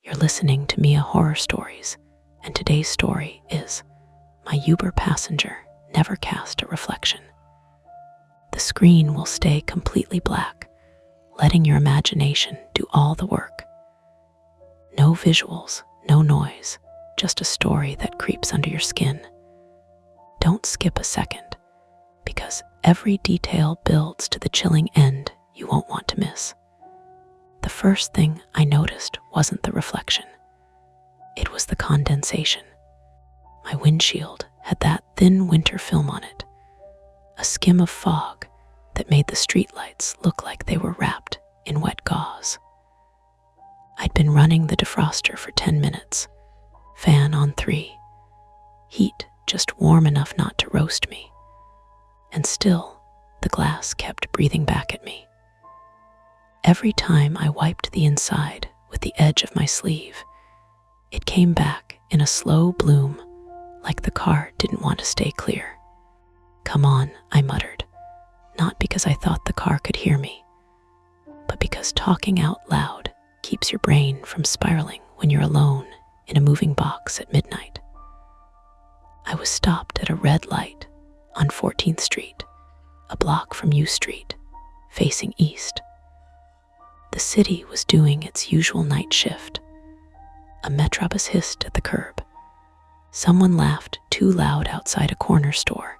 You're listening to Mia Horror Stories, and today's story is My Uber Passenger Never Cast a Reflection. The screen will stay completely black, letting your imagination do all the work. No visuals, no noise, just a story that creeps under your skin. Don't skip a second, because every detail builds to the chilling end you won't want to miss. The first thing I noticed wasn't the reflection. It was the condensation. My windshield had that thin winter film on it, a skim of fog that made the streetlights look like they were wrapped in wet gauze. I'd been running the defroster for 10 minutes, fan on 3, heat just warm enough not to roast me, and still the glass kept breathing back at me. Every time I wiped the inside with the edge of my sleeve, it came back in a slow bloom, like the car didn't want to stay clear. "Come on," I muttered, not because I thought the car could hear me, but because talking out loud keeps your brain from spiraling when you're alone in a moving box at midnight. I was stopped at a red light on 14th Street, a block from U Street, facing east. The city was doing its usual night shift. A Metrobus hissed at the curb. Someone laughed too loud outside a corner store,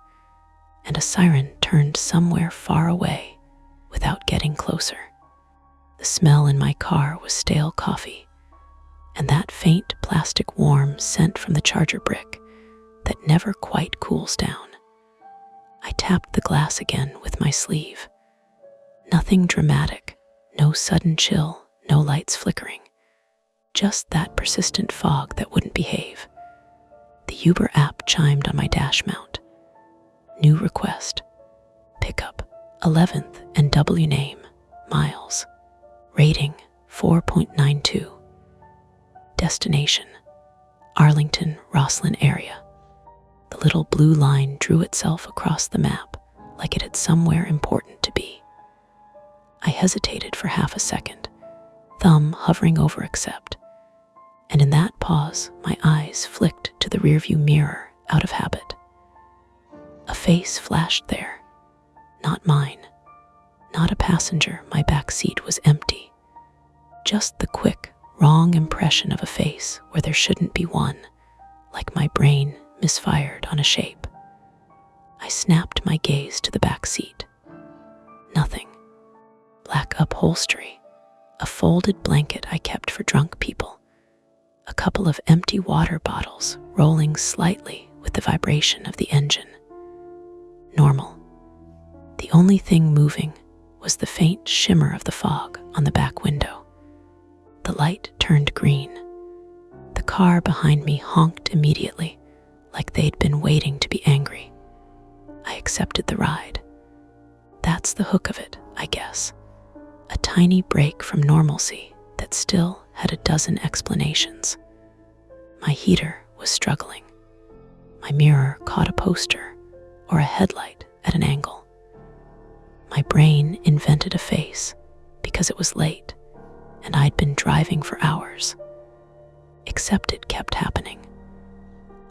and a siren turned somewhere far away without getting closer. The smell in my car was stale coffee, and that faint plastic warm scent from the charger brick that never quite cools down. I tapped the glass again with my sleeve. Nothing dramatic, no sudden chill, no lights flickering. Just that persistent fog that wouldn't behave. The Uber app chimed on my dash mount. New request. Pickup, 11th and W name, Miles. Rating, 4.92. Destination, Arlington, Rosslyn area. The little blue line drew itself across the map like it had somewhere important to be. I hesitated for half a second, thumb hovering over accept, and in that pause, my eyes flicked to the rearview mirror out of habit. A face flashed there, not mine, not a passenger. My back seat was empty, just the quick, wrong impression of a face where there shouldn't be one, like my brain misfired on a shape. I snapped my gaze to the back seat. Nothing. Black upholstery, a folded blanket I kept for drunk people, a couple of empty water bottles rolling slightly with the vibration of the engine. Normal. The only thing moving was the faint shimmer of the fog on the back window. The light turned green. The car behind me honked immediately, like they'd been waiting to be angry. I accepted the ride. That's the hook of it, I guess. A tiny break from normalcy that still had a dozen explanations. My heater was struggling. My mirror caught a poster or a headlight at an angle. My brain invented a face because it was late and I'd been driving for hours. Except it kept happening.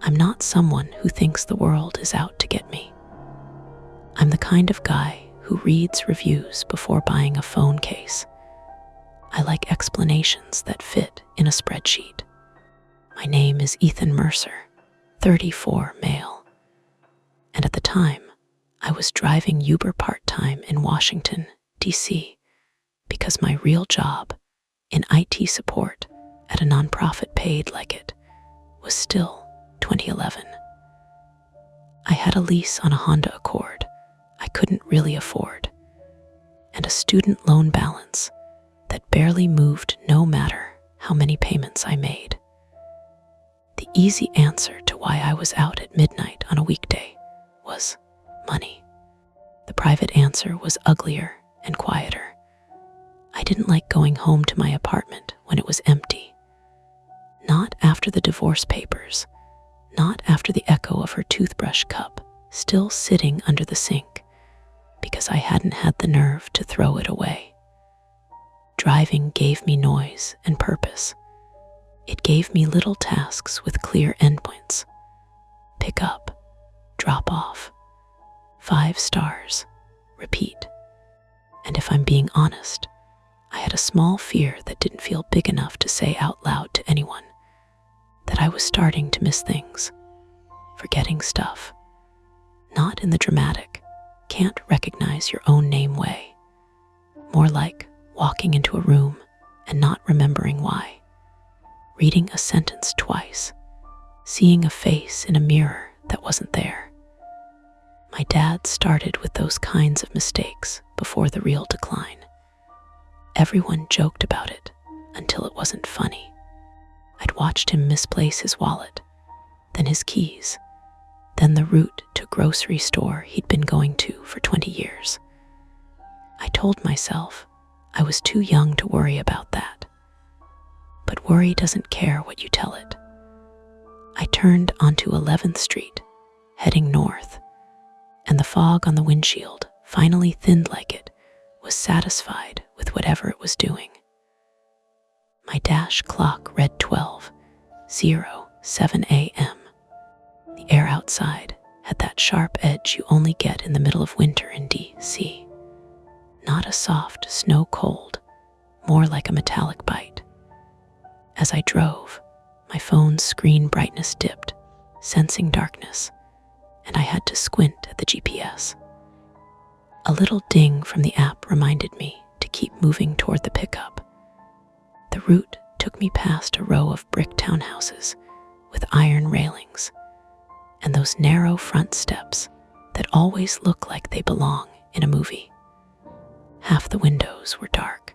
I'm not someone who thinks the world is out to get me. I'm the kind of guy who reads reviews before buying a phone case. I like explanations that fit in a spreadsheet. My name is Ethan Mercer, 34, male. And at the time, I was driving Uber part-time in Washington, D.C., because my real job, in IT support at a nonprofit paid like it, was still 2011. I had a lease on a Honda Accord I couldn't really afford, and a student loan balance that barely moved no matter how many payments I made. The easy answer to why I was out at midnight on a weekday was money. The private answer was uglier and quieter. I didn't like going home to my apartment when it was empty. Not after the divorce papers, not after the echo of her toothbrush cup still sitting under the sink, because I hadn't had the nerve to throw it away. Driving gave me noise and purpose. It gave me little tasks with clear endpoints. Pick up, drop off, 5 stars, repeat. And if I'm being honest, I had a small fear that didn't feel big enough to say out loud to anyone, that I was starting to miss things, forgetting stuff. Not in the dramatic, can't recognize your own name way. More like walking into a room and not remembering why. Reading a sentence twice, seeing a face in a mirror that wasn't there. My dad started with those kinds of mistakes before the real decline. Everyone joked about it until it wasn't funny. I'd watched him misplace his wallet, then his keys, then the route to grocery store he'd been going to for 20 years. I told myself I was too young to worry about that. But worry doesn't care what you tell it. I turned onto 11th Street, heading north, and the fog on the windshield, finally thinned like it, was satisfied with whatever it was doing. My dash clock read 12:07 a.m. The air outside had that sharp edge you only get in the middle of winter in D.C. Not a soft snow cold, more like a metallic bite. As I drove, my phone's screen brightness dipped, sensing darkness, and I had to squint at the GPS. A little ding from the app reminded me to keep moving toward the pickup. The route took me past a row of brick townhouses with iron railings and those narrow front steps that always look like they belong in a movie. Half the windows were dark.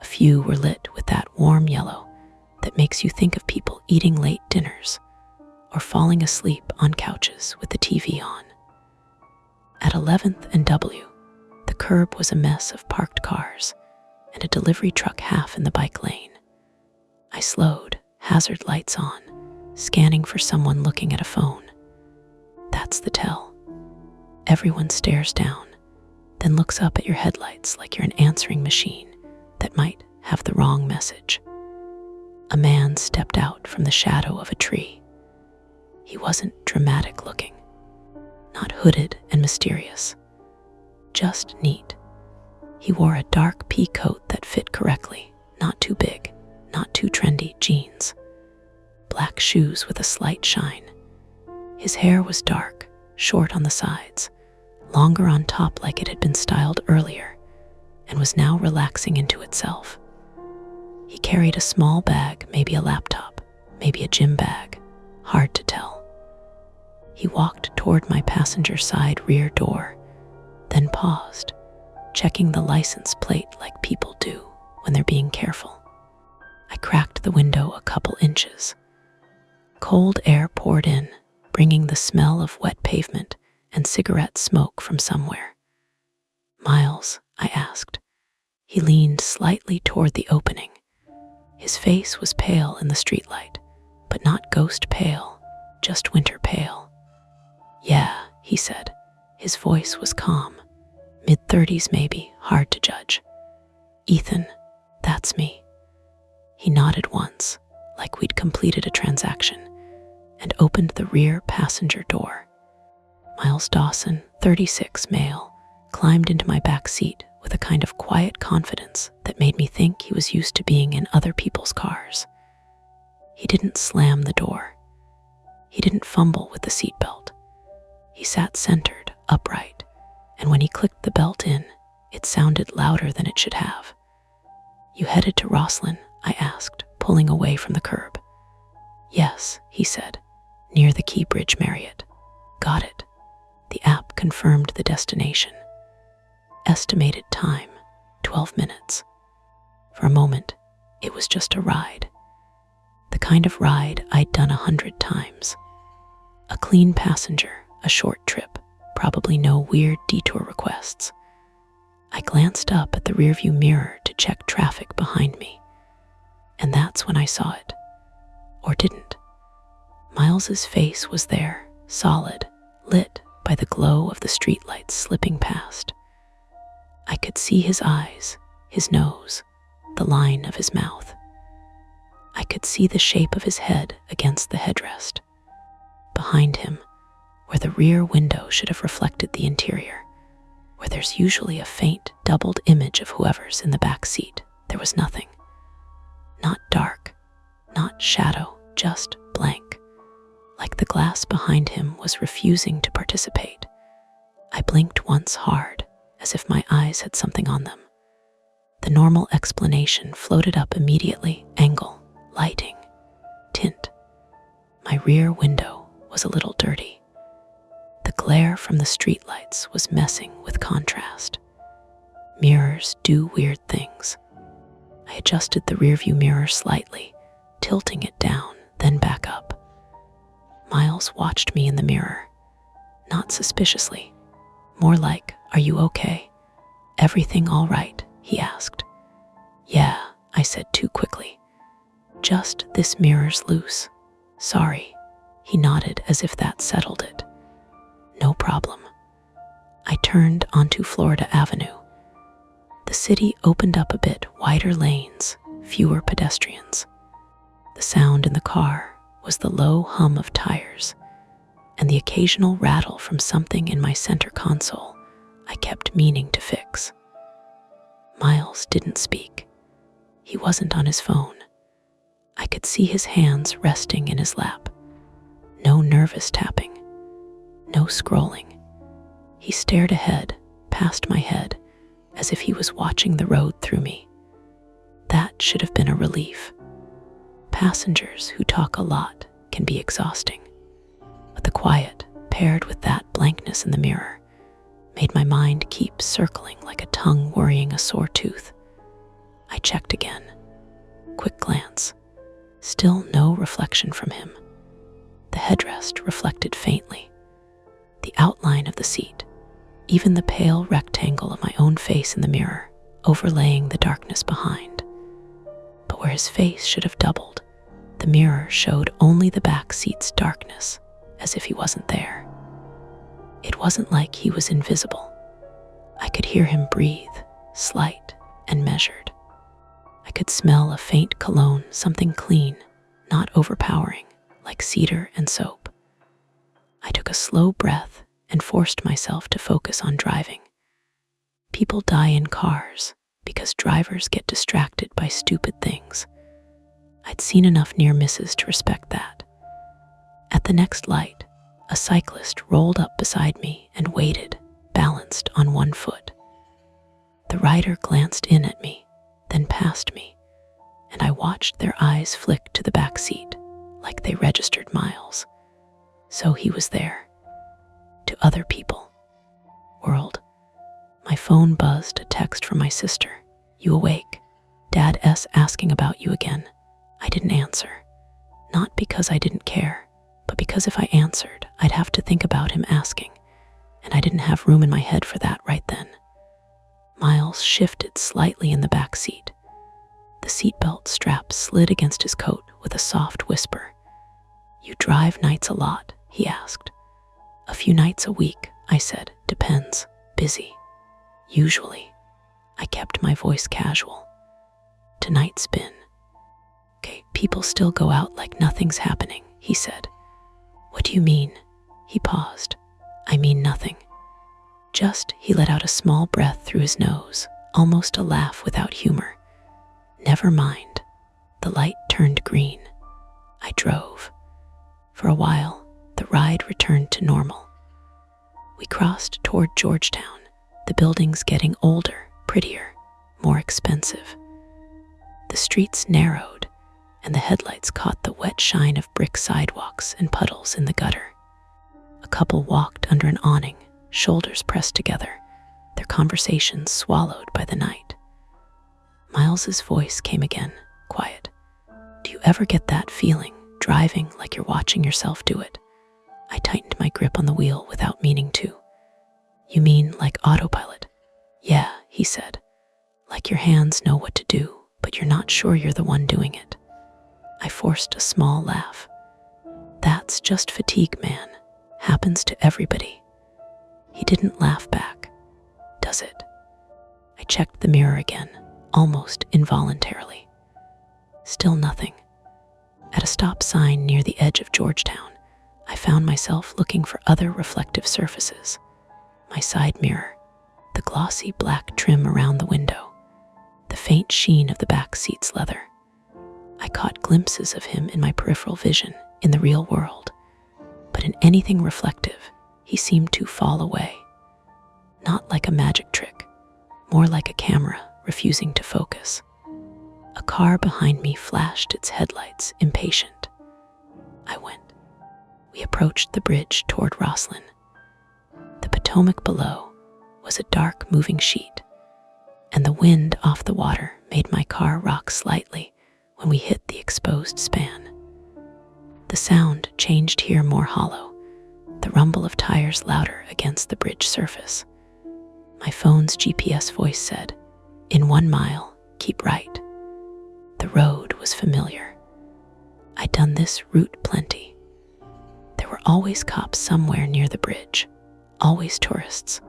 A few were lit with that warm yellow that makes you think of people eating late dinners or falling asleep on couches with the TV on. At 11th and W, the curb was a mess of parked cars and a delivery truck half in the bike lane. I slowed, hazard lights on, scanning for someone looking at a phone. That's the tell. Everyone stares down, then looks up at your headlights like you're an answering machine that might have the wrong message. A man stepped out from the shadow of a tree. He wasn't dramatic looking, not hooded and mysterious, just neat. He wore a dark pea coat that fit correctly, not too big, not too trendy jeans, black shoes with a slight shine. His hair was dark, short on the sides, longer on top like it had been styled earlier, and was now relaxing into itself. He carried a small bag, maybe a laptop, maybe a gym bag, hard to tell. He walked toward my passenger side rear door, then paused, checking the license plate like people do when they're being careful. I cracked the window a couple inches. Cold air poured in, bringing the smell of wet pavement and cigarette smoke from somewhere. "Miles?" I asked. He leaned slightly toward the opening. His face was pale in the streetlight, but not ghost pale, just winter pale. "Yeah," he said. His voice was calm, mid-30s maybe, hard to judge. "Ethan, that's me." He nodded once, like we'd completed a transaction, and opened the rear passenger door. Miles Dawson, 36, male, climbed into my back seat with a kind of quiet confidence that made me think he was used to being in other people's cars. He didn't slam the door. He didn't fumble with the seatbelt. He sat centered, upright, and when he clicked the belt in, it sounded louder than it should have. "You headed to Rosslyn?" I asked, pulling away from the curb. "Yes," he said, "near the Key Bridge Marriott." "Got it." The app confirmed the destination. Estimated time, 12 minutes. For a moment, it was just a ride. The kind of ride I'd done 100 times. A clean passenger, a short trip, probably no weird detour requests. I glanced up at the rearview mirror to check traffic behind me, and that's when I saw it. Or didn't. Miles's face was there, solid, lit by the glow of the streetlights slipping past. I could see his eyes, his nose, the line of his mouth. I could see the shape of his head against the headrest. Behind him, where the rear window should have reflected the interior, where there's usually a faint, doubled image of whoever's in the back seat, there was nothing. Not dark, not shadow, just blank. Like the glass behind him was refusing to participate. I blinked once hard, as if my eyes had something on them. The normal explanation floated up immediately: angle, lighting, tint. My rear window was a little dirty. The glare from the streetlights was messing with contrast. Mirrors do weird things. I adjusted the rearview mirror slightly, tilting it down, then back up. Miles watched me in the mirror, not suspiciously, more like, "Are you okay? Everything all right?" he asked. "Yeah," I said too quickly. "Just this mirror's loose. Sorry." He nodded as if that settled it. "No problem." I turned onto Florida Avenue. The city opened up a bit, wider lanes, fewer pedestrians. The sound in the car was the low hum of tires and the occasional rattle from something in my center console I kept meaning to fix. Miles didn't speak. He wasn't on his phone. I could see his hands resting in his lap. No nervous tapping. No scrolling. He stared ahead, past my head, as if he was watching the road through me. That should have been a relief. Passengers who talk a lot can be exhausting. But the quiet, paired with that blankness in the mirror, made my mind keep circling like a tongue worrying a sore tooth. I checked again. Quick glance. Still no reflection from him. The headrest reflected faintly. The outline of the seat, even the pale rectangle of my own face in the mirror, overlaying the darkness behind. But where his face should have doubled, the mirror showed only the back seat's darkness, as if he wasn't there. It wasn't like he was invisible. I could hear him breathe, slight and measured. I could smell a faint cologne, something clean, not overpowering, like cedar and soap. I took a slow breath and forced myself to focus on driving. People die in cars because drivers get distracted by stupid things. I'd seen enough near misses to respect that. At the next light, a cyclist rolled up beside me and waited, balanced on one foot. The rider glanced in at me, then past me, and I watched their eyes flick to the back seat, like they registered Miles. So he was there. To other people. World. My phone buzzed a text from my sister. "You awake? Dad S asking about you again." I didn't answer. Not because I didn't care, but because if I answered, I'd have to think about him asking, and I didn't have room in my head for that right then. Miles shifted slightly in the back seat. The seatbelt strap slid against his coat with a soft whisper. "You drive nights a lot?" he asked. "A few nights a week," I said. "Depends. Busy." "Usually." I kept my voice casual. "Tonight's been." "Okay, people still go out like nothing's happening," he said. "What do you mean?" He paused. "I mean nothing. Just," he let out a small breath through his nose, almost a laugh without humor. "Never mind." The light turned green. I drove. For a while, the ride returned to normal. We crossed toward Georgetown, the buildings getting older, prettier, more expensive. The streets narrowed, and the headlights caught the wet shine of brick sidewalks and puddles in the gutter. A couple walked under an awning, shoulders pressed together, their conversations swallowed by the night. Miles's voice came again, quiet. "Do you ever get that feeling, driving like you're watching yourself do it?" I tightened my grip on the wheel without meaning to. "You mean like autopilot?" "Yeah," he said. "Like your hands know what to do, but you're not sure you're the one doing it." I forced a small laugh. "That's just fatigue, man. Happens to everybody." He didn't laugh back. "Does it?" I checked the mirror again, almost involuntarily. Still nothing. At a stop sign near the edge of Georgetown, I found myself looking for other reflective surfaces. My side mirror, the glossy black trim around the window, the faint sheen of the back seat's leather. I caught glimpses of him in my peripheral vision in the real world, but in anything reflective, he seemed to fall away. Not like a magic trick, more like a camera refusing to focus. A car behind me flashed its headlights, impatient. I went. We approached the bridge toward Rosslyn. The Potomac below was a dark, moving sheet, and the wind off the water made my car rock slightly when we hit the exposed span. The sound changed here more hollow, the rumble of tires louder against the bridge surface. My phone's GPS voice said, "In 1 mile, keep right." The road was familiar. I'd done this route plenty. There were always cops somewhere near the bridge, always tourists,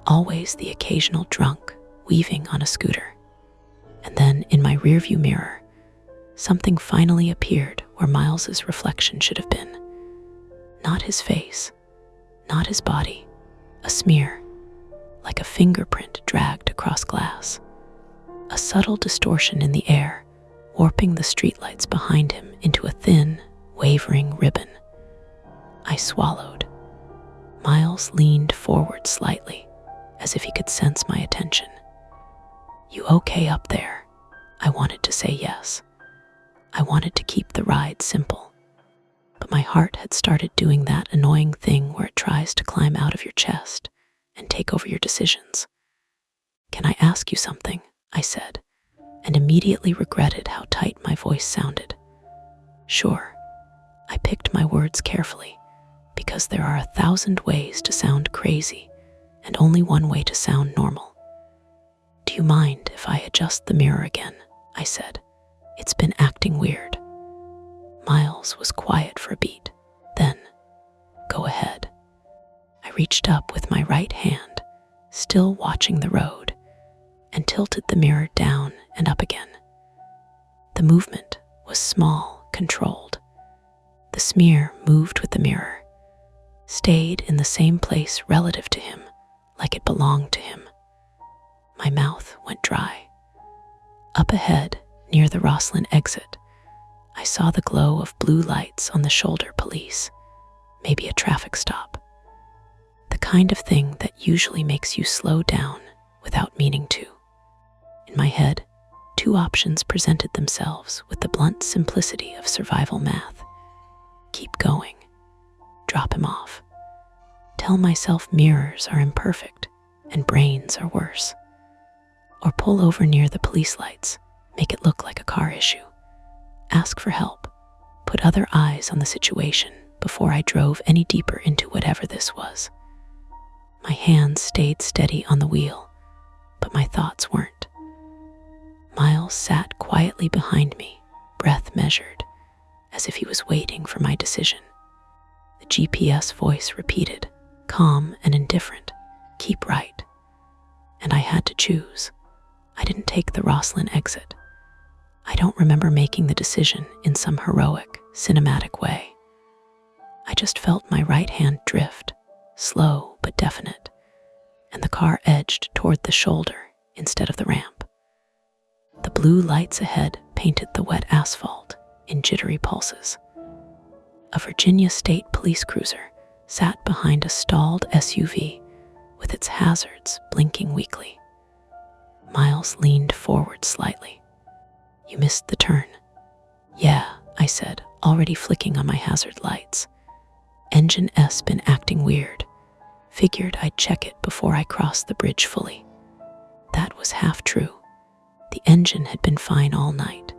always the occasional drunk weaving on a scooter. And then in my rearview mirror, something finally appeared where Miles's reflection should have been. Not his face, not his body, a smear, like a fingerprint dragged across glass. A subtle distortion in the air, warping the streetlights behind him into a thin, wavering ribbon. I swallowed. Miles leaned forward slightly, as if he could sense my attention. "You okay up there?" I wanted to say yes. I wanted to keep the ride simple. But my heart had started doing that annoying thing where it tries to climb out of your chest and take over your decisions. "Can I ask you something?" I said, and immediately regretted how tight my voice sounded. "Sure." I picked my words carefully, because there are 1,000 ways to sound crazy and only one way to sound normal. "Do you mind if I adjust the mirror again?" I said. "It's been acting weird." Miles was quiet for a beat. Then, "Go ahead." I reached up with my right hand, still watching the road, and tilted the mirror down and up again. The movement was small, controlled. The smear moved with the mirror, stayed in the same place relative to him, like it belonged to him. My mouth went dry. Up ahead, near the Rosslyn exit, I saw the glow of blue lights on the shoulder police, maybe a traffic stop. The kind of thing that usually makes you slow down without meaning to. In my head, 2 options presented themselves with the blunt simplicity of survival math. Keep going. Drop him off. Tell myself mirrors are imperfect and brains are worse. Or pull over near the police lights, make it look like a car issue. Ask for help. Put other eyes on the situation before I drove any deeper into whatever this was. My hands stayed steady on the wheel, but my thoughts weren't. Miles sat quietly behind me, breath measured, as if he was waiting for my decision. The GPS voice repeated, calm and indifferent, "Keep right." And I had to choose. I didn't take the Rosslyn exit. I don't remember making the decision in some heroic, cinematic way. I just felt my right hand drift, slow but definite, and the car edged toward the shoulder instead of the ramp. The blue lights ahead painted the wet asphalt in jittery pulses. A Virginia State police cruiser sat behind a stalled SUV with its hazards blinking weakly. Miles leaned forward slightly. "You missed the turn." "Yeah," I said, already flicking on my hazard lights. "Engine S been acting weird. Figured I'd check it before I crossed the bridge fully." That was half true. The engine had been fine all night,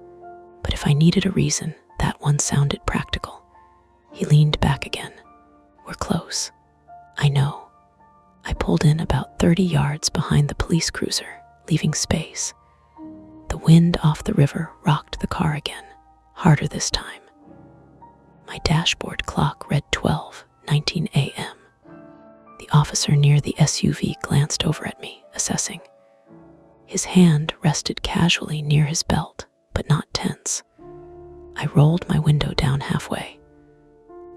but if I needed a reason, that one sounded practical. He leaned back again. "We're close." "I know." I pulled in about 30 yards behind the police cruiser, leaving space. The wind off the river rocked the car again, harder this time. My dashboard clock read 12:19 a.m. The officer near the SUV glanced over at me, assessing. His hand rested casually near his belt, but not tense. I rolled my window down halfway.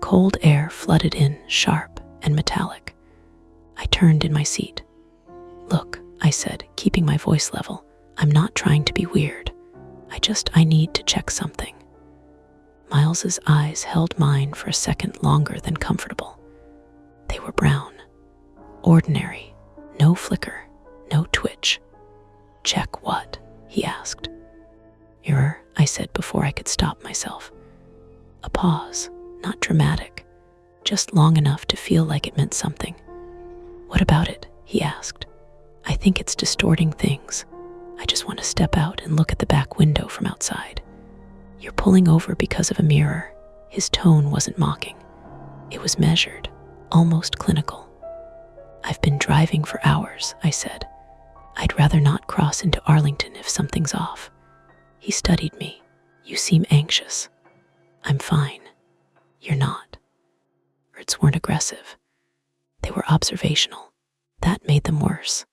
Cold air flooded in, sharp and metallic. I turned in my seat. "Look," I said, keeping my voice level, "I'm not trying to be weird. I need to check something." Miles's eyes held mine for a second longer than comfortable. They were brown, ordinary, no flicker, no twitch. "Check what?" he asked. "Mirror," I said before I could stop myself. A pause, not dramatic, just long enough to feel like it meant something. "What about it?" he asked. "I think it's distorting things. I just want to step out and look at the back window from outside." "You're pulling over because of a mirror." His tone wasn't mocking. It was measured, almost clinical. "I've been driving for hours," I said. "I'd rather not cross into Arlington if something's off." He studied me. "You seem anxious." "I'm fine." "You're not." Words weren't aggressive. They were observational. That made them worse.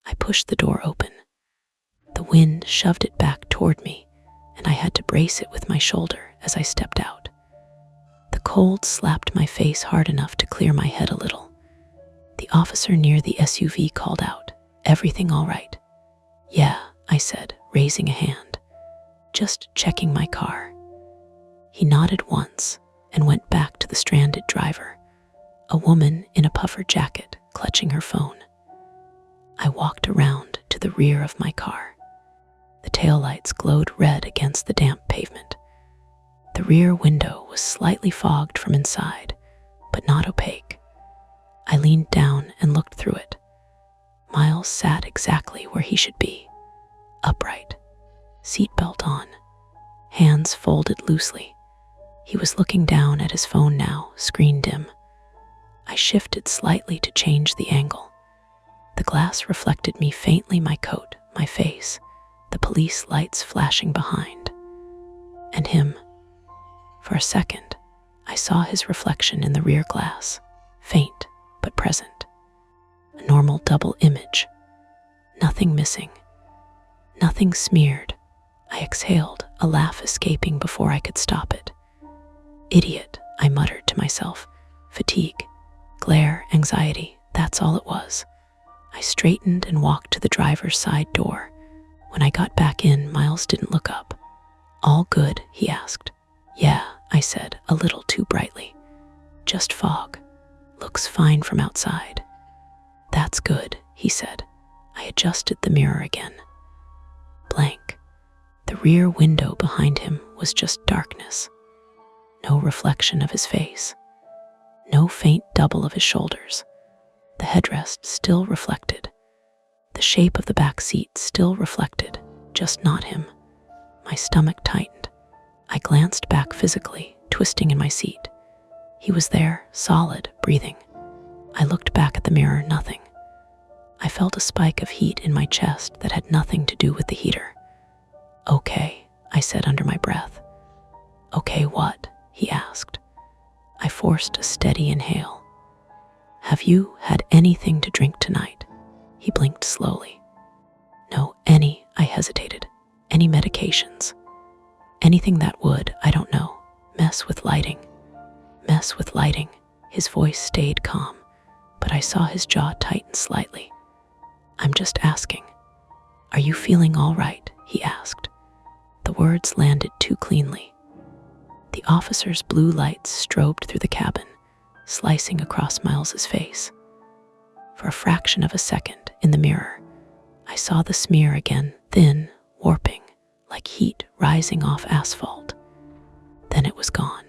I pushed the door open. The wind shoved it back toward me, and I had to brace it with my shoulder as I stepped out. The cold slapped my face hard enough to clear my head a little. The officer near the SUV called out, "Everything all right?" "Yeah," I said, raising a hand. "Just checking my car." He nodded once and went back to the stranded driver, a woman in a puffer jacket clutching her phone. I walked around to the rear of my car. The taillights glowed red against the damp pavement. The rear window was slightly fogged from inside, but not opaque. I leaned down and looked through it. Miles sat exactly where he should be, upright, seatbelt on, hands folded loosely. He was looking down at his phone now, screen dim. I shifted slightly to change the angle. The glass reflected me faintly, my coat, my face, the police lights flashing behind. And him. For a second, I saw his reflection in the rear glass, faint but present. A normal double image. Nothing missing. Nothing smeared. I exhaled, a laugh escaping before I could stop it. "Idiot," I muttered to myself. Fatigue, glare, anxiety, that's all it was. I straightened and walked to the driver's side door. When I got back in, Miles didn't look up. "All good?" he asked. "Yeah," I said, a little too brightly. "Just fog. Looks fine from outside." "That's good," he said. I adjusted the mirror again. Blank. The rear window behind him was just darkness. No reflection of his face. No faint double of his shoulders. The headrest still reflected. The shape of the back seat still reflected, just not him. My stomach tightened. I glanced back physically, twisting in my seat. He was there, solid, breathing. I looked back at the mirror, nothing. I felt a spike of heat in my chest that had nothing to do with the heater. "Okay," I said under my breath. "Okay what?" he asked. I forced a steady inhale. "Have you had anything to drink tonight?" He blinked slowly. "No, any," I hesitated. "Any medications? Anything that would, I don't know, mess with lighting." "Mess with lighting." His voice stayed calm, but I saw his jaw tighten slightly. "I'm just asking. Are you feeling all right?" he asked. The words landed too cleanly. The officer's blue lights strobed through the cabin, slicing across Miles's face. For a fraction of a second, in the mirror, I saw the smear again, thin, warping, like heat rising off asphalt. Then it was gone.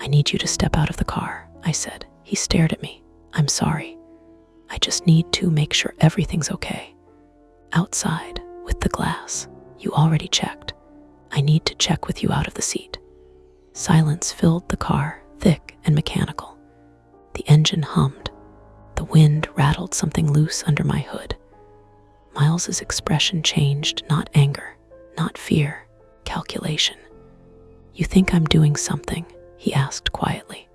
"I need you to step out of the car," I said. He stared at me. "I'm sorry. I just need to make sure everything's okay." "Outside, with the glass. You already checked. I need to check with you out of the seat." Silence filled the car, thick and mechanical. The engine hummed. The wind rattled something loose under my hood. Miles's expression changed, not anger, not fear, calculation. "You think I'm doing something?" he asked quietly.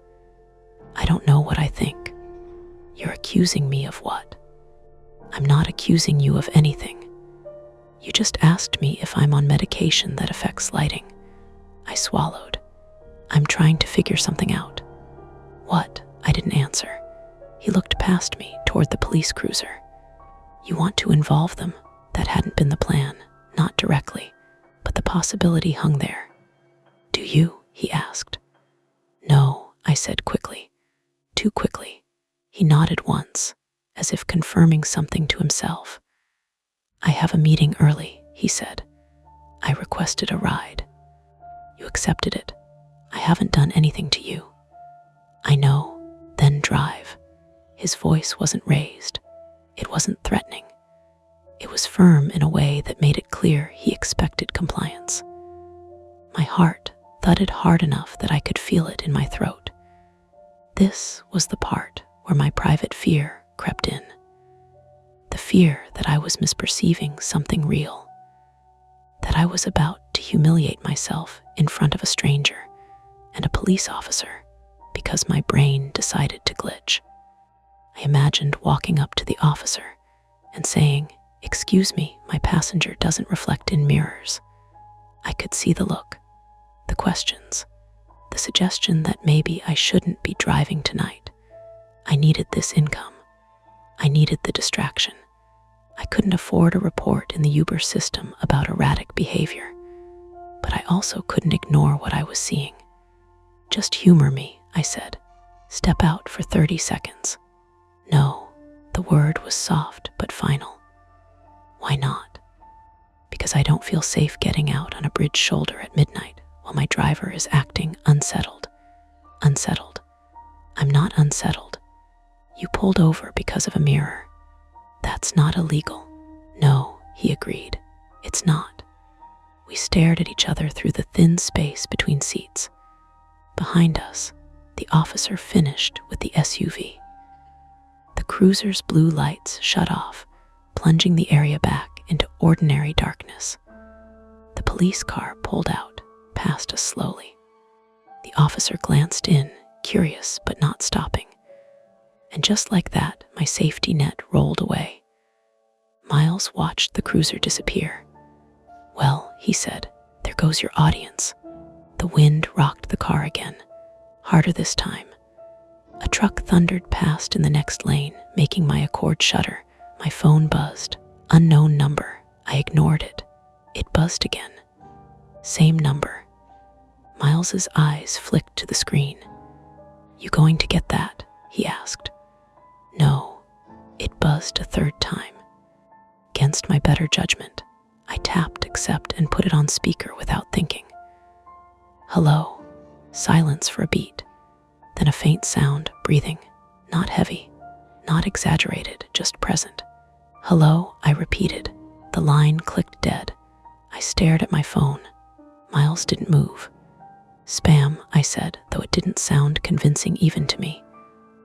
"I don't know what I think." "You're accusing me of what?" "I'm not accusing you of anything. You just asked me if I'm on medication that affects lighting. I swallowed. I'm trying to figure something out. What? I didn't answer. He looked past me toward the police cruiser. You want to involve them? That hadn't been the plan, not directly, but the possibility hung there. Do you? He asked. No, I said quickly. Too quickly. He nodded once, as if confirming something to himself. I have a meeting early, he said. I requested a ride. You accepted it. I haven't done anything to you. I know, then drive. His voice wasn't raised. It wasn't threatening. It was firm in a way that made it clear he expected compliance. My heart thudded hard enough that I could feel it in my throat. This was the part where my private fear crept in. The fear that I was misperceiving something real. That I was about to humiliate myself in front of a stranger and a police officer because my brain decided to glitch. I imagined walking up to the officer and saying, "Excuse me, my passenger doesn't reflect in mirrors." I could see the look, the questions, the suggestion that maybe I shouldn't be driving tonight. I needed this income. I needed the distraction. I couldn't afford a report in the Uber system about erratic behavior, but I also couldn't ignore what I was seeing. Just humor me, I said. Step out for 30 seconds. No, the word was soft but final. Why not? Because I don't feel safe getting out on a bridge shoulder at midnight while my driver is acting unsettled. Unsettled. I'm not unsettled. You pulled over because of a mirror. That's not illegal. No, he agreed. It's not. We stared at each other through the thin space between seats. Behind us, the officer finished with the SUV. The cruiser's blue lights shut off, plunging the area back into ordinary darkness. The police car pulled out, past us slowly. The officer glanced in, curious but not stopping. And just like that, my safety net rolled away. Miles watched the cruiser disappear. Well, he said, there goes your audience. The wind rocked the car again, harder this time. A truck thundered past in the next lane, making my Accord shudder. My phone buzzed. Unknown number. I ignored it. It buzzed again. Same number. Miles's eyes flicked to the screen. You going to get that? He asked. No. It buzzed a third time. Against my better judgment, I tapped accept and put it on speaker without thinking. Hello. Silence for a beat. Then a faint sound, breathing. Not heavy, not exaggerated, just present. Hello, I repeated. The line clicked dead. I stared at my phone. Miles didn't move. Spam, I said, though it didn't sound convincing even to me.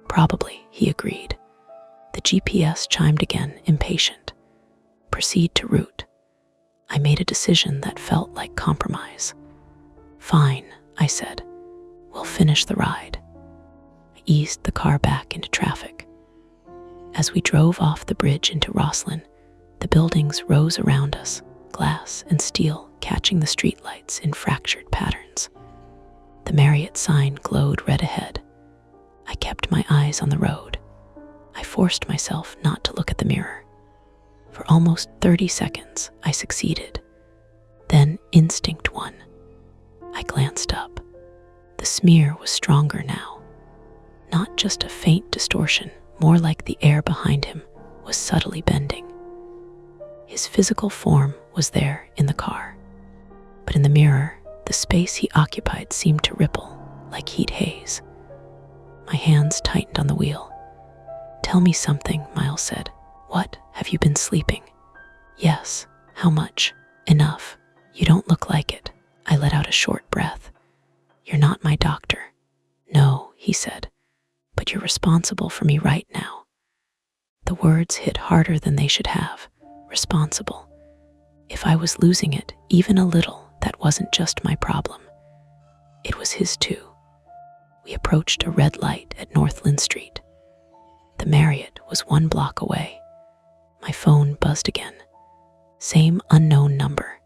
Probably, he agreed. The GPS chimed again, impatient. Proceed to route. I made a decision that felt like compromise. Fine, I said. We'll finish the ride. I eased the car back into traffic. As we drove off the bridge into Rosslyn, the buildings rose around us, glass and steel catching the streetlights in fractured patterns. The Marriott sign glowed red ahead. I kept my eyes on the road. I forced myself not to look at the mirror. For almost 30 seconds, I succeeded. Then instinct won. I glanced up. The smear was stronger now. Not just a faint distortion, more like the air behind him was subtly bending. His physical form was there in the car, but in the mirror, the space he occupied seemed to ripple like heat haze. My hands tightened on the wheel. Tell me something, Miles said. What? Have you been sleeping? Yes. How much? Enough. You don't look like it. I let out a short breath. You're not my doctor. No, he said, but you're responsible for me right now. The words hit harder than they should have. Responsible. If I was losing it, even a little, that wasn't just my problem. It was his too. We approached a red light at Northland Street. The Marriott was 1 block away. My phone buzzed again. Same unknown number.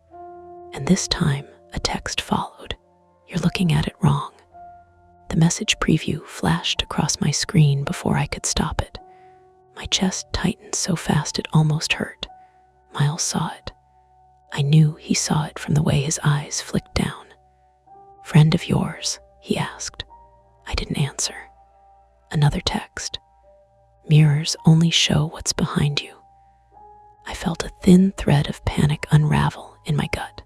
And this time, a text followed. "You're looking at it wrong." The message preview flashed across my screen before I could stop it. My chest tightened so fast it almost hurt. Miles saw it. I knew he saw it from the way his eyes flicked down. "Friend of yours?" he asked. I didn't answer. Another text. "Mirrors only show what's behind you." I felt a thin thread of panic unravel in my gut.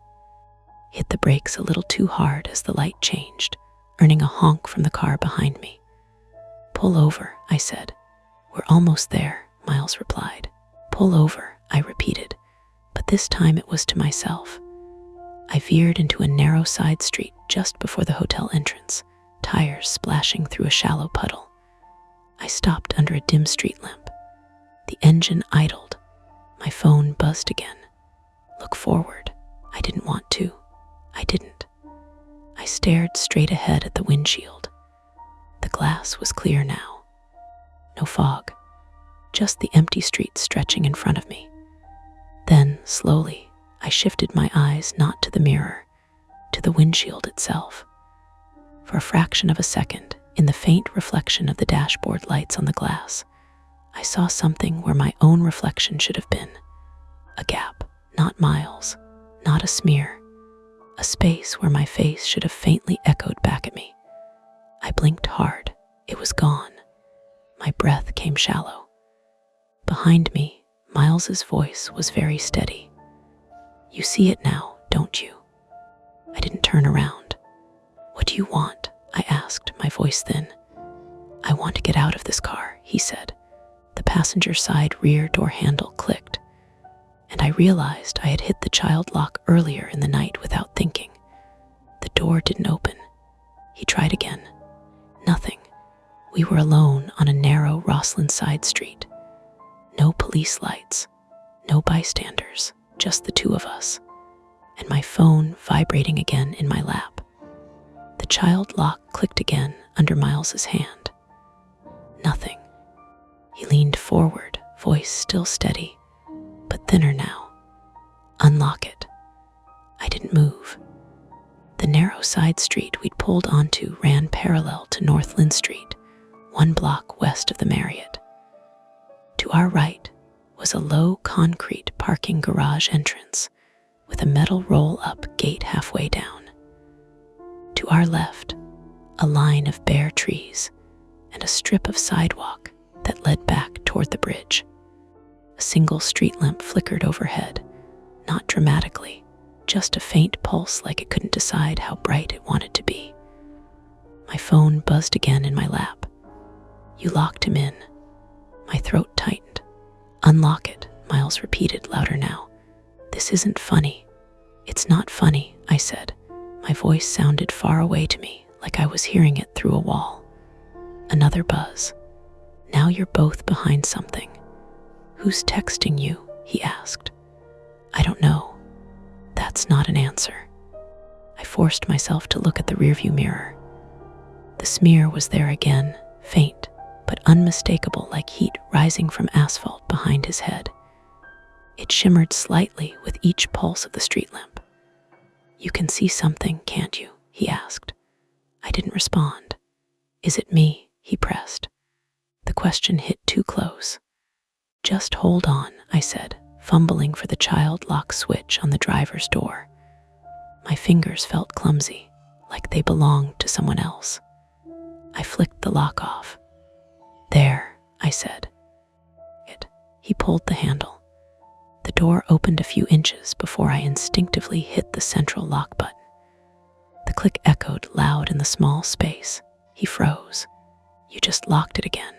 Hit the brakes a little too hard as the light changed, earning a honk from the car behind me. "Pull over," I said. "We're almost there," Miles replied. "Pull over," I repeated, but this time it was to myself. I veered into a narrow side street just before the hotel entrance, tires splashing through a shallow puddle. I stopped under a dim street lamp. The engine idled. My phone buzzed again. Look forward. I didn't want to. I didn't. I stared straight ahead at the windshield. The glass was clear now. No fog, just the empty street stretching in front of me. Then, slowly, I shifted my eyes not to the mirror, to the windshield itself. For a fraction of a second, in the faint reflection of the dashboard lights on the glass, I saw something where my own reflection should have been. A gap, not Miles, not a smear. A space where my face should have faintly echoed back at me. I blinked hard. It was gone. My breath came shallow. Behind me, Miles's voice was very steady. "You see it now, don't you?" I didn't turn around. "What do you want?" I asked, my voice thin. "I want to get out of this car," he said. The passenger side rear door handle clicked, and I realized I had hit the child lock earlier in the night without thinking. The door didn't open. He tried again. Nothing. We were alone on a narrow Roslyn side street. No police lights, no bystanders, just the two of us, and my phone vibrating again in my lap. The child lock clicked again under Miles's hand. Nothing. He leaned forward, voice still steady, but thinner now. "Unlock it." I didn't move. The narrow side street we'd pulled onto ran parallel to North Lynn Street, 1 block west of the Marriott. To our right was a low concrete parking garage entrance with a metal roll-up gate halfway down. To our left, a line of bare trees and a strip of sidewalk that led back toward the bridge. A single street lamp flickered overhead, not dramatically, just a faint pulse like it couldn't decide how bright it wanted to be. My phone buzzed again in my lap. "You locked him in." My throat tightened. "Unlock it," Miles repeated louder now. "This isn't funny." "It's not funny," I said. My voice sounded far away to me, like I was hearing it through a wall. Another buzz. "Now you're both behind something." "Who's texting you?" he asked. "I don't know." That's not an answer. I forced myself to look at the rearview mirror. The smear was there again, faint, but unmistakable, like heat rising from asphalt behind his head. It shimmered slightly with each pulse of the street lamp. "You can see something, can't you?" he asked. I didn't respond. "Is it me?" he pressed. The question hit too close. "Just hold on," I said, fumbling for the child lock switch on the driver's door. My fingers felt clumsy, like they belonged to someone else. I flicked the lock off. "There," I said. He pulled the handle. The door opened a few inches before I instinctively hit the central lock button. The click echoed loud in the small space. He froze. "You just locked it again."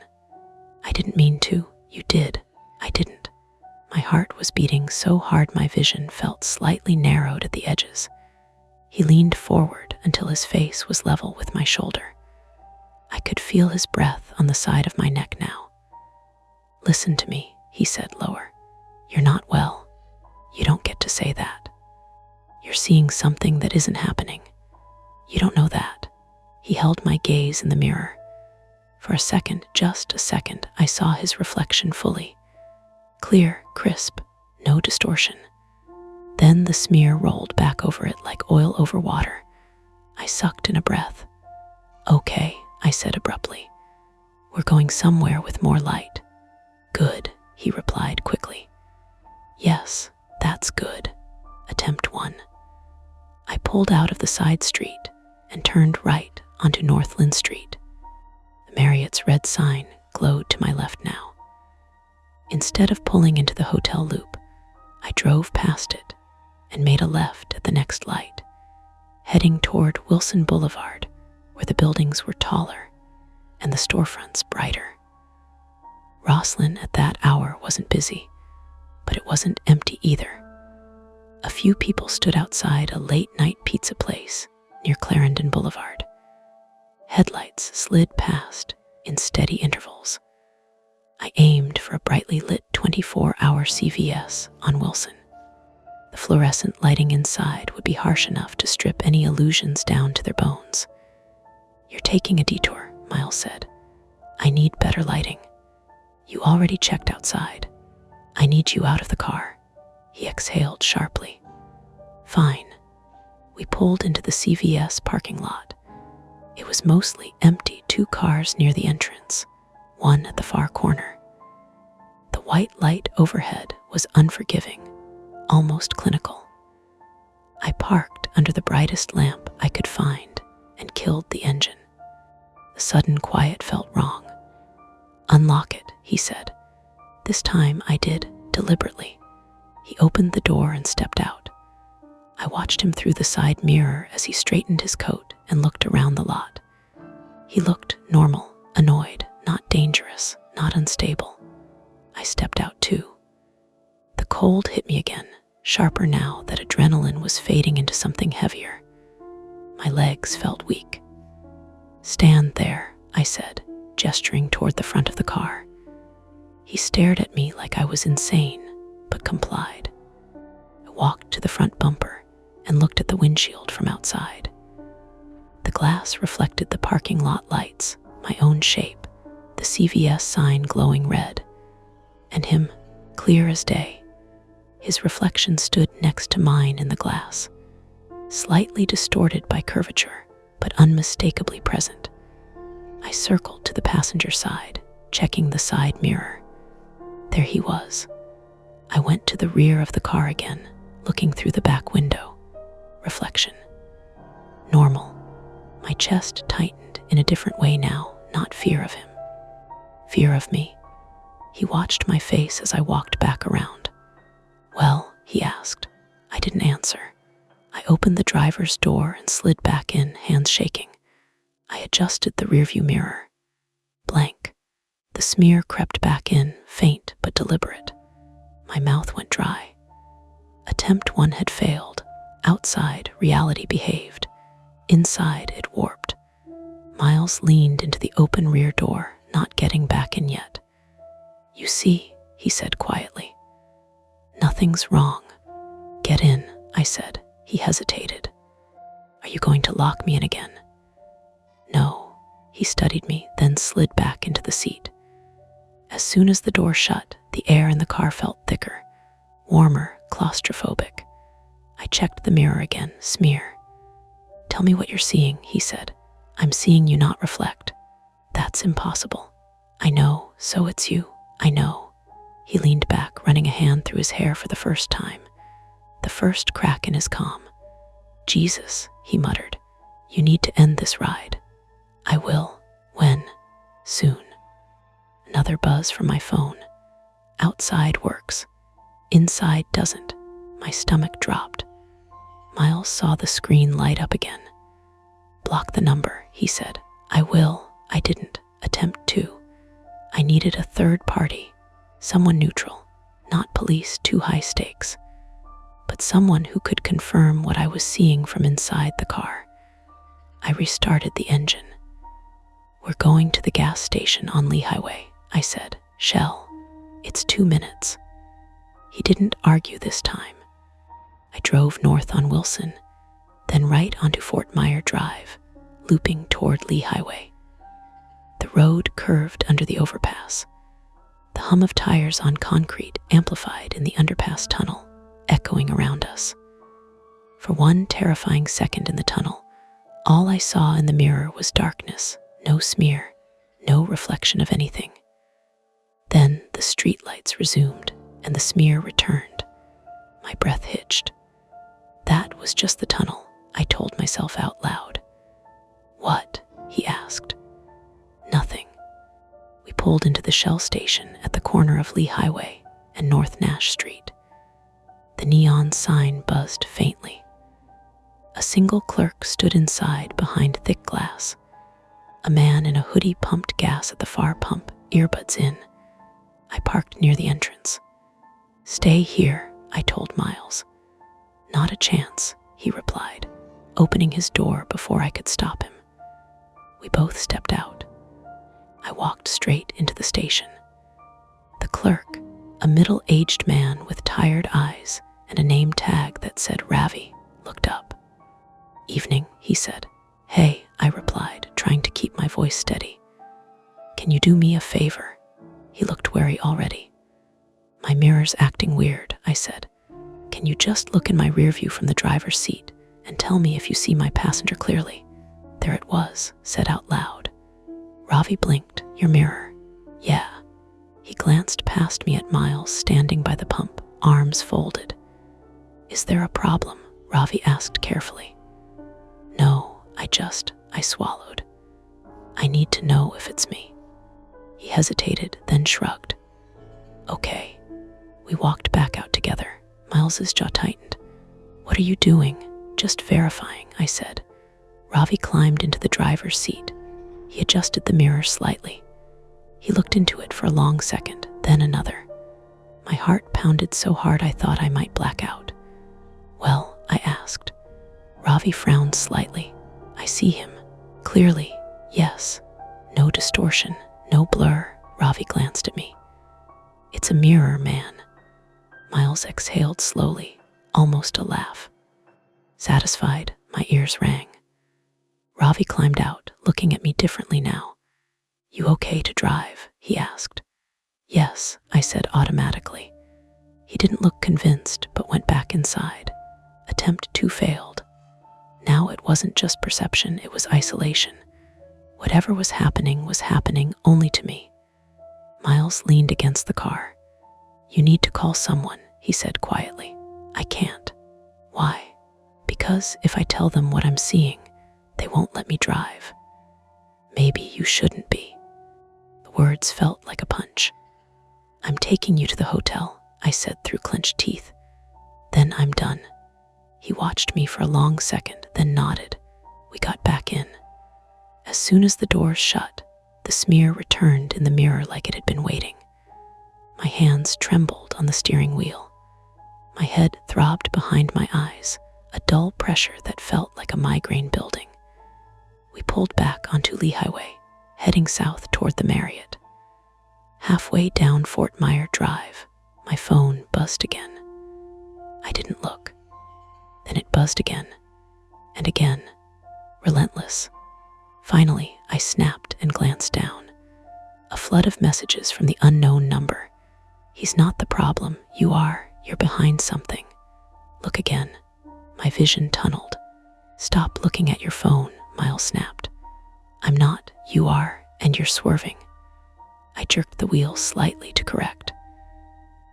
"I didn't mean to." "You did." "I didn't." My heart was beating so hard my vision felt slightly narrowed at the edges. He leaned forward until his face was level with my shoulder. I could feel his breath on the side of my neck now. "Listen to me," he said lower. "You're not well. You don't get to say that. You're seeing something that isn't happening. You don't know that." He held my gaze in the mirror. For a second, just a second, I saw his reflection fully. Clear, crisp, no distortion. Then the smear rolled back over it like oil over water. I sucked in a breath. "Okay," I said abruptly. "We're going somewhere with more light." "Good," he replied quickly. "Yes, that's good." Attempt 1. I pulled out of the side street and turned right onto Northland Street. The Marriott's red sign glowed to my left now. Instead of pulling into the hotel loop, I drove past it and made a left at the next light, heading toward Wilson Boulevard, where the buildings were taller and the storefronts brighter. Rosslyn at that hour wasn't busy, but it wasn't empty either. A few people stood outside a late-night pizza place near Clarendon Boulevard. Headlights slid past in steady intervals. I aimed for a brightly lit 24-hour CVS on Wilson. The fluorescent lighting inside would be harsh enough to strip any illusions down to their bones. "You're taking a detour," Miles said. "I need better lighting." "You already checked outside. I need you out of the car." He exhaled sharply. "Fine." We pulled into the CVS parking lot. It was mostly empty, 2 cars near the entrance, one at the far corner. The white light overhead was unforgiving, almost clinical. I parked under the brightest lamp I could find and killed the engine. The sudden quiet felt wrong. "Unlock it," he said. This time I did, deliberately. He opened the door and stepped out. I watched him through the side mirror as he straightened his coat and looked around the lot. He looked normal, annoyed, not dangerous, not unstable. I stepped out too. The cold hit me again, sharper now that adrenaline was fading into something heavier. My legs felt weak. "Stand there," I said, gesturing toward the front of the car. He stared at me like I was insane, but complied. I walked to the front bumper and looked at the windshield from outside. The glass reflected the parking lot lights, my own shape, the CVS sign glowing red, and him, clear as day. His reflection stood next to mine in the glass, slightly distorted by curvature, but unmistakably present. I circled to the passenger side, checking the side mirror. There he was. I went to the rear of the car again, looking through the back window. Reflection. Normal. My chest tightened in a different way now, not fear of him. Fear of me. He watched my face as I walked back around. "Well," he asked. I didn't answer. I opened the driver's door and slid back in, hands shaking. I adjusted the rearview mirror. Blank. The smear crept back in, faint but deliberate. My mouth went dry. Attempt 1 had failed. Outside, reality behaved. Inside, it warped. Miles leaned into the open rear door, not getting back in yet. "You see," he said quietly. "Nothing's wrong." "Get in," I said. He hesitated. "Are you going to lock me in again?" "No." He studied me, then slid back into the seat. As soon as the door shut, the air in the car felt thicker, warmer, claustrophobic. I checked the mirror again, smear. "Tell me what you're seeing," he said. "I'm seeing you not reflect." "That's impossible." "I know, so it's you. I know." He leaned back, running a hand through his hair for the first time. The first crack in his calm. "Jesus," he muttered. "You need to end this ride." "I will." "When?" "Soon." Another buzz from my phone. Outside works. Inside doesn't. My stomach dropped. Miles saw the screen light up again. "Block the number," he said. "I will." I didn't. Attempt 2. I needed a third party. Someone neutral. Not police, too high stakes. But someone who could confirm what I was seeing from inside the car. I restarted the engine. "We're going to the gas station on Lee Highway," I said. "Shell. It's 2 minutes." He didn't argue this time. I drove north on Wilson, then right onto Fort Myer Drive, looping toward Lee Highway. The road curved under the overpass. The hum of tires on concrete amplified in the underpass tunnel, echoing around us. For one terrifying second in the tunnel, All I saw in the mirror was darkness, no smear, no reflection of anything. Then the streetlights resumed and the smear returned. My breath hitched. That was just the tunnel, I told myself out loud. What? He asked. Nothing. We pulled into the Shell station at the corner of Lee Highway and North Nash Street. The neon sign buzzed faintly. A single clerk stood inside behind thick glass. A man in a hoodie pumped gas at the far pump, earbuds in. I parked near the entrance. Stay here, I told Miles. Not a chance, he replied, opening his door before I could stop him. We both stepped out. I walked straight into the station. The clerk, a middle-aged man with tired eyes and a name tag that said Ravi, looked up. Evening, he said. Hey, I replied, trying to keep my voice steady. Can you do me a favor? He looked wary already. My mirror's acting weird, I said. Can you just look in my rear view from the driver's seat and tell me if you see my passenger clearly? There it was, said out loud. Ravi blinked. Your mirror. Yeah. He glanced past me at Miles standing by the pump, arms folded. Is there a problem? Ravi asked carefully. No, I swallowed. I need to know if it's me. He hesitated, then shrugged. Okay. We walked back out together. Miles's jaw tightened. What are you doing? Just verifying, I said. Ravi climbed into the driver's seat. He adjusted the mirror slightly. He looked into it for a long second, then another. My heart pounded so hard I thought I might black out. Well, I asked. Ravi frowned slightly. I see him. Clearly, yes. No distortion, no blur. Ravi glanced at me. It's a mirror, man. Miles exhaled slowly, almost a laugh. Satisfied, my ears rang. Ravi climbed out, looking at me differently now. You okay to drive? He asked. Yes, I said automatically. He didn't look convinced, but went back inside. Attempt 2 failed. Now it wasn't just perception, it was isolation. Whatever was happening only to me. Miles leaned against the car. You need to call someone, he said quietly. I can't. Why? Because if I tell them what I'm seeing, they won't let me drive. Maybe you shouldn't be. The words felt like a punch. I'm taking you to the hotel, I said through clenched teeth. Then I'm done. He watched me for a long second, then nodded. We got back in. As soon as the doors shut, the smear returned in the mirror like it had been waiting. My hands trembled on the steering wheel. My head throbbed behind my eyes, a dull pressure that felt like a migraine building. We pulled back onto Lee Highway, heading south toward the Marriott. Halfway down Fort Myer Drive, my phone buzzed again. I didn't look. Then it buzzed again, and again, relentless. Finally, I snapped and glanced down. A flood of messages from the unknown number. He's not the problem, you are. You're behind something. Look again. My vision tunneled. Stop looking at your phone, Miles snapped. I'm not, you are, and you're swerving. I jerked the wheel slightly to correct.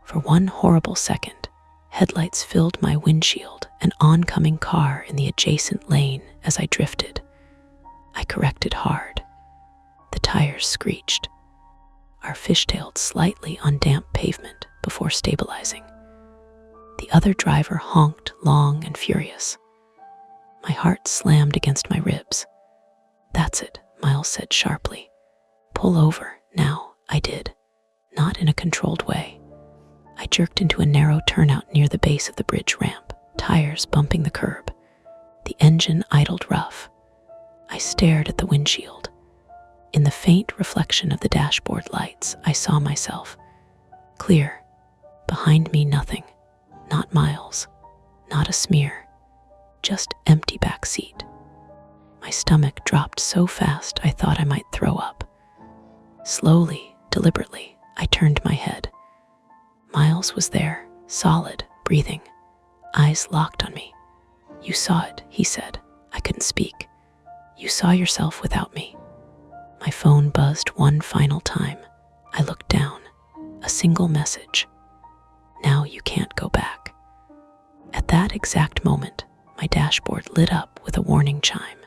For one horrible second, headlights filled my windshield, an oncoming car in the adjacent lane as I drifted. I corrected hard. The tires screeched. Our fishtailed slightly on damp pavement before stabilizing. The other driver honked long and furious. My heart slammed against my ribs. That's it, Miles said sharply. Pull over, now. I did. Not in a controlled way. I jerked into a narrow turnout near the base of the bridge ramp, tires bumping the curb. The engine idled rough. I stared at the windshield. In the faint reflection of the dashboard lights, I saw myself. Clear. Behind me, nothing. Not Miles. Not a smear. Just empty back seat. My stomach dropped so fast I thought I might throw up. Slowly, deliberately, I turned my head. Miles was there, solid, breathing, eyes locked on me. You saw it, he said. I couldn't speak. You saw yourself without me." My phone buzzed one final time. I looked down. A single message. "Now you can't go back." At that exact moment, my dashboard lit up with a warning chime.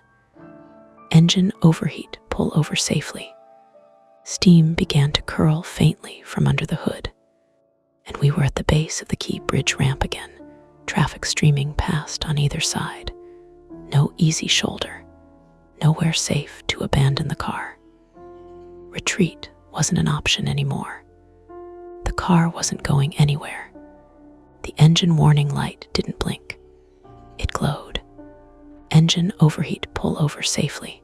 "Engine overheat, pull over safely." Steam began to curl faintly from under the hood, and we were at the base of the Key Bridge ramp again, traffic streaming past on either side. No easy shoulder, nowhere safe to abandon the car. Retreat wasn't an option anymore. The car wasn't going anywhere. The engine warning light didn't blink. It glowed. "Engine overheat, pull over safely."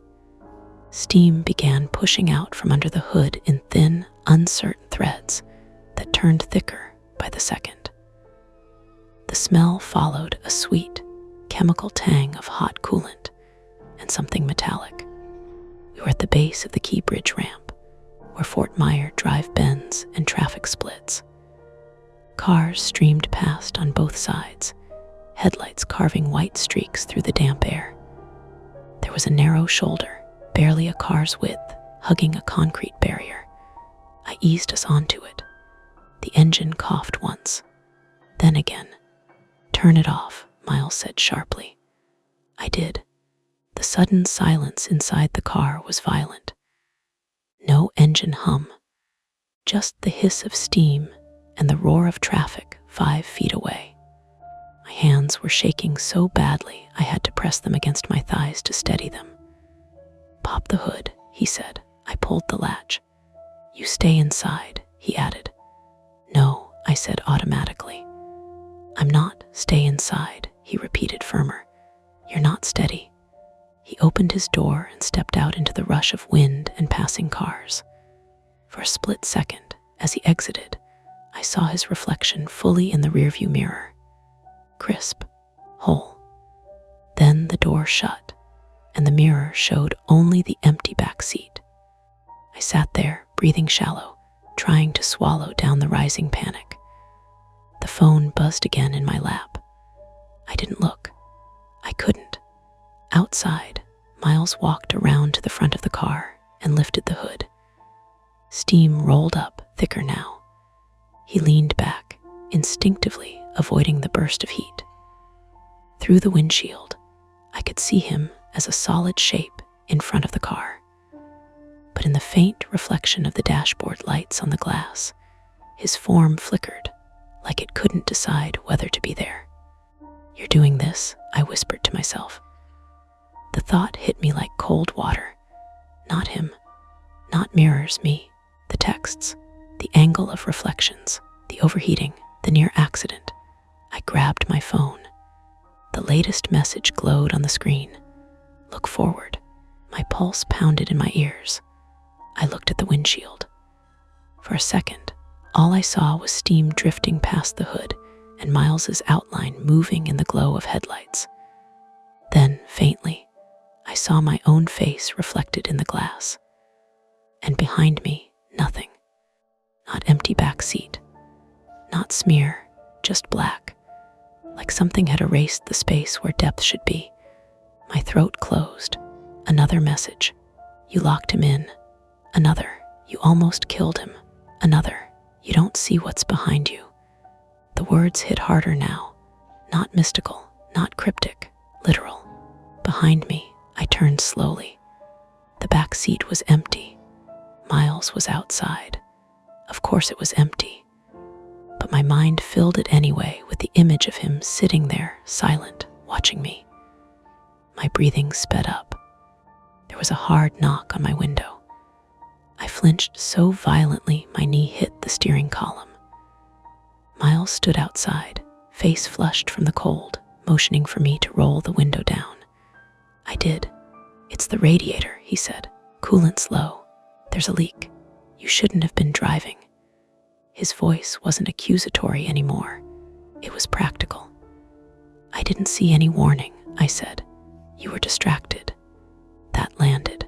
Steam began pushing out from under the hood in thin, uncertain threads that turned thicker by the second. The smell followed a sweet, chemical tang of hot coolant and something metallic. We were at the base of the Key Bridge ramp, where Fort Myer Drive bends and traffic splits. Cars streamed past on both sides, headlights carving white streaks through the damp air. There was a narrow shoulder, barely a car's width, hugging a concrete barrier. I eased us onto it. The engine coughed once, then again. "Turn it off," Miles said sharply. I did. The sudden silence inside the car was violent. No engine hum, just the hiss of steam and the roar of traffic 5 feet away. My hands were shaking so badly I had to press them against my thighs to steady them. "Pop the hood," he said. I pulled the latch. "You stay inside," he added. "No," I said automatically. "I'm not. Stay inside," he repeated firmer. "You're not steady." He opened his door and stepped out into the rush of wind and passing cars. For a split second, as he exited, I saw his reflection fully in the rearview mirror. Crisp, whole. Then the door shut, and the mirror showed only the empty back seat. I sat there, breathing shallow, trying to swallow down the rising panic. The phone buzzed again in my lap. I didn't look. I couldn't. Outside, Miles walked around to the front of the car and lifted the hood. Steam rolled up, thicker now. He leaned back, instinctively avoiding the burst of heat. Through the windshield, I could see him as a solid shape in front of the car. But in the faint reflection of the dashboard lights on the glass, his form flickered, like it couldn't decide whether to be there. "You're doing this," I whispered to myself. The thought hit me like cold water. Not him, not mirrors, me, the texts, the angle of reflections, the overheating, the near accident. I grabbed my phone. The latest message glowed on the screen. "Look forward." My pulse pounded in my ears. I looked at the windshield. For a second, all I saw was steam drifting past the hood and Miles's outline moving in the glow of headlights. Then, faintly, I saw my own face reflected in the glass. And behind me, nothing. Not empty back seat. Not smear, just black. Like something had erased the space where depth should be. My throat closed. Another message. "You locked him in." Another. "You almost killed him." Another. "You don't see what's behind you." The words hit harder now. Not mystical, not cryptic, literal. Behind me, I turned slowly. The back seat was empty. Miles was outside. Of course it was empty. But my mind filled it anyway with the image of him sitting there, silent, watching me. My breathing sped up. There was a hard knock on my window. I flinched so violently my knee hit the steering column. Miles stood outside, face flushed from the cold, motioning for me to roll the window down. I did. "It's the radiator," he said. "Coolant's low. There's a leak. You shouldn't have been driving." His voice wasn't accusatory anymore. It was practical. "I didn't see any warning," I said. "You were distracted." That landed.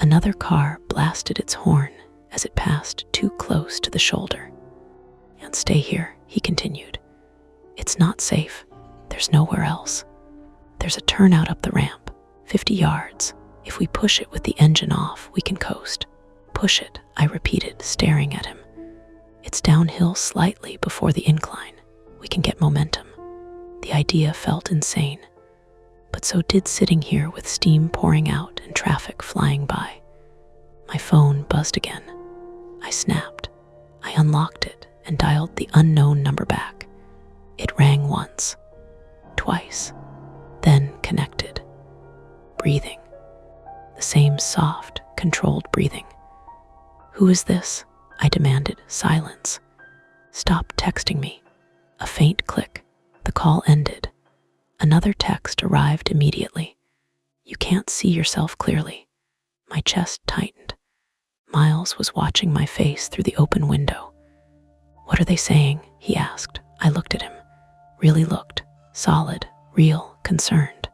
Another car blasted its horn as it passed too close to the shoulder. "And stay here," he continued. "It's not safe. There's nowhere else. There's a turnout up the ramp. 50 yards. If we push it with the engine off, we can coast. Push it, I repeated, staring at him. It's downhill slightly before the incline. We can get momentum. The idea felt insane, but so did sitting here with steam pouring out and traffic flying by. My phone buzzed again. I snapped. I unlocked it and dialed the unknown number back. It rang once, twice, then connected. Breathing. The same soft, controlled breathing. "Who is this?" I demanded. Silence. "Stop texting me." A faint click. The call ended. Another text arrived immediately. "You can't see yourself clearly." My chest tightened. Miles was watching my face through the open window. "What are they saying?" he asked. I looked at him. Really looked. Solid, real, concerned.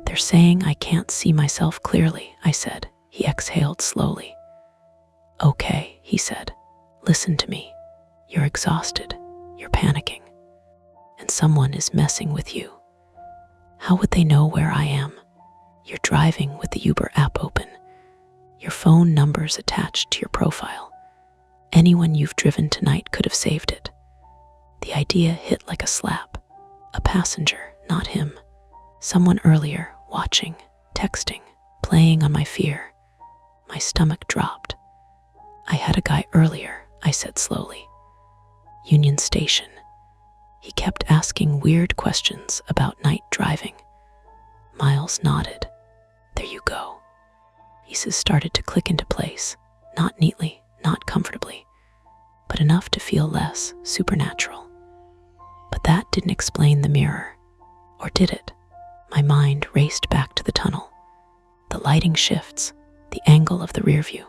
"They're saying I can't see myself clearly," I said. He exhaled slowly. "Okay," he said. "Listen to me. You're exhausted. You're panicking. And someone is messing with you. How would they know where I am? You're driving with the Uber app open. Your phone number's attached to your profile. Anyone you've driven tonight could have saved it." The idea hit like a slap. A passenger, not him. Someone earlier, watching, texting, playing on my fear. My stomach dropped. "I had a guy earlier," I said slowly. "Union Station." He kept asking weird questions about night driving. Miles nodded. "There you go." Pieces started to click into place, not neatly, not comfortably, but enough to feel less supernatural. But that didn't explain the mirror. Or did it? My mind raced back to the tunnel. The lighting shifts, the angle of the rear view,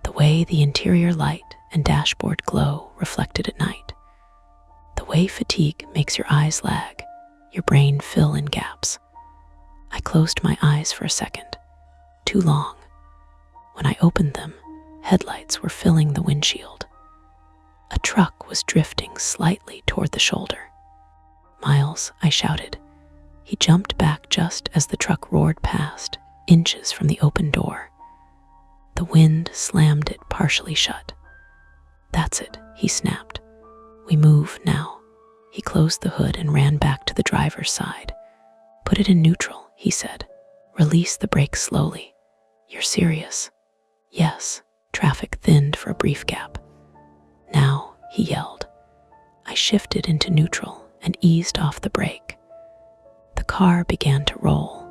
the way the interior light and dashboard glow reflected at night, the way fatigue makes your eyes lag, your brain fill in gaps. I closed my eyes for a second. Too long. When I opened them, headlights were filling the windshield. A truck was drifting slightly toward the shoulder. "Miles," I shouted. He jumped back just as the truck roared past, inches from the open door. The wind slammed it partially shut. "That's it," he snapped. "We move now." He closed the hood and ran back to the driver's side. "Put it in neutral," he said. "Release the brake slowly." "You're serious?" "Yes." Traffic thinned for a brief gap. "Now," he yelled. I shifted into neutral and eased off the brake. The car began to roll,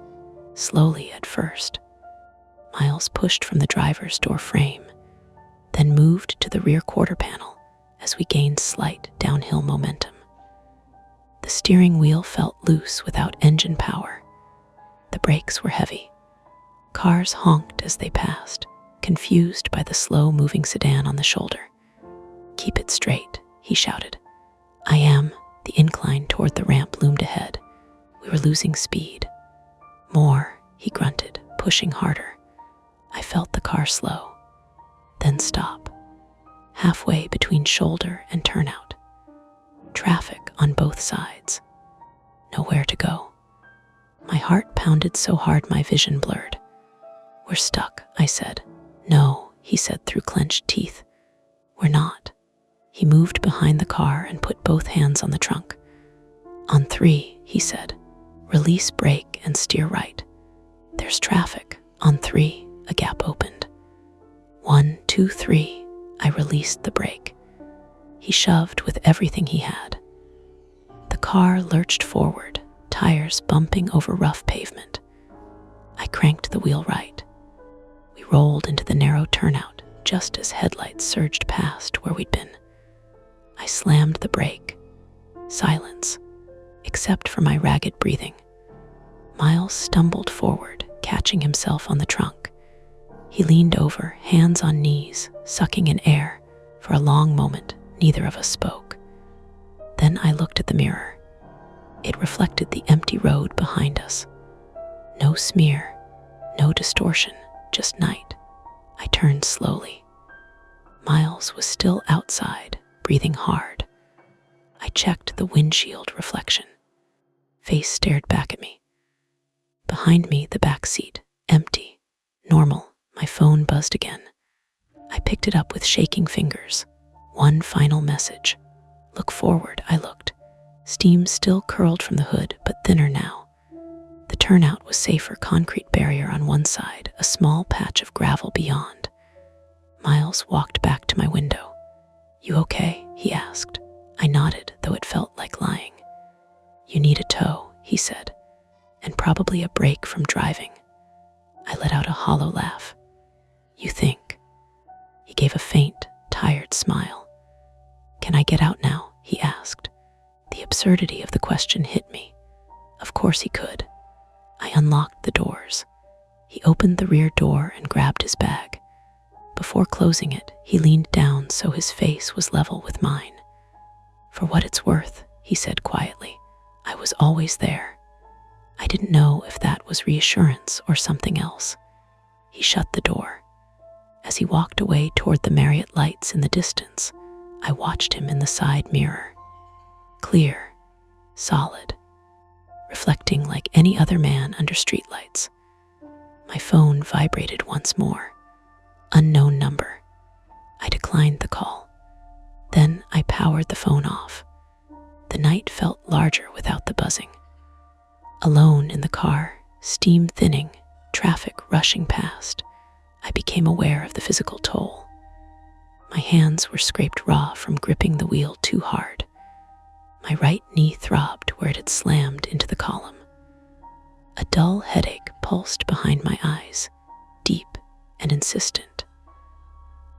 slowly at first. Miles pushed from the driver's door frame, then moved to the rear quarter panel as we gained slight downhill momentum. The steering wheel felt loose without engine power. The brakes were heavy. Cars honked as they passed, confused by the slow-moving sedan on the shoulder. "Keep it straight," he shouted. "I am." The incline toward the ramp loomed ahead. We were losing speed. "More," he grunted, pushing harder. I felt the car slow, then stop, halfway between shoulder and turnout. Traffic on both sides. Nowhere to go. My heart pounded so hard my vision blurred. "We're stuck," I said. "No," he said through clenched teeth. "We're not." He moved behind the car and put both hands on the trunk. "On 3, he said. "Release brake and steer right. There's traffic." On 3, a gap opened. 1, 2, 3, I released the brake. He shoved with everything he had. The car lurched forward, tires bumping over rough pavement. I cranked the wheel right. We rolled into the narrow turnout just as headlights surged past where we'd been. I slammed the brake. Silence, except for my ragged breathing. Miles stumbled forward, catching himself on the trunk. He leaned over, hands on knees, sucking in air. For a long moment, neither of us spoke. Then I looked at the mirror. It reflected the empty road behind us. No smear, no distortion, just night. I turned slowly. Miles was still outside, breathing hard. I checked the windshield reflection. Face stared back at me. Behind me, the back seat, empty. Normal. My phone buzzed again. I picked it up with shaking fingers. One final message. Look forward, I looked. Steam still curled from the hood, but thinner now. The turnout was safer, concrete barrier on one side, a small patch of gravel beyond. Miles walked back to my window. You okay? He asked. I nodded, though it felt like lying. You need a tow, he said, and probably a break from driving. I let out a hollow laugh. You think? He gave a faint, tired smile. Can I get out now? He asked. The absurdity of the question hit me. Of course he could. I unlocked the doors. He opened the rear door and grabbed his bag. Before closing it, he leaned down so his face was level with mine. For what it's worth, he said quietly, I was always there. I didn't know if that was reassurance or something else. He shut the door. As he walked away toward the Marriott lights in the distance, I watched him in the side mirror. Clear, solid, reflecting like any other man under streetlights. My phone vibrated once more. Unknown number. I declined the call. Then I powered the phone off. The night felt larger without the buzzing. Alone in the car, steam thinning, traffic rushing past, I became aware of the physical toll. My hands were scraped raw from gripping the wheel too hard. My right knee throbbed where it had slammed into the column. A dull headache pulsed behind my eyes, deep and insistent.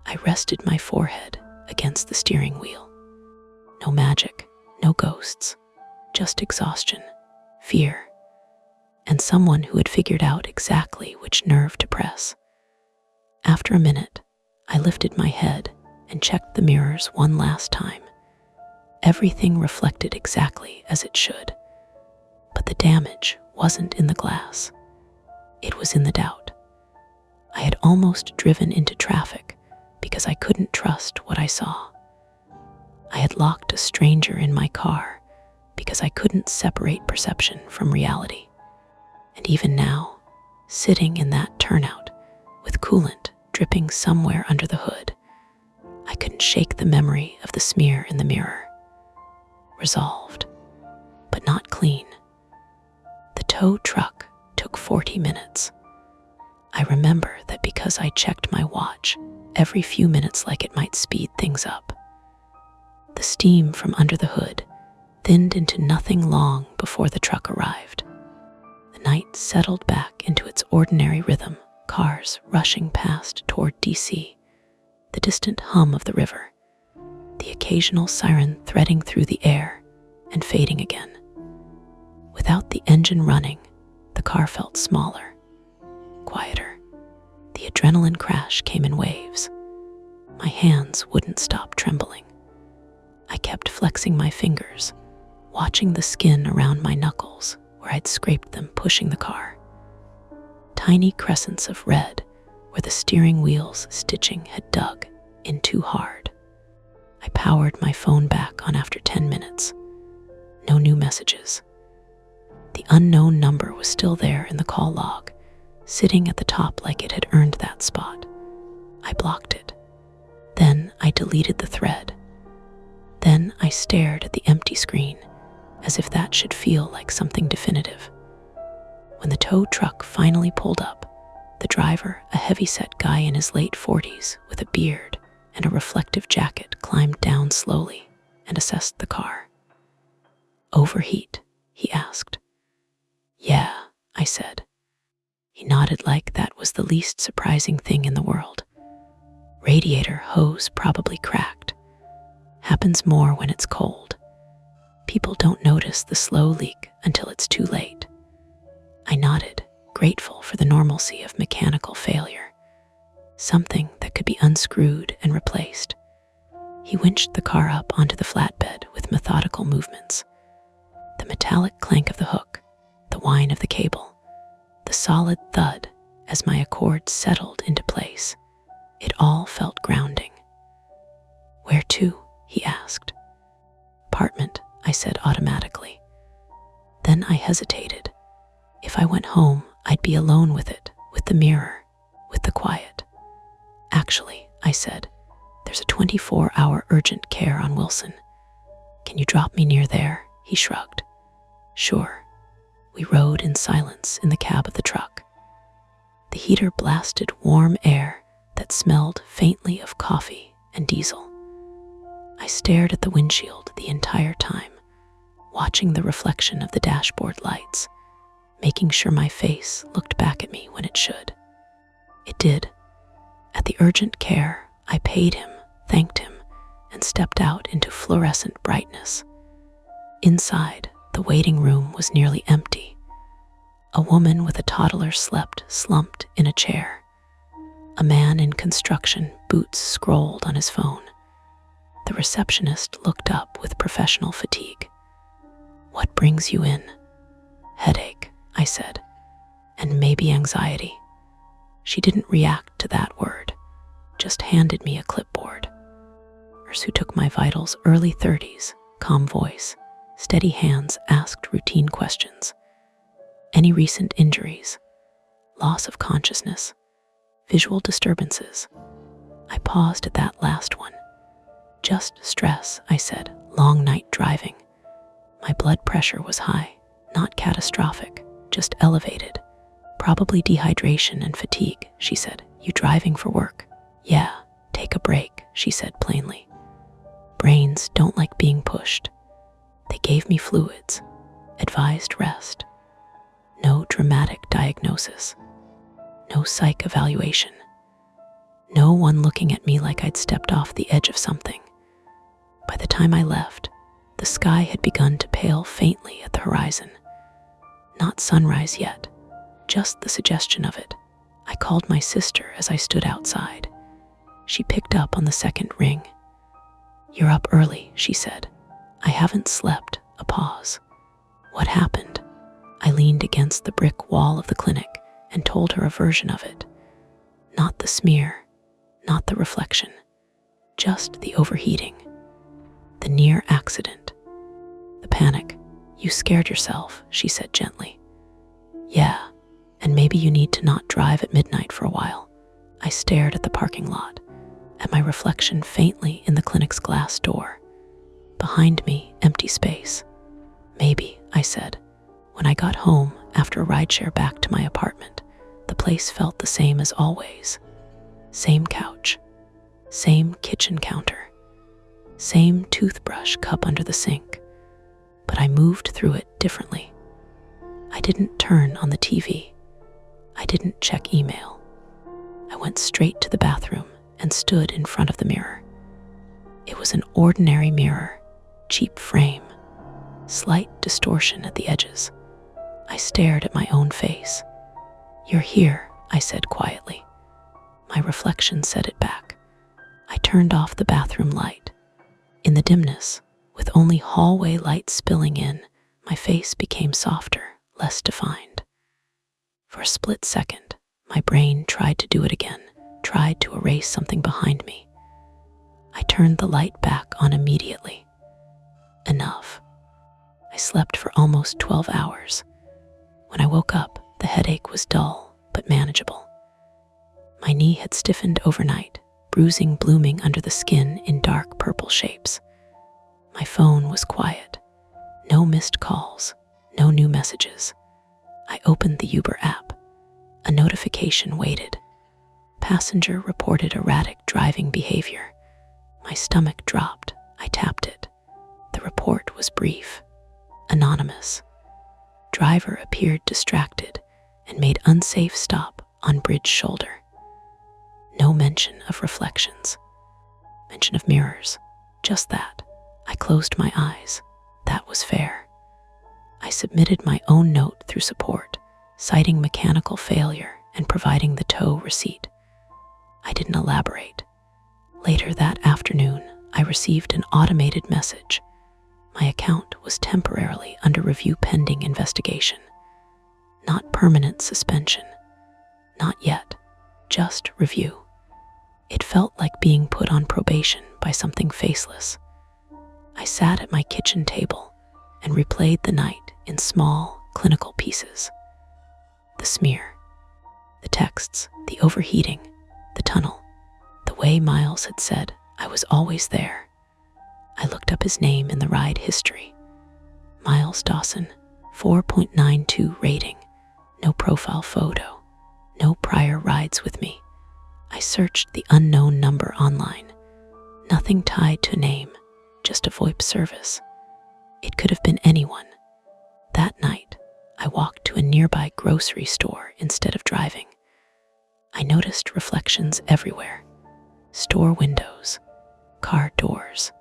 I rested my forehead against the steering wheel. No magic, no ghosts, just exhaustion, fear, and someone who had figured out exactly which nerve to press. After a minute, I lifted my head and checked the mirrors one last time. Everything reflected exactly as it should. But the damage wasn't in the glass. It was in the doubt. I had almost driven into traffic because I couldn't trust what I saw. I had locked a stranger in my car because I couldn't separate perception from reality. And even now, sitting in that turnout, with coolant dripping somewhere under the hood, I couldn't shake the memory of the smear in the mirror. Resolved, but not clean. The tow truck took 40 minutes. I remember that because I checked my watch every few minutes like it might speed things up. The steam from under the hood thinned into nothing long before the truck arrived. The night settled back into its ordinary rhythm, cars rushing past toward DC, the distant hum of the river, the occasional siren threading through the air and fading again. Without the engine running, the car felt smaller, quieter. The adrenaline crash came in waves. My hands wouldn't stop trembling. I kept flexing my fingers, watching the skin around my knuckles where I'd scraped them pushing the car. Tiny crescents of red where the steering wheel's stitching had dug in too hard. I powered my phone back on after 10 minutes. No new messages. The unknown number was still there in the call log, sitting at the top like it had earned that spot. I blocked it. Then I deleted the thread. Then I stared at the empty screen, as if that should feel like something definitive. When the tow truck finally pulled up, the driver, a heavy-set guy in his late 40s with a beard and a reflective jacket, climbed down slowly and assessed the car. Overheat? He asked. Yeah, I said. He nodded like that was the least surprising thing in the world. Radiator hose probably cracked. Happens more when it's cold. People don't notice the slow leak until it's too late. I nodded, grateful for the normalcy of mechanical failure. Something that could be unscrewed and replaced. He winched the car up onto the flatbed with methodical movements. The metallic clank of the hook, the whine of the cable, the solid thud as my accords settled into place. It all felt grounding. Where to? He asked. Apartment, I said automatically. Then I hesitated. If I went home, I'd be alone with it, with the mirror, with the quiet. Actually, I said, there's a 24-hour urgent care on Wilson. Can you drop me near there? He shrugged. Sure. We rode in silence in the cab of the truck. The heater blasted warm air that smelled faintly of coffee and diesel. I stared at the windshield the entire time, watching the reflection of the dashboard lights, making sure my face looked back at me when it should. It did. At the urgent care, I paid him, thanked him, and stepped out into fluorescent brightness. Inside, the waiting room was nearly empty. A woman with a toddler slept slumped in a chair. A man in construction boots scrolled on his phone. The receptionist looked up with professional fatigue. What brings you in? Headache, I said, and maybe anxiety. She didn't react to that word, just handed me a clipboard. Nurse who took my vitals, early 30s, calm voice, steady hands, asked routine questions. Any recent injuries? Loss of consciousness? Visual disturbances? I paused at that last one. Just stress, I said, long night driving. My blood pressure was high, not catastrophic, just elevated. Probably dehydration and fatigue, she said. You driving for work? Yeah, take a break, she said plainly. Brains don't like being pushed. They gave me fluids, advised rest. No dramatic diagnosis. No psych evaluation. No one looking at me like I'd stepped off the edge of something. By the time I left, the sky had begun to pale faintly at the horizon. Not sunrise yet, just the suggestion of it. I called my sister as I stood outside. She picked up on the second ring. You're up early, she said. I haven't slept. A pause. What happened? I leaned against the brick wall of the clinic and told her a version of it. Not the smear, not the reflection, just the overheating, the near accident, the panic. You scared yourself, she said gently. Yeah, and maybe you need to not drive at midnight for a while. I stared at the parking lot, at my reflection faintly in the clinic's glass door. Behind me, empty space. Maybe, I said. When I got home after a rideshare back to my apartment, the place felt the same as always. Same couch, same kitchen counter, same toothbrush cup under the sink. But I moved through it differently. I didn't turn on the TV. I didn't check email. I went straight to the bathroom and stood in front of the mirror. It was an ordinary mirror, cheap frame, slight distortion at the edges. I stared at my own face. You're here, I said quietly. My reflection said it back. I turned off the bathroom light. In the dimness, with only hallway light spilling in, my face became softer, less defined. For a split second, my brain tried to do it again, tried to erase something behind me. I turned the light back on immediately. Enough. I slept for almost 12 hours. When I woke up, the headache was dull but manageable. My knee had stiffened overnight, bruising blooming under the skin in dark purple shapes. My phone was quiet. No missed calls, no new messages. I opened the Uber app. A notification waited. Passenger reported erratic driving behavior. My stomach dropped. I tapped it. The report was brief. Anonymous. Driver appeared distracted and made unsafe stop on bridge shoulder. No mention of reflections. Mention of mirrors. Just that. I closed my eyes. That was fair. I submitted my own note through support, citing mechanical failure and providing the tow receipt. I didn't elaborate. Later that afternoon, I received an automated message. My account was temporarily under review pending investigation. Not permanent suspension. Not yet. Just review. It felt like being put on probation by something faceless. I sat at my kitchen table and replayed the night in small, clinical pieces. the smear, the texts, the overheating, the tunnel, the way Miles had said, I was always there. I looked up his name in the ride history. Miles Dawson, 4.92 rating, no profile photo, no prior rides with me. I searched the unknown number online. Nothing tied to a name, just a VoIP service. It could have been anyone. That night, I walked to a nearby grocery store instead of driving. I noticed reflections everywhere. Store windows, car doors,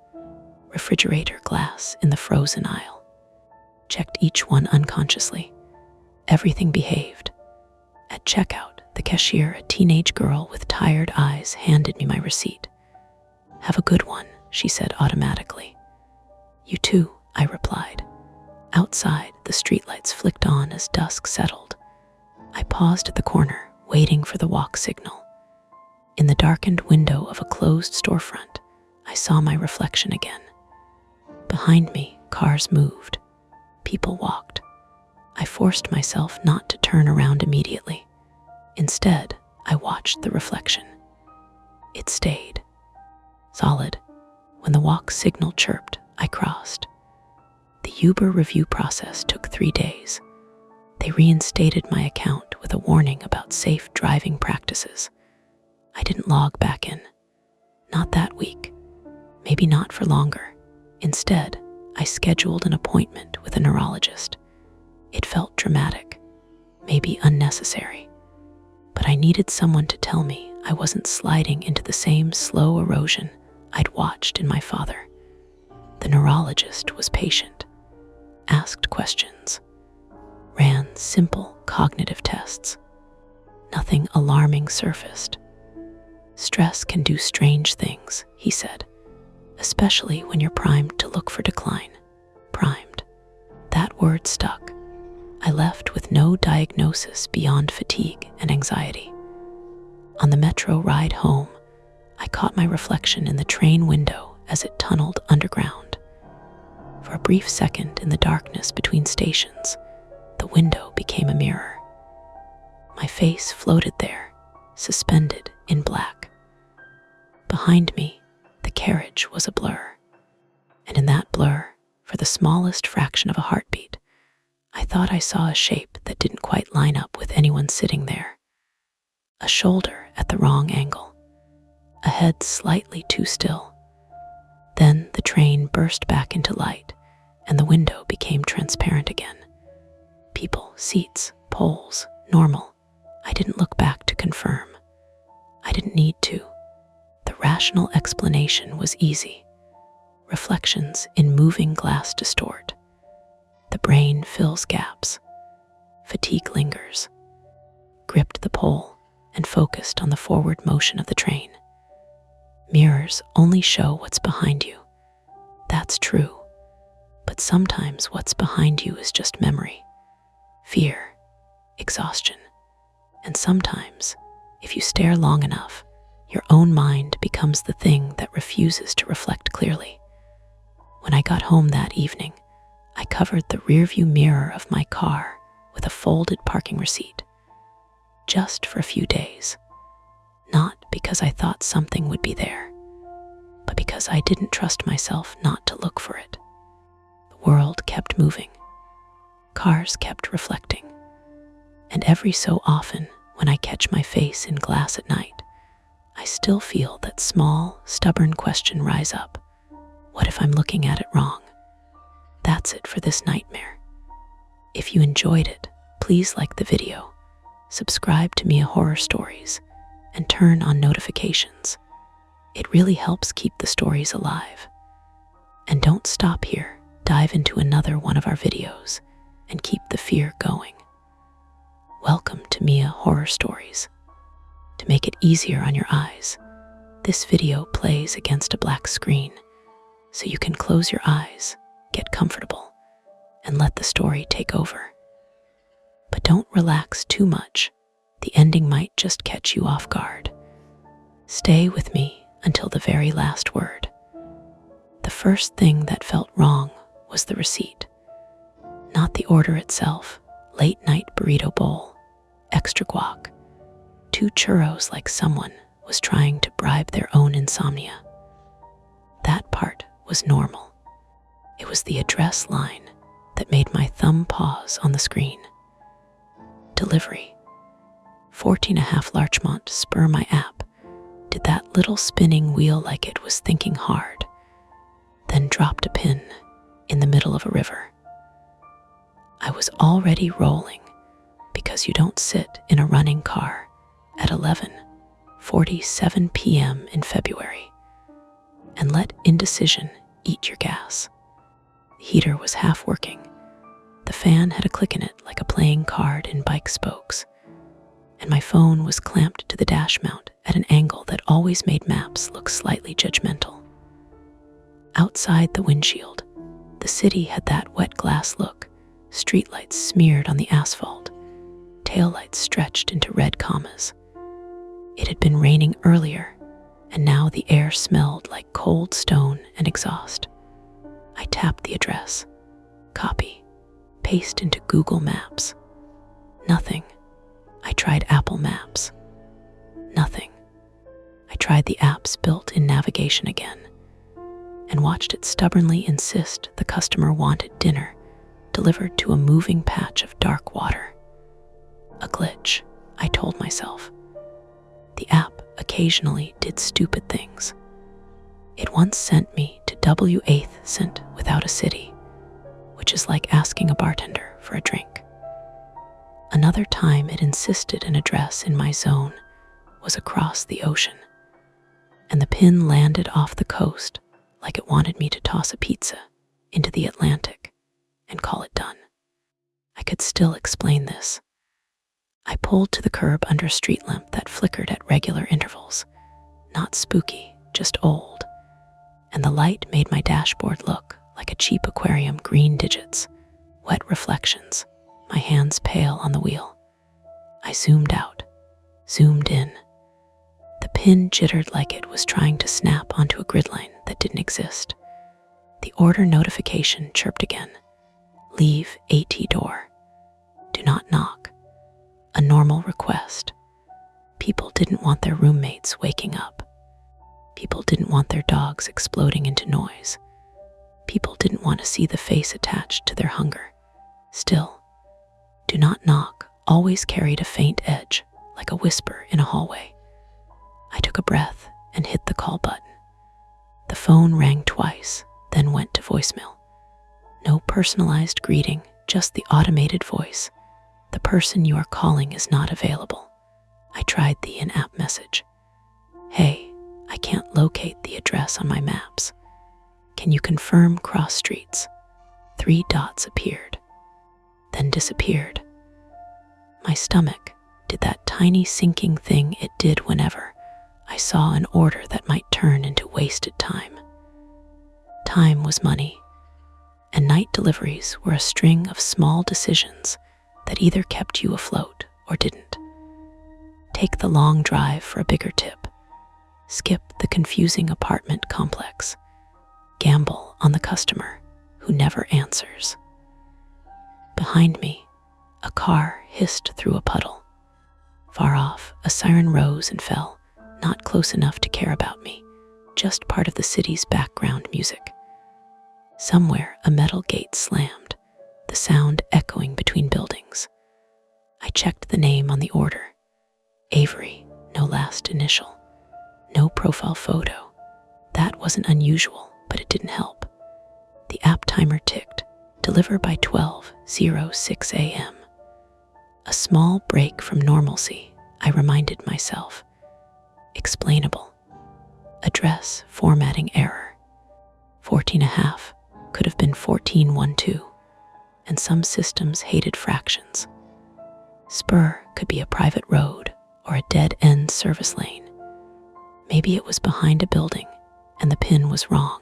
refrigerator glass in the frozen aisle. Checked each one unconsciously. Everything behaved. At checkout, the cashier, a teenage girl with tired eyes, handed me my receipt. Have a good one, she said automatically. You too, I replied. Outside, the streetlights flicked on as dusk settled. I paused at the corner, waiting for the walk signal. In the darkened window of a closed storefront, I saw my reflection again. Behind me, cars moved. People walked. I forced myself not to turn around immediately. Instead, I watched the reflection. It stayed. Solid. When the walk signal chirped, I crossed. The Uber review process took 3 days. They reinstated my account with a warning about safe driving practices. I didn't log back in. Not that week. Maybe not for longer. Instead, I scheduled an appointment with a neurologist. It felt dramatic, maybe unnecessary, but I needed someone to tell me I wasn't sliding into the same slow erosion I'd watched in my father. The neurologist was patient, asked questions, ran simple cognitive tests. Nothing alarming surfaced. Stress can do strange things, he said, especially when you're primed to look for decline. Primed. That word stuck. I left with no diagnosis beyond fatigue and anxiety. On the metro ride home, I caught my reflection in the train window as it tunneled underground. For a brief second in the darkness between stations, the window became a mirror. My face floated there, suspended in black. Behind me, the carriage was a blur. And in that blur, for the smallest fraction of a heartbeat, I thought I saw a shape that didn't quite line up with anyone sitting there. A shoulder at the wrong angle, a head slightly too still. Then the train burst back into light, and the window became transparent again. People, seats, poles, normal. I didn't look back to confirm. I didn't need to. The rational explanation was easy. Reflections in moving glass distort. The brain fills gaps. Fatigue lingers. Gripped the pole and focused on the forward motion of the train. Mirrors only show what's behind you. That's true. But sometimes what's behind you is just memory, fear, exhaustion. And sometimes, if you stare long enough, your own mind becomes the thing that refuses to reflect clearly. When I got home that evening, I covered the rearview mirror of my car with a folded parking receipt, just for a few days. Not because I thought something would be there, but because I didn't trust myself not to look for it. The world kept moving. Cars kept reflecting. And every so often, when I catch my face in glass at night, I still feel that small, stubborn question rise up. What if I'm looking at it wrong? That's it for this nightmare. If you enjoyed it, please like the video, subscribe to Mia Horror Stories, and turn on notifications. It really helps keep the stories alive. And don't stop here. Dive into another one of our videos and keep the fear going. Welcome to Mia Horror Stories. To make it easier on your eyes, this video plays against a black screen, so you can close your eyes, get comfortable, and let the story take over. But don't relax too much. The ending might just catch you off guard. Stay with me until the very last word. The first thing that felt wrong was the receipt. Not the order itself, late night burrito bowl, extra guac, 2 churros like someone was trying to bribe their own insomnia. That part was normal. It was the address line that made my thumb pause on the screen. Delivery. 14.5 Larchmont Spur. My app did that little spinning wheel like it was thinking hard, then dropped a pin in the middle of a river. I was already rolling because you don't sit in a running car at 11:47 p.m. in February and let indecision eat your gas. The heater was half working. The fan had a click in it like a playing card in bike spokes, and my phone was clamped to the dash mount at an angle that always made maps look slightly judgmental. Outside the windshield, the city had that wet glass look, streetlights smeared on the asphalt, taillights stretched into red commas. It had been raining earlier, and now the air smelled like cold stone and exhaust. I tapped the address, copy, paste into Google Maps. Nothing. I tried Apple Maps. Nothing. I tried the app's built-in navigation again and watched it stubbornly insist the customer wanted dinner delivered to a moving patch of dark water. A glitch, I told myself. The app occasionally did stupid things. It once sent me to W8th Cent without a city, which is like asking a bartender for a drink. Another time it insisted an address in my zone was across the ocean, and the pin landed off the coast like it wanted me to toss a pizza into the Atlantic and call it done. I could still explain this. I pulled to the curb under a street lamp that flickered at regular intervals. Not spooky, just old. And the light made my dashboard look like a cheap aquarium, green digits, wet reflections, my hands pale on the wheel. I zoomed out, zoomed in. The pin jittered like it was trying to snap onto a grid line that didn't exist. The order notification chirped again. Leave AT door. Do not knock. A normal request. People didn't want their roommates waking up. People didn't want their dogs exploding into noise. People didn't want to see the face attached to their hunger. Still, do not knock always carried a faint edge, like a whisper in a hallway. I took a breath and hit the call button. The phone rang twice, then went to voicemail. No personalized greeting, just the automated voice. The person you are calling is not available. I tried the in-app message. Hey, I can't locate the address on my maps. Can you confirm cross streets? 3 dots appeared, then disappeared. My stomach did that tiny sinking thing it did whenever I saw an order that might turn into wasted time. Time was money, and night deliveries were a string of small decisions that either kept you afloat or didn't. Take the long drive for a bigger tip. Skip the confusing apartment complex. Gamble on the customer who never answers. Behind me, a car hissed through a puddle. Far off, a siren rose and fell, not close enough to care about me, just part of the city's background music. Somewhere, a metal gate slammed, the sound echoing between buildings. I checked the name on the order. Avery, no last initial. No profile photo. That wasn't unusual, but it didn't help. The app timer ticked. Deliver by 12:06 a.m. A small break from normalcy, I reminded myself. Explainable. Address formatting error. 14.5 could have been 14.12, and some systems hated fractions. Spur could be a private road or a dead-end service lane. Maybe it was behind a building and the pin was wrong.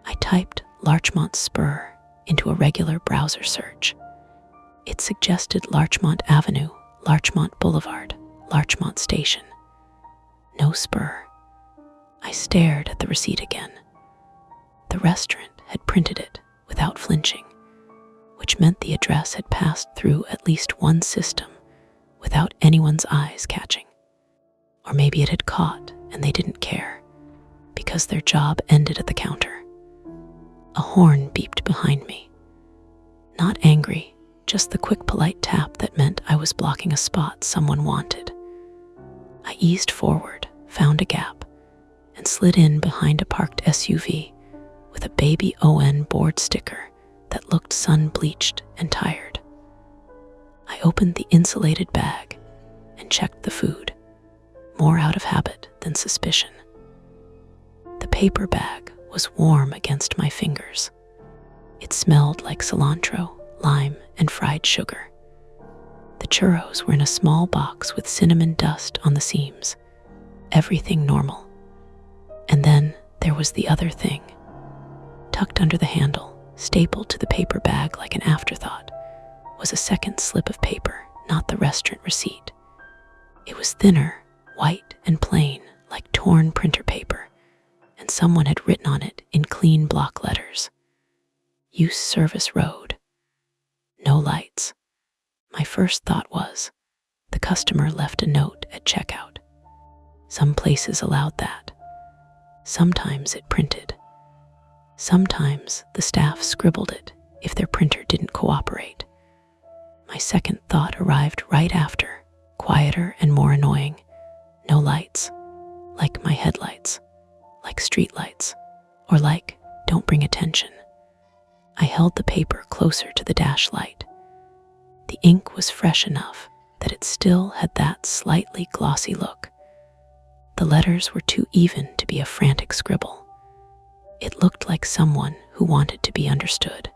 I typed Larchmont Spur into a regular browser search. It suggested Larchmont Avenue, Larchmont Boulevard, Larchmont Station. No spur. I stared at the receipt again. The restaurant had printed it without flinching, which meant the address had passed through at least one system without anyone's eyes catching. Or maybe it had caught and they didn't care because their job ended at the counter. A horn beeped behind me. Not angry, just the quick polite tap that meant I was blocking a spot someone wanted. I eased forward, found a gap, and slid in behind a parked SUV with a baby ON board sticker that looked sun-bleached and tired. I opened the insulated bag and checked the food, more out of habit than suspicion. The paper bag was warm against my fingers. It smelled like cilantro, lime, and fried sugar. The churros were in a small box with cinnamon dust on the seams. Everything normal. And then there was the other thing. Tucked under the handle, stapled to the paper bag like an afterthought, was a second slip of paper, not the restaurant receipt. It was thinner, white and plain, like torn printer paper, and someone had written on it in clean block letters. Use Service Road. No lights. My first thought was, the customer left a note at checkout. Some places allowed that. Sometimes it printed. Sometimes the staff scribbled it if their printer didn't cooperate. My second thought arrived right after, quieter and more annoying. No lights. Like my headlights. Like street lights. Or like, don't bring attention. I held the paper closer to the dash light. The ink was fresh enough that it still had that slightly glossy look. The letters were too even to be a frantic scribble. It looked like someone who wanted to be understood.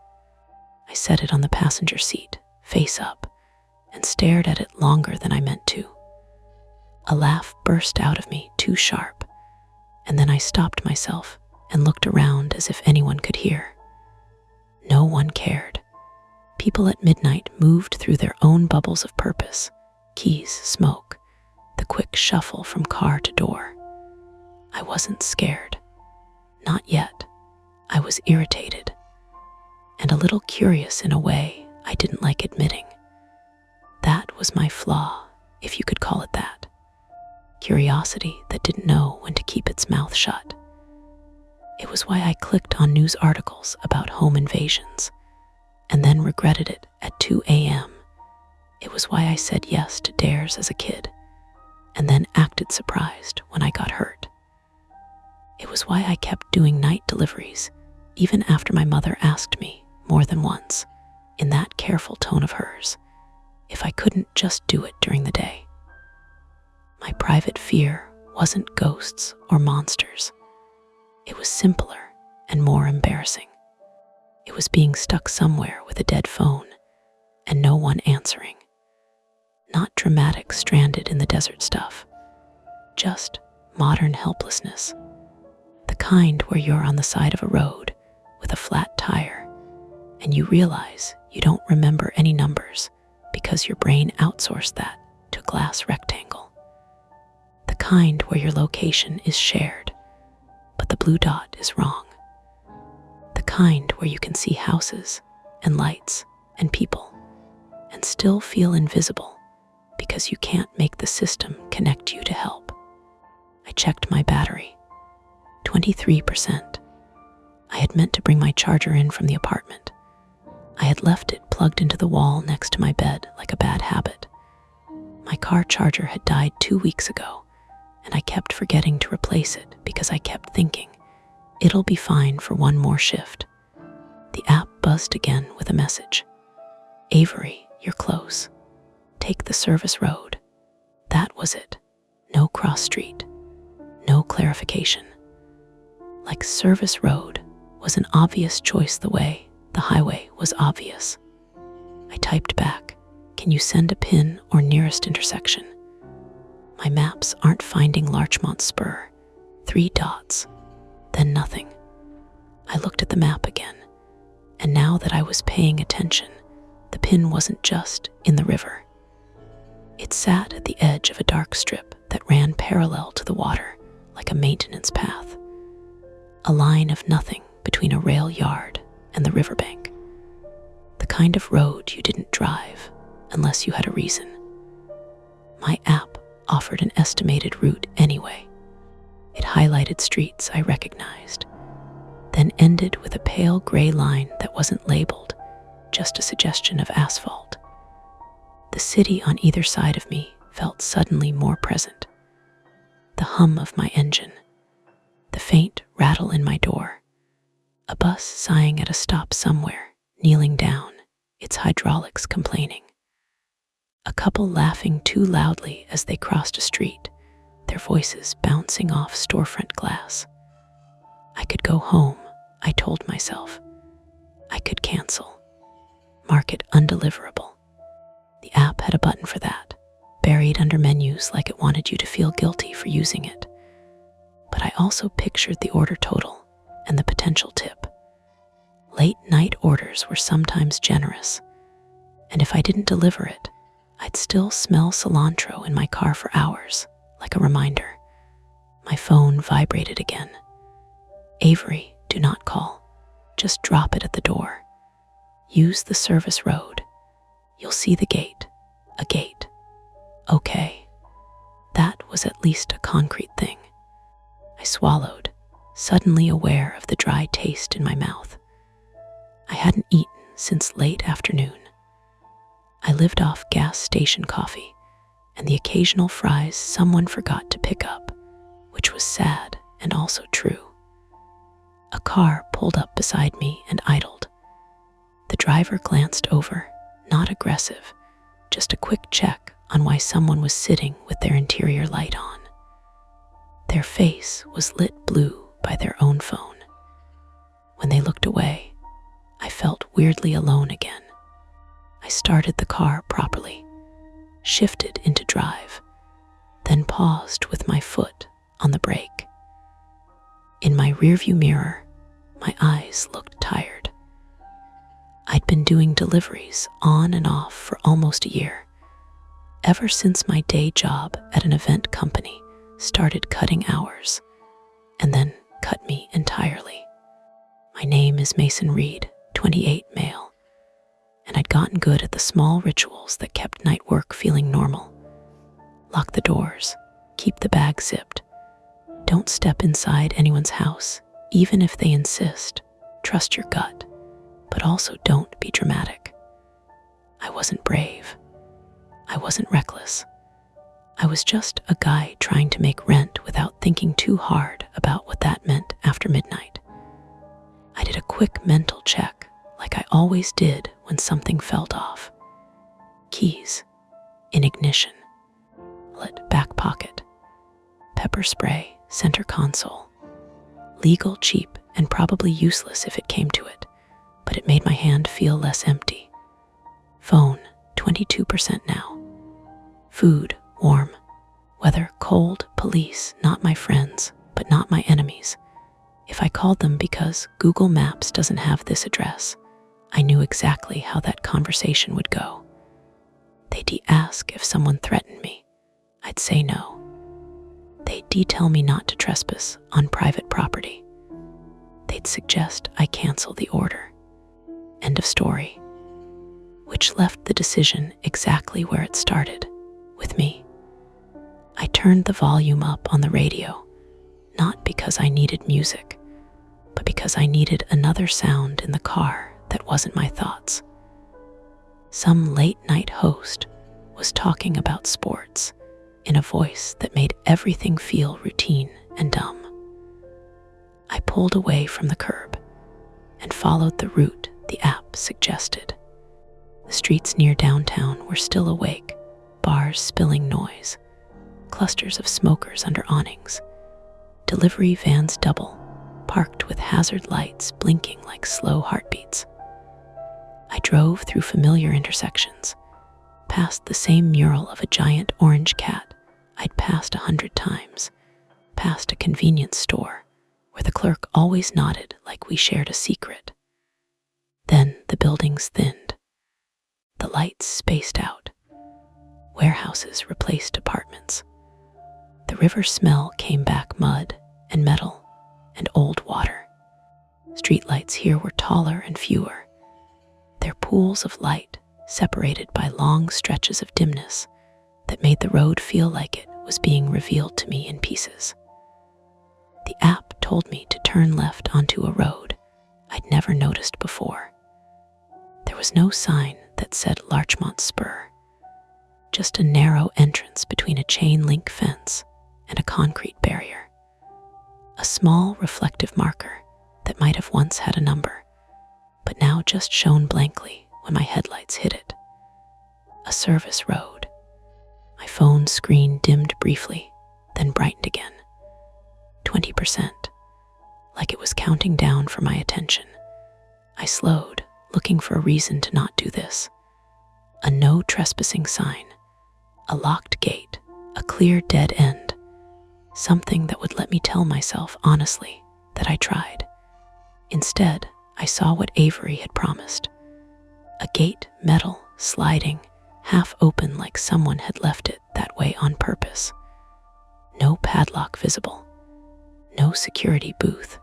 I set it on the passenger seat, face up, and stared at it longer than I meant to. A laugh burst out of me, too sharp, and then I stopped myself and looked around as if anyone could hear. No one cared. People at midnight moved through their own bubbles of purpose, keys, smoke, the quick shuffle from car to door. I wasn't scared. Not yet. I was irritated. And a little curious in a way I didn't like admitting. That was my flaw, if you could call it that. Curiosity that didn't know when to keep its mouth shut. It was why I clicked on news articles about home invasions, and then regretted it at 2 a.m. It was why I said yes to dares as a kid, and then acted surprised when I got hurt. It was why I kept doing night deliveries, even after my mother asked me, more than once, in that careful tone of hers, if I couldn't just do it during the day. My private fear wasn't ghosts or monsters. It was simpler and more embarrassing. It was being stuck somewhere with a dead phone and no one answering. Not dramatic stranded in the desert stuff, just modern helplessness. The kind where you're on the side of a road with a flat tire and you realize you don't remember any numbers because your brain outsourced that to a glass rectangle. The kind where your location is shared, but the blue dot is wrong. The kind where you can see houses and lights and people and still feel invisible because you can't make the system connect you to help. I checked my battery. 23%. I had meant to bring my charger in from the apartment. I had left it plugged into the wall next to my bed like a bad habit. My car charger had died 2 weeks ago, and I kept forgetting to replace it because I kept thinking, it'll be fine for one more shift. The app buzzed again with a message. Avery, you're close. Take the service road. That was it. No cross street. No clarification. Like service road was an obvious choice the way the highway was obvious. I typed back, can you send a pin or nearest intersection? My maps aren't finding Larchmont Spur. 3 dots, then nothing. I looked at the map again, and now that I was paying attention, the pin wasn't just in the river. It sat at the edge of a dark strip that ran parallel to the water, like a maintenance path. A line of nothing between a rail yard and the riverbank. The kind of road you didn't drive unless you had a reason. My app offered an estimated route anyway. It highlighted streets I recognized, then ended with a pale gray line that wasn't labeled, just a suggestion of asphalt. The city on either side of me felt suddenly more present. The hum of my engine, the faint rattle in my door, a bus sighing at a stop somewhere, kneeling down, its hydraulics complaining. A couple laughing too loudly as they crossed a street, their voices bouncing off storefront glass. I could go home, I told myself. I could cancel, mark it undeliverable. The app had a button for that, buried under menus like it wanted you to feel guilty for using it. But I also pictured the order total and the potential tip. Late night orders were sometimes generous, and if I didn't deliver it, I'd still smell cilantro in my car for hours, like a reminder. My phone vibrated again. Avery, do not call. Just drop it at the door. Use the service road. You'll see the gate. A gate. Okay. That was at least a concrete thing. I swallowed, suddenly aware of the dry taste in my mouth. I hadn't eaten since late afternoon. I lived off gas station coffee and the occasional fries someone forgot to pick up, which was sad and also true. A car pulled up beside me and idled. The driver glanced over, not aggressive, just a quick check on why someone was sitting with their interior light on. Their face was lit blue by their own phone. When they looked away, I felt weirdly alone again. I started the car properly, shifted into drive, then paused with my foot on the brake. In my rearview mirror, my eyes looked tired. I'd been doing deliveries on and off for almost a year, ever since my day job at an event company started cutting hours, and then cut me entirely. My name is Mason Reed, 28 male, and I'd gotten good at the small rituals that kept night work feeling normal. Lock the doors, keep the bag zipped, don't step inside anyone's house, even if they insist, trust your gut, but also don't be dramatic. I wasn't brave. I wasn't reckless. I was just a guy trying to make rent without thinking too hard about what that meant after midnight. I did a quick mental check, like I always did when something felt off. Keys, in ignition, lit back pocket, pepper spray, center console. Legal, cheap, and probably useless if it came to it, but it made my hand feel less empty. Phone, 22% now. Food, warm. Weather, cold. Police, not my friends, but not my enemies. If I called them because Google Maps doesn't have this address, I knew exactly how that conversation would go. They'd ask if someone threatened me. I'd say no. They'd tell me not to trespass on private property. They'd suggest I cancel the order. End of story. Which left the decision exactly where it started, with me. I turned the volume up on the radio, not because I needed music, but because I needed another sound in the car that wasn't my thoughts. Some late-night host was talking about sports in a voice that made everything feel routine and dumb. I pulled away from the curb and followed the route the app suggested. The streets near downtown were still awake, bars spilling noise, clusters of smokers under awnings, delivery vans double, parked with hazard lights blinking like slow heartbeats. I drove through familiar intersections, past the same mural of a giant orange cat I'd passed 100 times, past a convenience store where the clerk always nodded like we shared a secret. Then the buildings thinned. The lights spaced out. Warehouses replaced apartments. The river smell came back, mud and metal and old water. Streetlights here were taller and fewer, their pools of light separated by long stretches of dimness that made the road feel like it was being revealed to me in pieces. The app told me to turn left onto a road I'd never noticed before. There was no sign that said Larchmont Spur, just a narrow entrance between a chain-link fence and a concrete barrier. A small reflective marker that might have once had a number, but now just shone blankly when my headlights hit it. A service road. My phone screen dimmed briefly, then brightened again. 20%, like it was counting down for my attention. I slowed, looking for a reason to not do this. A no trespassing sign, a locked gate, a clear dead end. Something that would let me tell myself honestly that I tried. Instead, I saw what Avery had promised. A gate, metal, sliding, half open like someone had left it that way on purpose. No padlock visible. No security booth.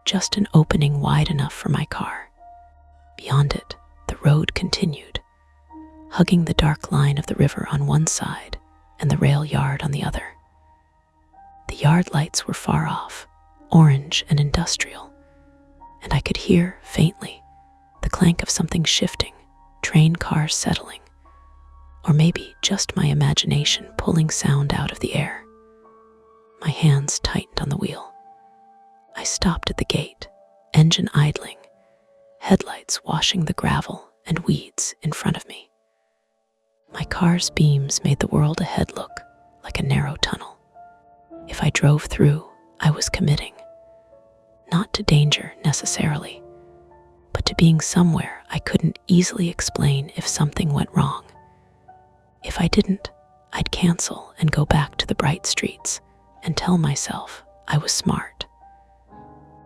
Just an opening wide enough for my car. Beyond it, the road continued, hugging the dark line of the river on one side and the rail yard on the other. The yard lights were far off, orange and industrial, and I could hear, faintly, the clank of something shifting, train cars settling, or maybe just my imagination pulling sound out of the air. My hands tightened on the wheel. I stopped at the gate, engine idling, headlights washing the gravel and weeds in front of me. My car's beams made the world ahead look like a narrow tunnel. If I drove through, I was committing. Not to danger necessarily, but to being somewhere I couldn't easily explain if something went wrong. If I didn't, I'd cancel and go back to the bright streets and tell myself I was smart.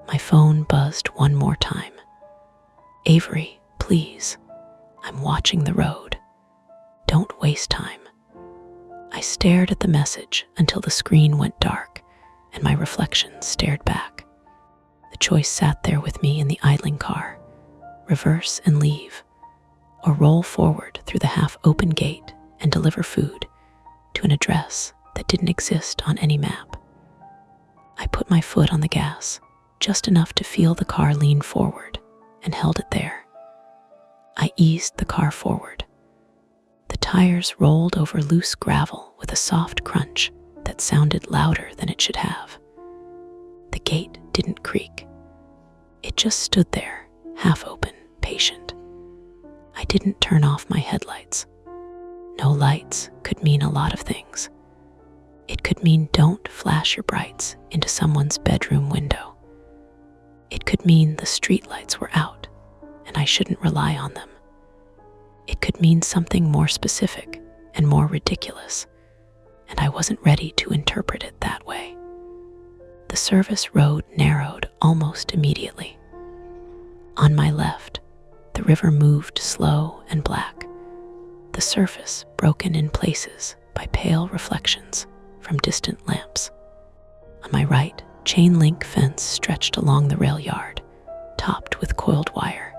My phone buzzed one more time. Avery, please. I'm watching the road. Don't waste time. I stared at the message until the screen went dark and my reflection stared back. The choice sat there with me in the idling car, reverse and leave, or roll forward through the half-open gate and deliver food to an address that didn't exist on any map. I put my foot on the gas, just enough to feel the car lean forward, and held it there. I eased the car forward. The tires rolled over loose gravel with a soft crunch that sounded louder than it should have. The gate didn't creak. It just stood there, half open, patient. I didn't turn off my headlights. No lights could mean a lot of things. It could mean don't flash your brights into someone's bedroom window. It could mean the streetlights were out and I shouldn't rely on them. It could mean something more specific and more ridiculous, and I wasn't ready to interpret it that way. The service road narrowed almost immediately. On my left, the river moved slow and black, the surface broken in places by pale reflections from distant lamps. On my right, chain-link fence stretched along the rail yard, topped with coiled wire.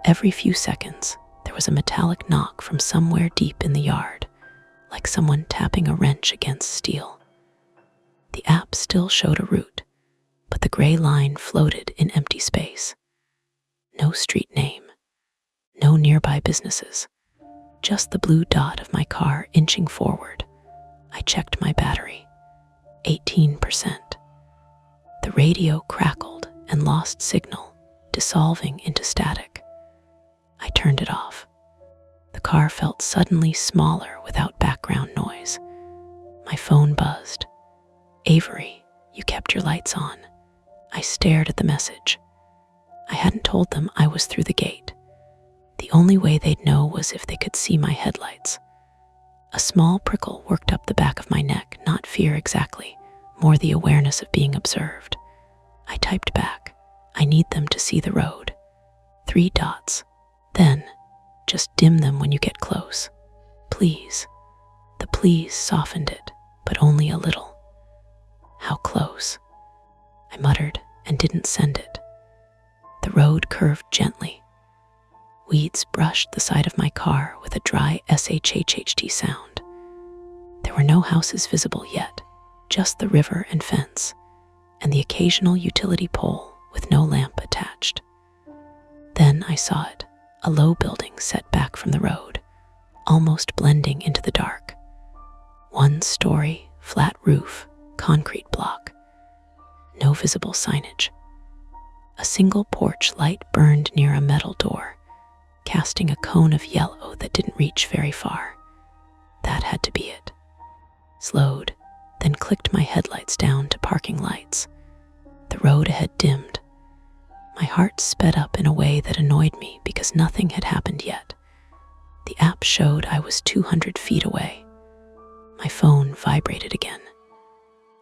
Every few seconds, there was a metallic knock from somewhere deep in the yard, like someone tapping a wrench against steel. The app still showed a route, but the gray line floated in empty space. No street name, no nearby businesses, just the blue dot of my car inching forward. I checked my battery. 18%. The radio crackled and lost signal, dissolving into static. I turned it off. The car felt suddenly smaller without background noise. My phone buzzed. Avery, you kept your lights on. I stared at the message. I hadn't told them I was through the gate. The only way they'd know was if they could see my headlights. A small prickle worked up the back of my neck, not fear exactly, more the awareness of being observed. I typed back, I need them to see the road. 3 dots. Then, just dim them when you get close. Please. The please softened it, but only a little. How close? I muttered and didn't send it. The road curved gently. Weeds brushed the side of my car with a dry SHHT sound. There were no houses visible yet, just the river and fence, and the occasional utility pole with no lamp attached. Then I saw it, a low building set back from the road, almost blending into the dark. 1-story, flat roof, concrete block. No visible signage. A single porch light burned near a metal door, casting a cone of yellow that didn't reach very far. That had to be it. Slowed, then clicked my headlights down to parking lights. The road ahead dimmed. My heart sped up in a way that annoyed me because nothing had happened yet. The app showed I was 200 feet away. My phone vibrated again.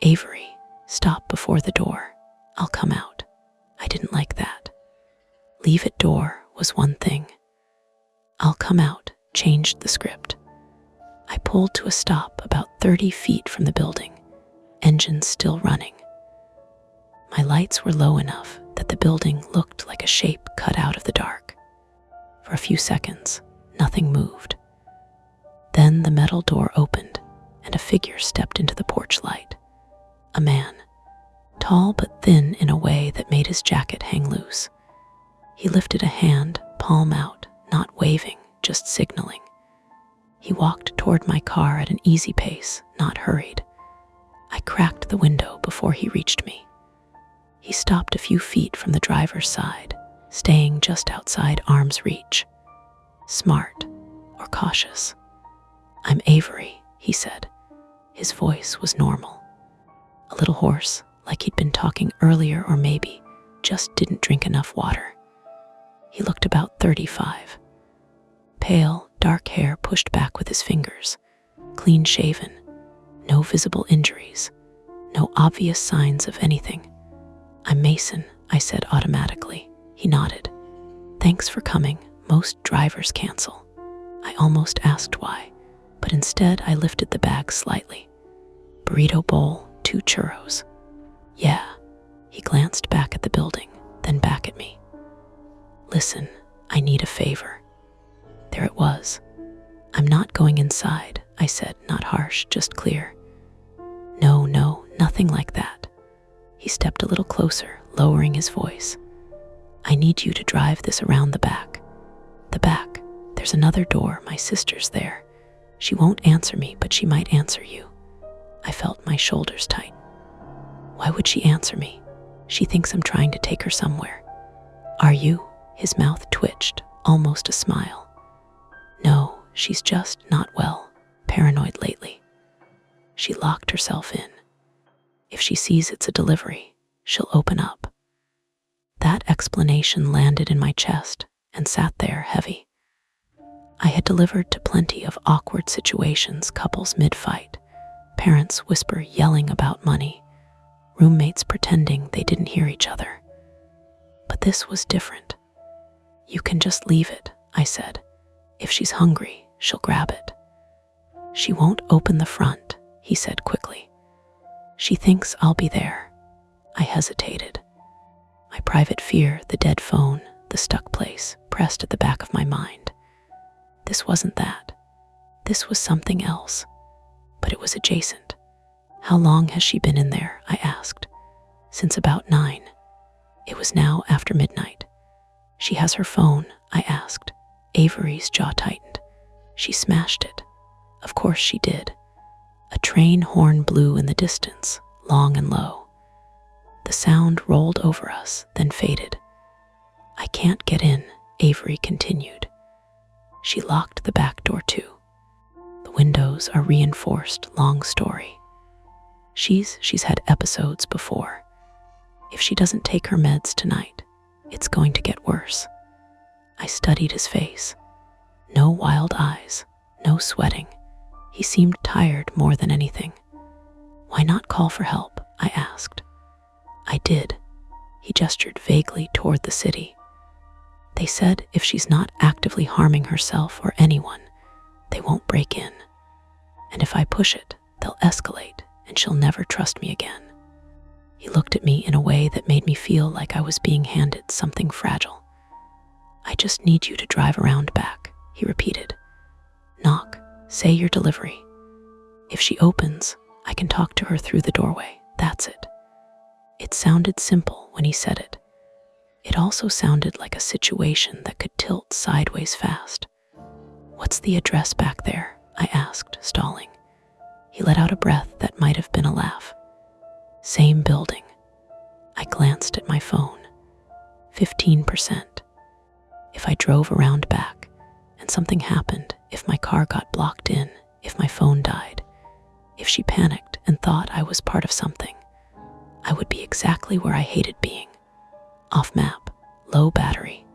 Avery, stop before the door. I'll come out. I didn't like that. Leave at door was one thing. I'll come out changed the script. I pulled to a stop about 30 feet from the building, engines still running. My lights were low enough that the building looked like a shape cut out of the dark. For a few seconds, nothing moved. Then the metal door opened and a figure stepped into the porch light. A man, tall but thin in a way that made his jacket hang loose. He lifted a hand, palm out, not waving, just signaling. He walked toward my car at an easy pace, not hurried. I cracked the window before he reached me. He stopped a few feet from the driver's side, staying just outside arm's reach. Smart or cautious. I'm Avery, he said. His voice was normal. A little hoarse, like he'd been talking earlier or maybe just didn't drink enough water. He looked about 35. Pale, dark hair pushed back with his fingers, clean shaven, no visible injuries, no obvious signs of anything. I'm Mason, I said automatically. He nodded. Thanks for coming. Most drivers cancel. I almost asked why, but instead I lifted the bag slightly. Burrito bowl, 2 churros. Yeah. He glanced back at the building, then back at me. Listen, I need a favor. There it was. I'm not going inside, I said, not harsh, just clear. No, nothing like that. He stepped a little closer, lowering his voice. I need you to drive this around the back. The back. There's another door, my sister's there. She won't answer me, but she might answer you. I felt my shoulders tighten. Why would she answer me? She thinks I'm trying to take her somewhere. Are you? His mouth twitched, almost a smile. No, she's just not well, paranoid lately. She locked herself in. If she sees it's a delivery, she'll open up. That explanation landed in my chest and sat there heavy. I had delivered to plenty of awkward situations, couples mid-fight, parents whisper yelling about money, roommates pretending they didn't hear each other. But this was different. You can just leave it, I said. If she's hungry, she'll grab it. She won't open the front, he said quickly. She thinks I'll be there. I hesitated. My private fear, the dead phone, the stuck place, pressed at the back of my mind. This wasn't that. This was something else. But it was adjacent. How long has she been in there? I asked. Since about 9. It was now after midnight. She has her phone, I asked. Avery's jaw tightened. She smashed it. Of course she did. A train horn blew in the distance, long and low. The sound rolled over us, then faded. I can't get in, Avery continued. She locked the back door too. The windows are reinforced, long story. She's had episodes before. If she doesn't take her meds tonight, it's going to get worse. I studied his face. No wild eyes, no sweating. He seemed tired more than anything. Why not call for help? I asked. I did. He gestured vaguely toward the city. They said if she's not actively harming herself or anyone, they won't break in. And if I push it, they'll escalate and she'll never trust me again. He looked at me in a way that made me feel like I was being handed something fragile. I just need you to drive around back, he repeated. Knock, say your delivery. If she opens, I can talk to her through the doorway. That's it. It sounded simple when he said it. It also sounded like a situation that could tilt sideways fast. "What's the address back there?" I asked, stalling. He let out a breath that might have been a laugh. "Same building." I glanced at my phone. 15%. If I drove around back and something happened, if my car got blocked in, if my phone died, if she panicked and thought I was part of something, I would be exactly where I hated being. Off map, low battery,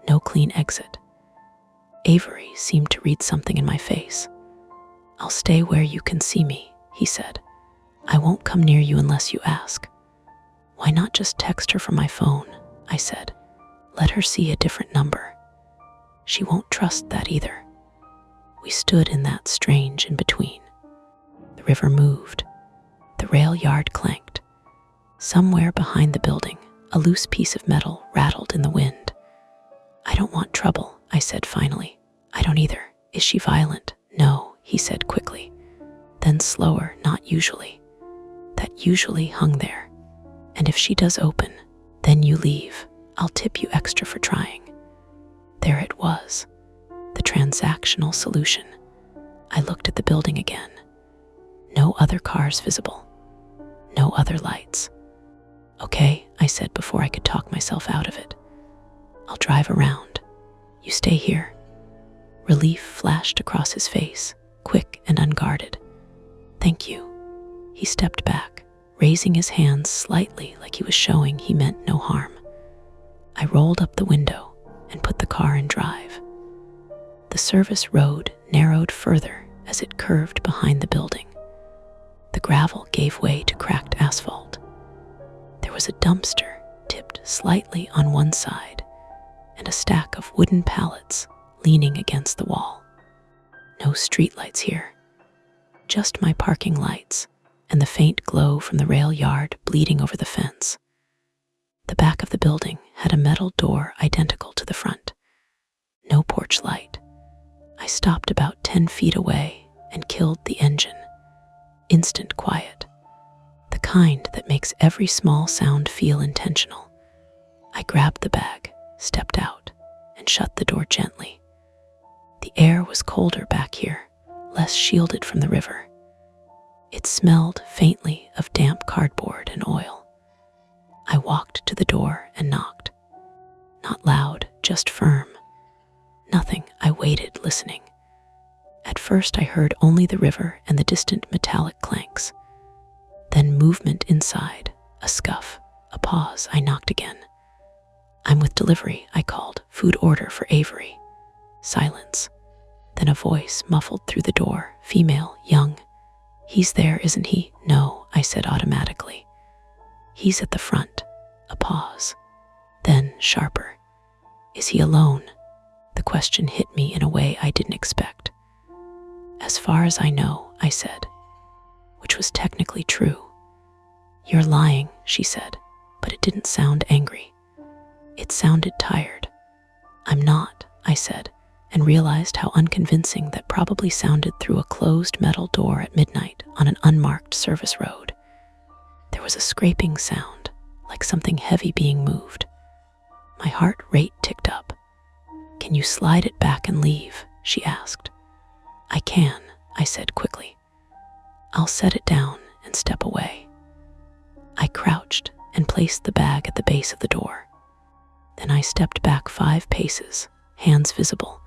no clean exit. Avery seemed to read something in my face. "I'll stay where you can see me," he said. "I won't come near you unless you ask." "Why not just text her from my phone?" I said. "Let her see a different number." "She won't trust that either." We stood in that strange in-between. The river moved. The rail yard clanked. Somewhere behind the building, a loose piece of metal rattled in the wind. "I don't want trouble," I said finally. "I don't either. Is she violent?" "No," he said quickly. Then slower, "Not usually." That usually hung there. "And if she does open, then you leave. I'll tip you extra for trying." There it was, the transactional solution. I looked at the building again. No other cars visible. No other lights. "Okay," I said before I could talk myself out of it. "I'll drive around. You stay here." Relief flashed across his face, quick and unguarded. "Thank you." He stepped back, raising his hands slightly like he was showing he meant no harm. I rolled up the window and put the car in drive. The service road narrowed further as it curved behind the building. The gravel gave way to cracked asphalt. There was a dumpster tipped slightly on one side and a stack of wooden pallets leaning against the wall. No streetlights here, just my parking lights and the faint glow from the rail yard bleeding over the fence. The back of the building had a metal door identical to the front. No porch light. I stopped about 10 feet away and killed the engine. Instant quiet. The kind that makes every small sound feel intentional. I grabbed the bag, stepped out, and shut the door gently. The air was colder back here, less shielded from the river. It smelled faintly of damp cardboard and oil. I walked to the door and knocked. Not loud, just firm. Nothing. I waited, listening. At first I heard only the river and the distant metallic clanks. Then movement inside, a scuff, a pause. I knocked again. "I'm with delivery," I called. "Food order for Avery." Silence. Then a voice muffled through the door, female, young. "He's there, isn't he?" "No," I said automatically. "He's at the front." A pause. Then, sharper. "Is he alone?" The question hit me in a way I didn't expect. "As far as I know," I said, which was technically true. "You're lying," she said, but it didn't sound angry. It sounded tired. "I'm not," I said, and realized how unconvincing that probably sounded through a closed metal door at midnight on an unmarked service road. There was a scraping sound, like something heavy being moved. My heart rate ticked up. "Can you slide it back and leave?" she asked. "I can," I said quickly. "I'll set it down and step away." I crouched and placed the bag at the base of the door. Then I stepped back 5 paces, hands visible,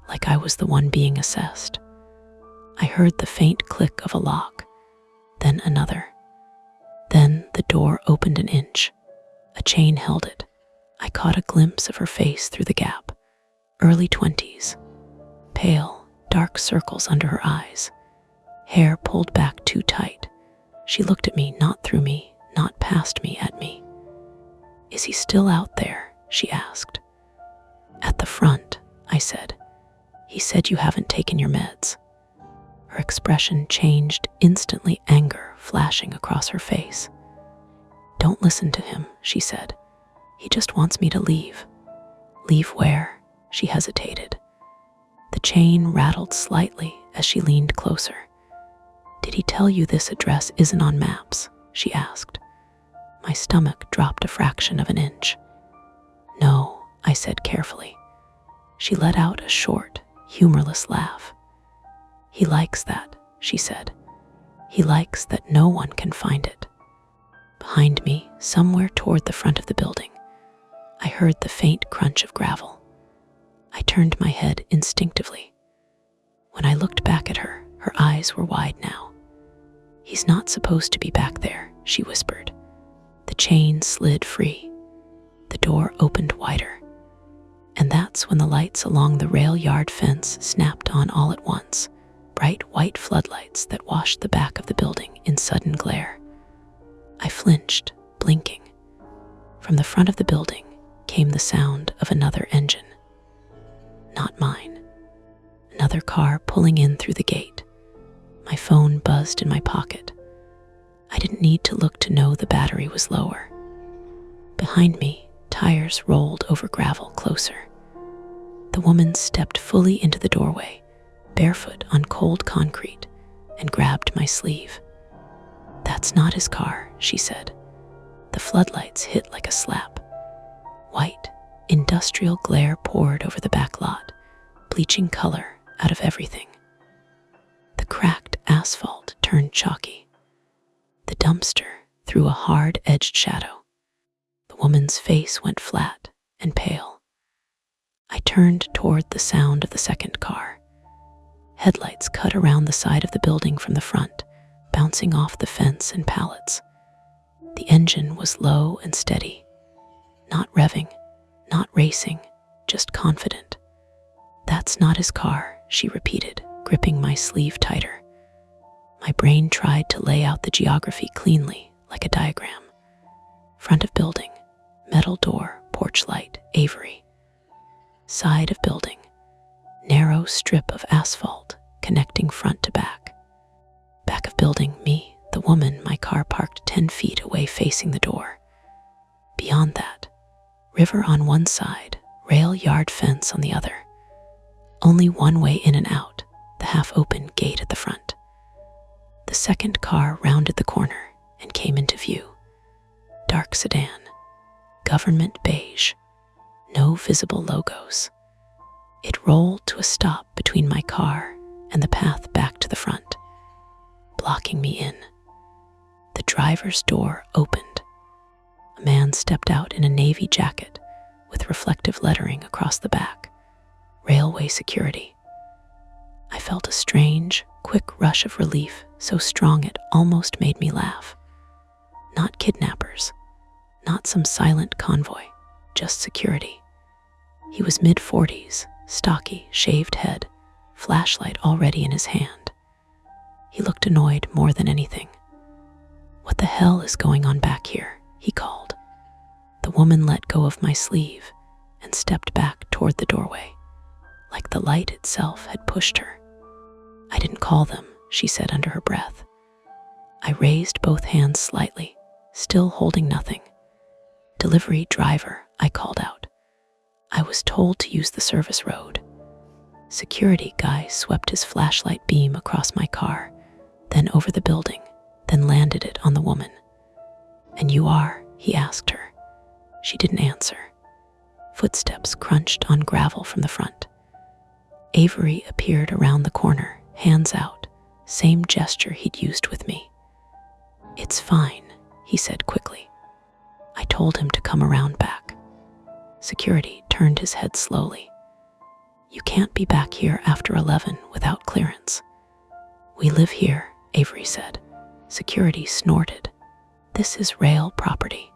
like I was the one being assessed. I heard the faint click of a lock, then another. Then the door opened an inch. A chain held it. I caught a glimpse of her face through the gap. Early 20s. Pale, dark circles under her eyes. Hair pulled back too tight. She looked at me, not through me, not past me, at me. "Is he still out there?" she asked. "At the front," I said. "He said you haven't taken your meds." Her expression changed instantly, anger flashing across her face. "Don't listen to him," she said. "He just wants me to leave." "Leave where?" She hesitated. The chain rattled slightly as she leaned closer. "Did he tell you this address isn't on maps?" she asked. My stomach dropped a fraction of an inch. "No," I said carefully. She let out a short, humorless laugh. "He likes that," she said. "He likes that no one can find it." Behind me, somewhere toward the front of the building, I heard the faint crunch of gravel. I turned my head instinctively. When I looked back at her, her eyes were wide now. "He's not supposed to be back there," she whispered. The chain slid free. The door opened wider. And that's when the lights along the rail yard fence snapped on all at once, bright white floodlights that washed the back of the building in sudden glare. I flinched, blinking. From the front of the building came the sound of another engine. Not mine. Another car pulling in through the gate. My phone buzzed in my pocket. I didn't need to look to know the battery was lower. Behind me, tires rolled over gravel closer. The woman stepped fully into the doorway, barefoot on cold concrete, and grabbed my sleeve. "That's not his car," she said. The floodlights hit like a slap. White, industrial glare poured over the back lot, bleaching color out of everything. The cracked asphalt turned chalky. The dumpster threw a hard-edged shadow. The woman's face went flat and pale. I turned toward the sound of the second car. Headlights cut around the side of the building from the front, bouncing off the fence and pallets. The engine was low and steady, not revving, not racing, just confident. "That's not his car," she repeated, gripping my sleeve tighter. My brain tried to lay out the geography cleanly, like a diagram. Front of building, metal door, porch light, Avery. Side of building, narrow strip of asphalt connecting front to back. Back of building, me, the woman, my car parked 10 feet away facing the door. Beyond that, river on one side, rail yard fence on the other. Only one way in and out, the half-open gate at the front. The second car rounded the corner and came into view. Dark sedan, government beige, no visible logos. It rolled to a stop between my car and the path back to the front, blocking me in. The driver's door opened. A man stepped out in a navy jacket with reflective lettering across the back. Railway security. I felt a strange, quick rush of relief, so strong it almost made me laugh. Not kidnappers, not some silent convoy, just security. He was mid-40s, stocky, shaved head, flashlight already in his hand. He looked annoyed more than anything. "What the hell is going on back here?" he called. The woman let go of my sleeve and stepped back toward the doorway, like the light itself had pushed her. "I didn't call them," she said under her breath. I raised both hands slightly, still holding nothing. "Delivery driver," I called out. "I was told to use the service road." Security guy swept his flashlight beam across my car, then over the building, then landed it on the woman. "And you are?" he asked her. She didn't answer. Footsteps crunched on gravel from the front. Avery appeared around the corner, hands out, same gesture he'd used with me. "It's fine," he said quickly. I told him to come around back. Security turned his head slowly. "You can't be back here after 11 without clearance." "We live here," Avery said. Security snorted. "This is rail property."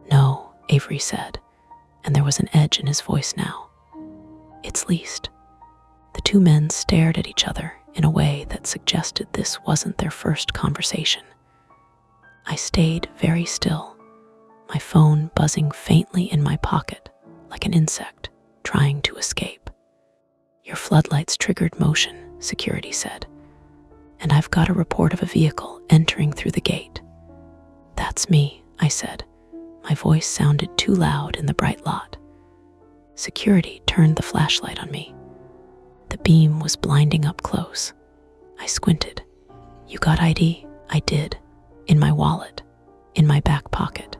"No," Avery said, and there was an edge in his voice now. "It's leased." The two men stared at each other in a way that suggested this wasn't their first conversation. I stayed very still, my phone buzzing faintly in my pocket like an insect trying to escape. "Your floodlights triggered motion," security said, "and I've got a report of a vehicle entering through the gate." "That's me," I said. My voice sounded too loud in the bright lot. Security turned the flashlight on me. The beam was blinding up close. I squinted. You got ID? I did. In my wallet. In my back pocket.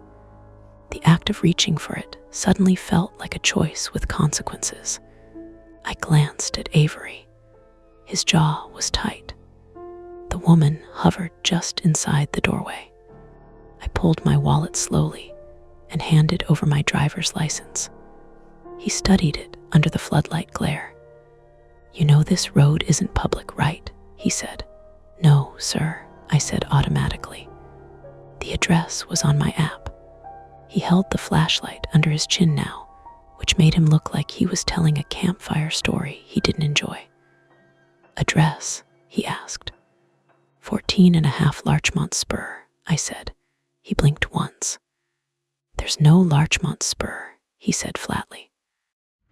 The act of reaching for it suddenly felt like a choice with consequences. I glanced at Avery. His jaw was tight. The woman hovered just inside the doorway. I pulled my wallet slowly and handed over my driver's license. He studied it under the floodlight glare. You know this road isn't public, right? He said. No, sir, I said automatically. The address was on my app. He held the flashlight under his chin now, which made him look like he was telling a campfire story he didn't enjoy. Address? He asked. 14.5 Larchmont Spur, I said. He blinked once. There's no Larchmont Spur, he said flatly.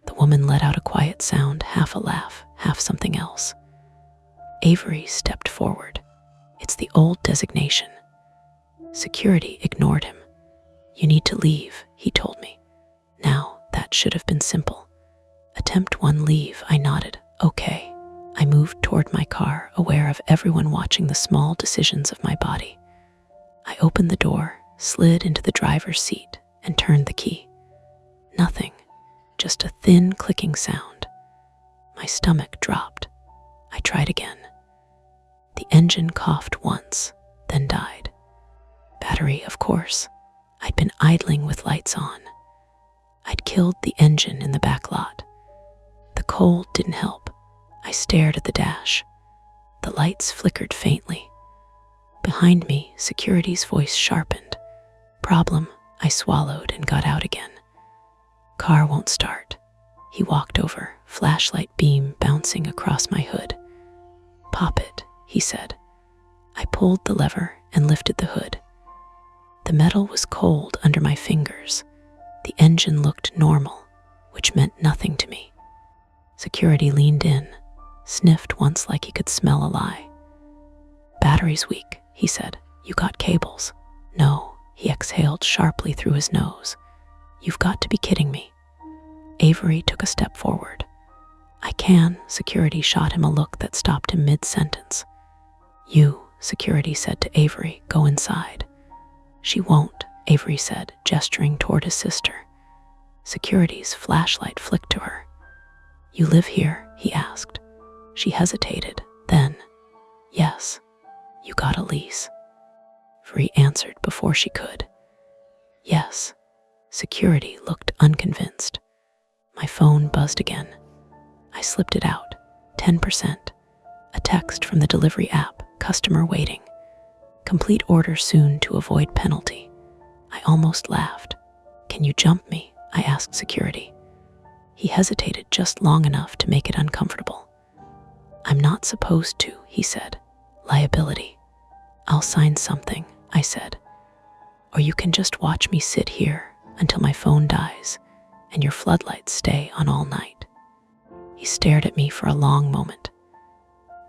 The woman let out a quiet sound, half a laugh, half something else. Avery stepped forward. It's the old designation. Security ignored him. You need to leave, he told me. Now, that should have been simple. Attempt 1, leave, I nodded. Okay. I moved toward my car, aware of everyone watching the small decisions of my body. I opened the door, slid into the driver's seat, and turned the key. Nothing, just a thin clicking sound. My stomach dropped. I tried again. The engine coughed once, then died. Battery, of course. I'd been idling with lights on. I'd killed the engine in the back lot. The cold didn't help. I stared at the dash. The lights flickered faintly. Behind me, security's voice sharpened. Problem, I swallowed and got out again. Car won't start. He walked over, flashlight beam bouncing across my hood. Pop it, he said. I pulled the lever and lifted the hood. The metal was cold under my fingers. The engine looked normal, which meant nothing to me. Security leaned in, sniffed once like he could smell a lie. Battery's weak, he said. You got cables? No, he exhaled sharply through his nose. You've got to be kidding me. Avery took a step forward. I can, security shot him a look that stopped him mid-sentence. You, security said to Avery, go inside. She won't, Avery said, gesturing toward his sister. Security's flashlight flicked to her. You live here? He asked. She hesitated, then, yes. You got a lease? Free answered before she could. Yes. Security looked unconvinced. My phone buzzed again. I slipped it out. 10%. A text from the delivery app, customer waiting. Complete order soon to avoid penalty. I almost laughed. Can you jump me? I asked security. He hesitated just long enough to make it uncomfortable. I'm not supposed to, he said. Liability. I'll sign something, I said. Or you can just watch me sit here until my phone dies and your floodlights stay on all night. He stared at me for a long moment.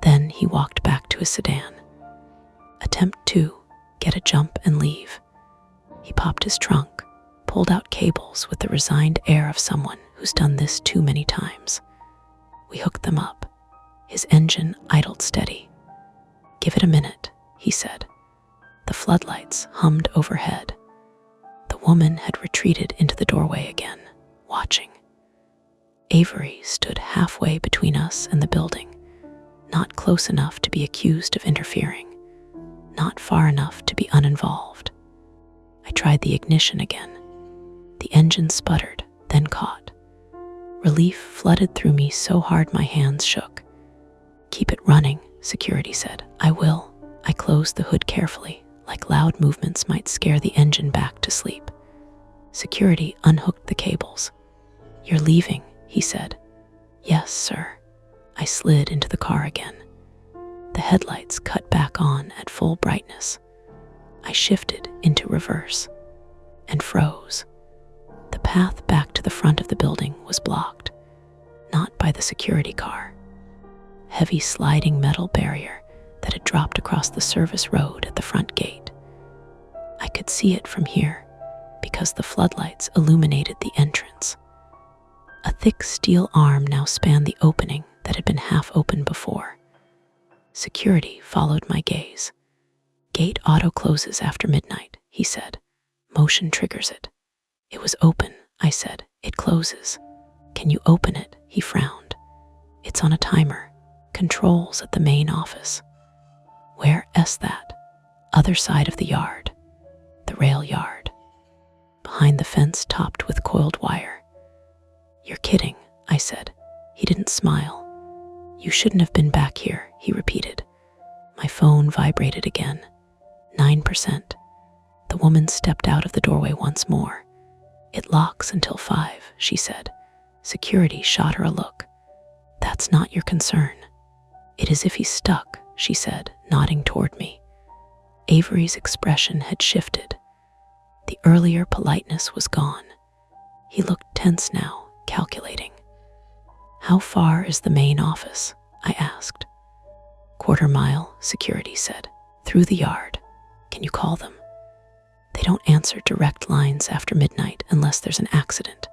Then he walked back to his sedan. Attempt 2, get a jump and leave. He popped his trunk, pulled out cables with the resigned air of someone who's done this too many times. We hooked them up. His engine idled steady. Give it a minute, he said. The floodlights hummed overhead. The woman had retreated into the doorway again, watching. Avery stood halfway between us and the building, not close enough to be accused of interfering, not far enough to be uninvolved. I tried the ignition again. The engine sputtered, then caught. Relief flooded through me so hard my hands shook. Keep it running, security said. I will. I closed the hood carefully, like loud movements might scare the engine back to sleep. Security unhooked the cables. You're leaving, he said. Yes, sir. I slid into the car again. The headlights cut back on at full brightness. I shifted into reverse and froze. The path back to the front of the building was blocked, not by the security car. Heavy sliding metal barrier that had dropped across the service road at the front gate. I could see it from here because the floodlights illuminated the entrance. A thick steel arm now spanned the opening that had been half open before. Security followed my gaze. Gate auto closes after midnight, he said. Motion triggers it. It was open, I said. It closes. Can you open it? He frowned. It's on a timer. Controls at the main office. Where's that? Other side of the yard. The rail yard. Behind the fence topped with coiled wire. You're kidding, I said. He didn't smile. You shouldn't have been back here, he repeated. My phone vibrated again. 9%. The woman stepped out of the doorway once more. It locks until 5, she said. Security shot her a look. That's not your concern. It is if he's stuck, she said, nodding toward me. Avery's expression had shifted. The earlier politeness was gone. He looked tense now, calculating. How far is the main office? I asked. Quarter mile, security said. Through the yard. Can you call them? They don't answer direct lines after midnight unless there's an accident.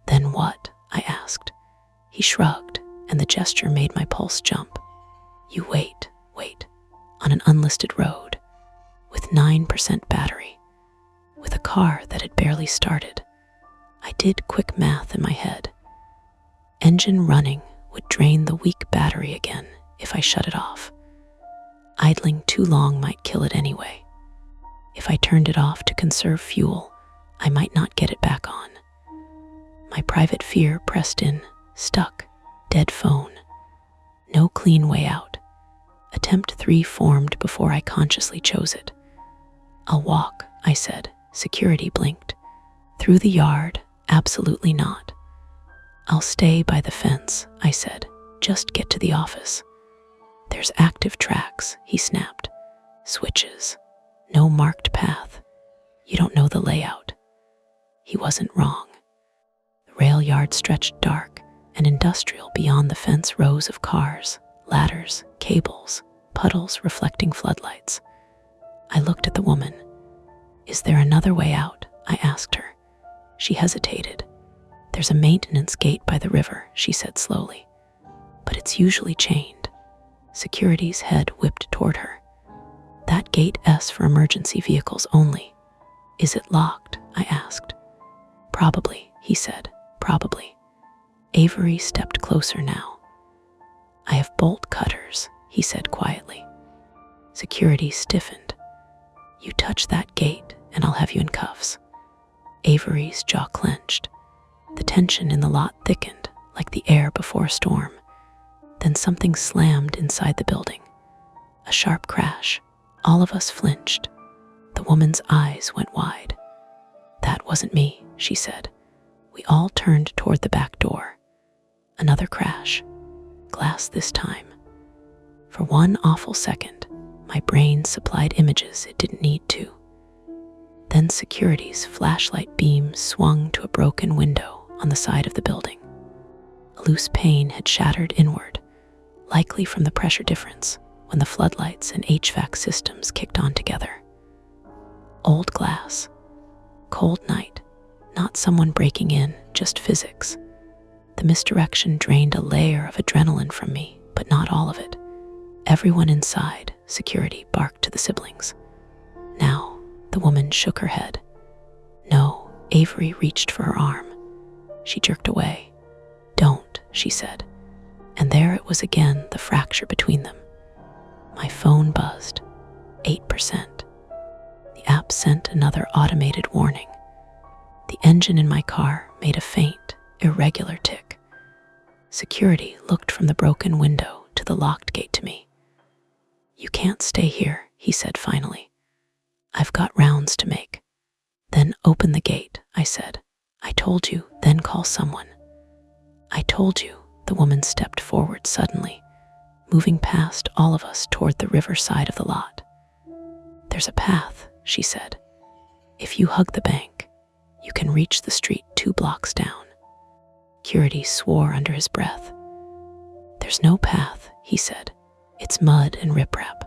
Then what? I asked. He shrugged, and the gesture made my pulse jump. You wait, on an unlisted road, with 9% battery, with a car that had barely started. I did quick math in my head. Engine running would drain the weak battery again if I shut it off. Idling too long might kill it anyway. If I turned it off to conserve fuel, I might not get it back on. My private fear pressed in, stuck, dead phone. No clean way out. Attempt 3 formed before I consciously chose it. I'll walk, I said. Security blinked. Through the yard? Absolutely not. I'll stay by the fence, I said. Just get to the office. There's active tracks, he snapped. Switches. No marked path. You don't know the layout. He wasn't wrong. The rail yard stretched dark and industrial beyond the fence, rows of cars, ladders, cables, puddles reflecting floodlights. I looked at the woman. Is there another way out? I asked her. She hesitated. There's a maintenance gate by the river, she said slowly. But it's usually chained. Security's head whipped toward her. That gate S for emergency vehicles only. Is it locked? I asked. Probably, he said. Probably. Avery stepped closer now. I have bolt cutters, he said quietly. Security stiffened. You touch that gate and I'll have you in cuffs. Avery's jaw clenched. The tension in the lot thickened like the air before a storm. Then something slammed inside the building. A sharp crash. All of us flinched. The woman's eyes went wide. That wasn't me, she said. We all turned toward the back door. Another crash. Glass this time. For one awful second, my brain supplied images it didn't need to. Then security's flashlight beam swung to a broken window on the side of the building. A loose pane had shattered inward, likely from the pressure difference when the floodlights and HVAC systems kicked on together. Old glass. Cold night. Not someone breaking in, just physics. The misdirection drained a layer of adrenaline from me, but not all of it. Everyone inside, security barked to the siblings. Now, the woman shook her head. No, Avery reached for her arm. She jerked away. Don't, she said. And there it was again, the fracture between them. My phone buzzed. 8%. The app sent another automated warning. The engine in my car made a faint, irregular tick. Security looked from the broken window to the locked gate to me. You can't stay here, he said finally. I've got rounds to make. Then open the gate, I said. I told you, then call someone. I told you, the woman stepped forward suddenly, moving past all of us toward the river side of the lot. There's a path, she said. If you hug the bank, you can reach the street 2 blocks down. Security swore under his breath. There's no path, he said. It's mud and riprap.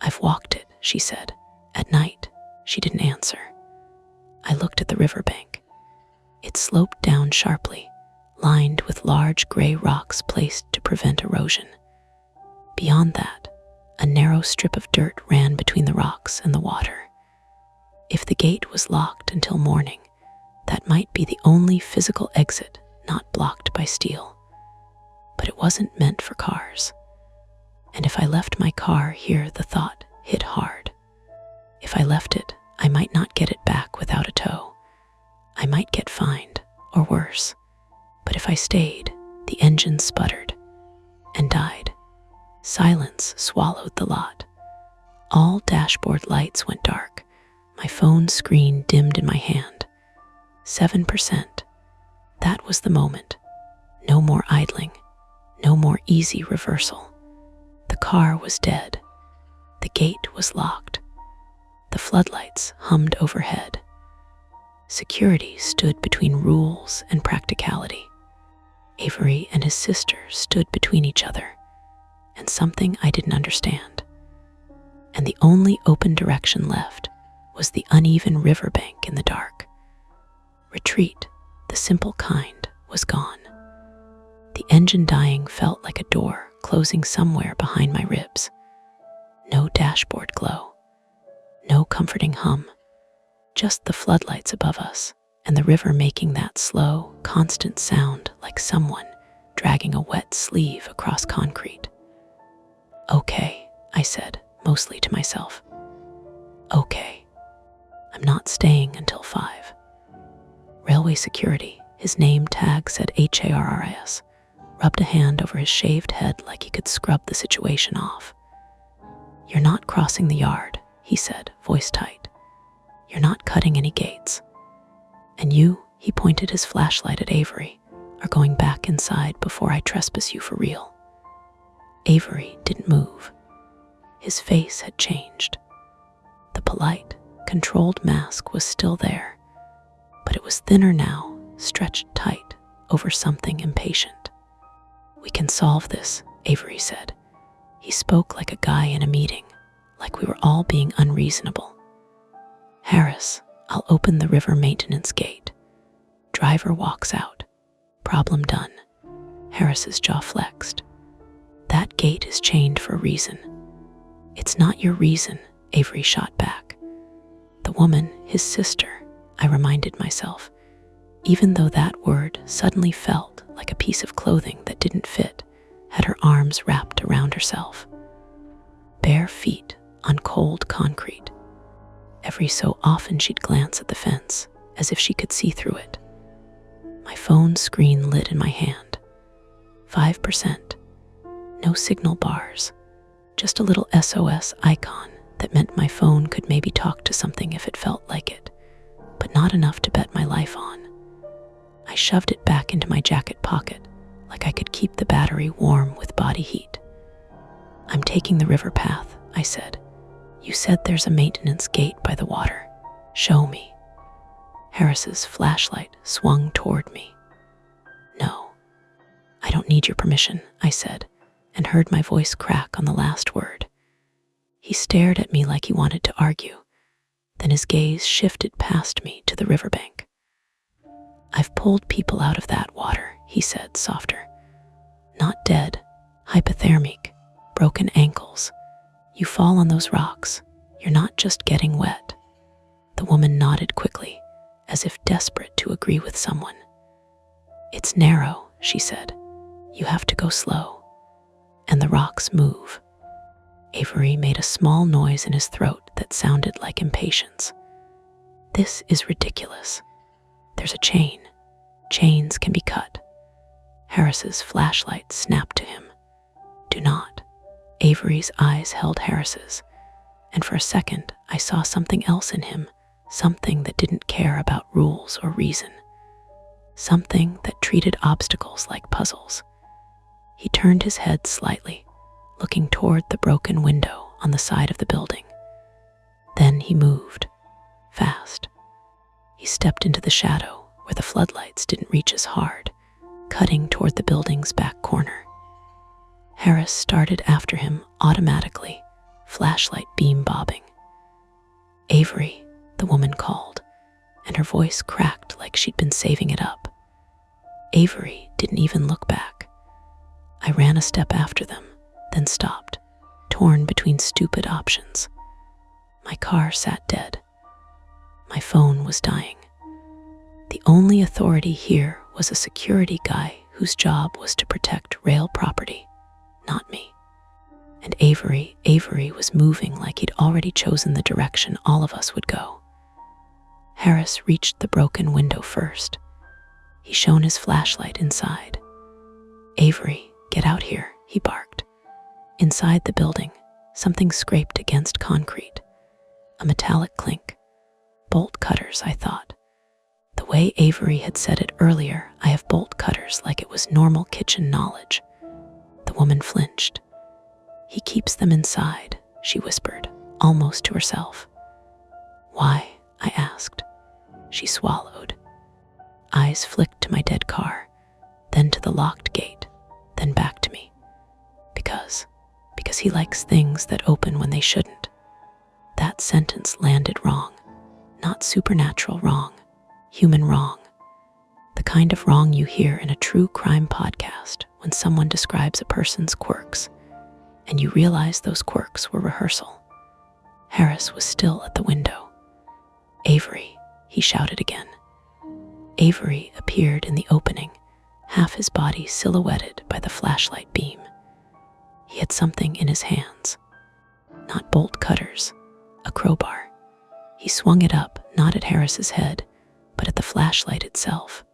I've walked it, she said. At night, she didn't answer. I looked at the riverbank. It sloped down sharply, lined with large gray rocks placed to prevent erosion. Beyond that, a narrow strip of dirt ran between the rocks and the water. If the gate was locked until morning, that might be the only physical exit not blocked by steel. But it wasn't meant for cars. And if I left my car here, the thought hit hard. If I left it, I might not get it back without a tow. I might get fined, or worse. But if I stayed, the engine sputtered and died. Silence swallowed the lot. All dashboard lights went dark. My phone screen dimmed in my hand. 7%. That was the moment. No more idling. No more easy reversal. The car was dead. The gate was locked. The floodlights hummed overhead. Security stood between rules and practicality. Avery and his sister stood between each other, and something I didn't understand. And the only open direction left was the uneven riverbank in the dark. Retreat, the simple kind, was gone. The engine dying felt like a door closing somewhere behind my ribs. No dashboard glow. No comforting hum. Just the floodlights above us and the river making that slow, constant sound like someone dragging a wet sleeve across concrete. Okay, I said, mostly to myself. Okay. I'm not staying until 5. Railway security, his name tag said HARRIS, rubbed a hand over his shaved head like he could scrub the situation off. You're not crossing the yard, he said, voice tight. You're not cutting any gates. And you, he pointed his flashlight at Avery, are going back inside before I trespass you for real. Avery didn't move. His face had changed. The polite, controlled mask was still there, but it was thinner now, stretched tight over something impatient. We can solve this, Avery said. He spoke like a guy in a meeting, like we were all being unreasonable. Harris, I'll open the river maintenance gate. Driver walks out. Problem done. Harris's jaw flexed. That gate is chained for a reason. It's not your reason, Avery shot back. The woman, his sister, I reminded myself, even though that word suddenly felt like a piece of clothing that didn't fit, had her arms wrapped around herself. Bare feet on cold concrete. Every so often she'd glance at the fence, as if she could see through it. My phone screen lit in my hand. 5%. No signal bars. Just a little SOS icon that meant my phone could maybe talk to something if it felt like it, but not enough to bet my life on. I shoved it back into my jacket pocket, like I could keep the battery warm with body heat. I'm taking the river path, I said. You said there's a maintenance gate by the water. Show me. Harris's flashlight swung toward me. No. I don't need your permission, I said, and heard my voice crack on the last word. He stared at me like he wanted to argue. Then his gaze shifted past me to the riverbank. I've pulled people out of that water, he said, softer. Not dead, hypothermic, broken ankles. You fall on those rocks. You're not just getting wet. The woman nodded quickly, as if desperate to agree with someone. It's narrow, she said. You have to go slow. And the rocks move. Avery made a small noise in his throat that sounded like impatience. This is ridiculous. There's a chain. Chains can be cut. Harris's flashlight snapped to him. Do not. Avery's eyes held Harris's, and for a second I saw something else in him, something that didn't care about rules or reason, something that treated obstacles like puzzles. He turned his head slightly, looking toward the broken window on the side of the building. Then he moved, fast. He stepped into the shadow where the floodlights didn't reach as hard, cutting toward the building's back corner. Harris started after him automatically, flashlight beam bobbing. Avery, the woman called, and her voice cracked like she'd been saving it up. Avery didn't even look back. I ran a step after them, then stopped, torn between stupid options. My car sat dead. My phone was dying. The only authority here was a security guy whose job was to protect rail property, not me. And Avery was moving like he'd already chosen the direction all of us would go. Harris reached the broken window first. He shone his flashlight inside. "Avery, get out here," he barked. Inside the building, something scraped against concrete. A metallic clink. Bolt cutters, I thought. The way Avery had said it earlier, I have bolt cutters, like it was normal kitchen knowledge. The woman flinched. "He keeps them inside," she whispered, almost to herself. "Why?" I asked. She swallowed. Eyes flicked to my dead car, then to the locked gate, then back to me. Because he likes things that open when they shouldn't. That sentence landed wrong. Not supernatural wrong, human wrong. The kind of wrong you hear in a true crime podcast when someone describes a person's quirks, and you realize those quirks were rehearsal. Harris was still at the window. "Avery," he shouted again. Avery appeared in the opening, half his body silhouetted by the flashlight beam. He had something in his hands. Not bolt cutters, a crowbar. He swung it up, not at Harris's head, but at the flashlight itself.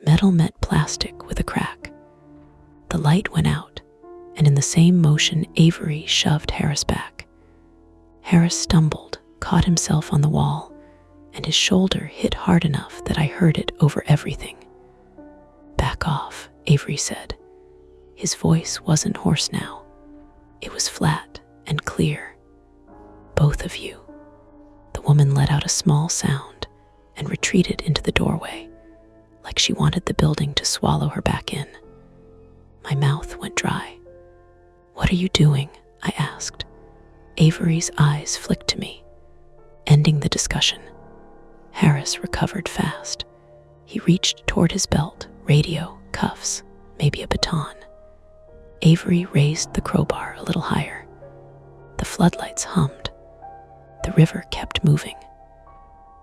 Metal met plastic with a crack. The light went out, and in the same motion, Avery shoved Harris back. Harris stumbled, caught himself on the wall, and his shoulder hit hard enough that I heard it over everything. "Back off," Avery said. His voice wasn't hoarse now. It was flat and clear. "Both of you." The woman let out a small sound and retreated into the doorway, like she wanted the building to swallow her back in. My mouth went dry. "What are you doing?" I asked. Avery's eyes flicked to me, ending the discussion. Harris recovered fast. He reached toward his belt, radio, cuffs, maybe a baton. Avery raised the crowbar a little higher. The floodlights hummed. The river kept moving.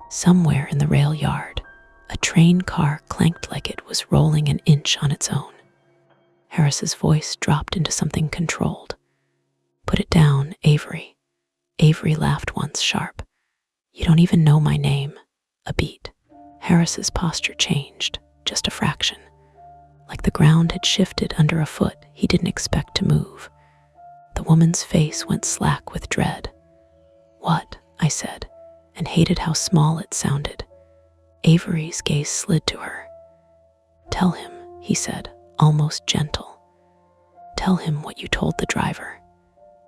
Somewhere in the rail yard, a train car clanked like it was rolling an inch on its own. Harris's voice dropped into something controlled. "Put it down, Avery." Avery laughed once, sharp. "You don't even know my name." A beat. Harris's posture changed, just a fraction. Like the ground had shifted under a foot he didn't expect to move. The woman's face went slack with dread. "What?" I said, and hated how small it sounded. Avery's gaze slid to her. "Tell him," he said, almost gentle. "Tell him what you told the driver."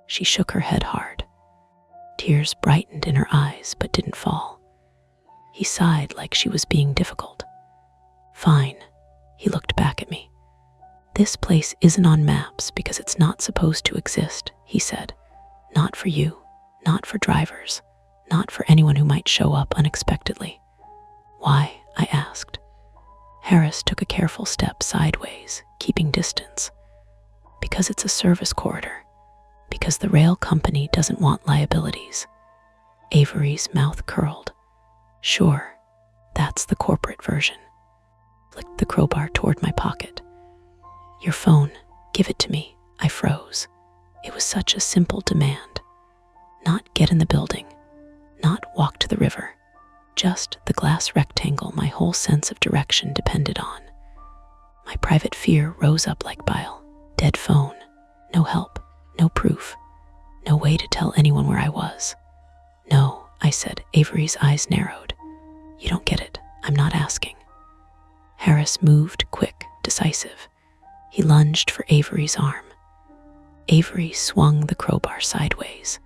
She shook her head hard. Tears brightened in her eyes but didn't fall. He sighed like she was being difficult. "Fine." He looked back at me. "This place isn't on maps because it's not supposed to exist," he said. "Not for you, not for drivers, not for anyone who might show up unexpectedly." "Why?" I asked. Harris took a careful step sideways, keeping distance. "Because it's a service corridor. Because the rail company doesn't want liabilities." Avery's mouth curled. "Sure, that's the corporate version." Flicked the crowbar toward my pocket. "Your phone, give it to me." I froze. It was such a simple demand. Not get in the building, not walk to the river, just the glass rectangle my whole sense of direction depended on. My private fear rose up like bile. Dead phone, no help, no proof, no way to tell anyone where I was. "No," I said. Avery's eyes narrowed. "You don't get it. I'm not asking." Harris moved, quick, decisive. He lunged for Avery's arm. Avery swung the crowbar sideways.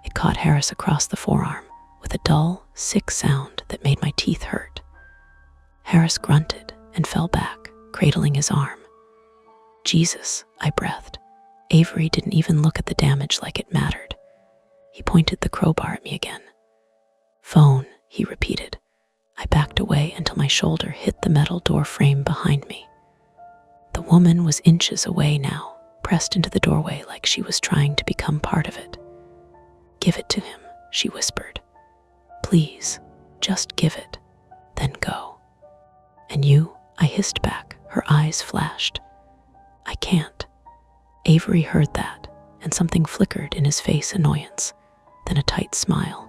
It caught Harris across the forearm with a dull, sick sound that made my teeth hurt. Harris grunted and fell back, cradling his arm. "Jesus," I breathed. Avery didn't even look at the damage like it mattered. He pointed the crowbar at me again. "Phone," he repeated. I backed away until my shoulder hit the metal door frame behind me. The woman was inches away now, pressed into the doorway like she was trying to become part of it. "Give it to him," she whispered. "Please, just give it, then go." "And you?" I hissed back, her eyes flashed. "I can't." Avery heard that, and something flickered in his face, annoyance, then a tight smile.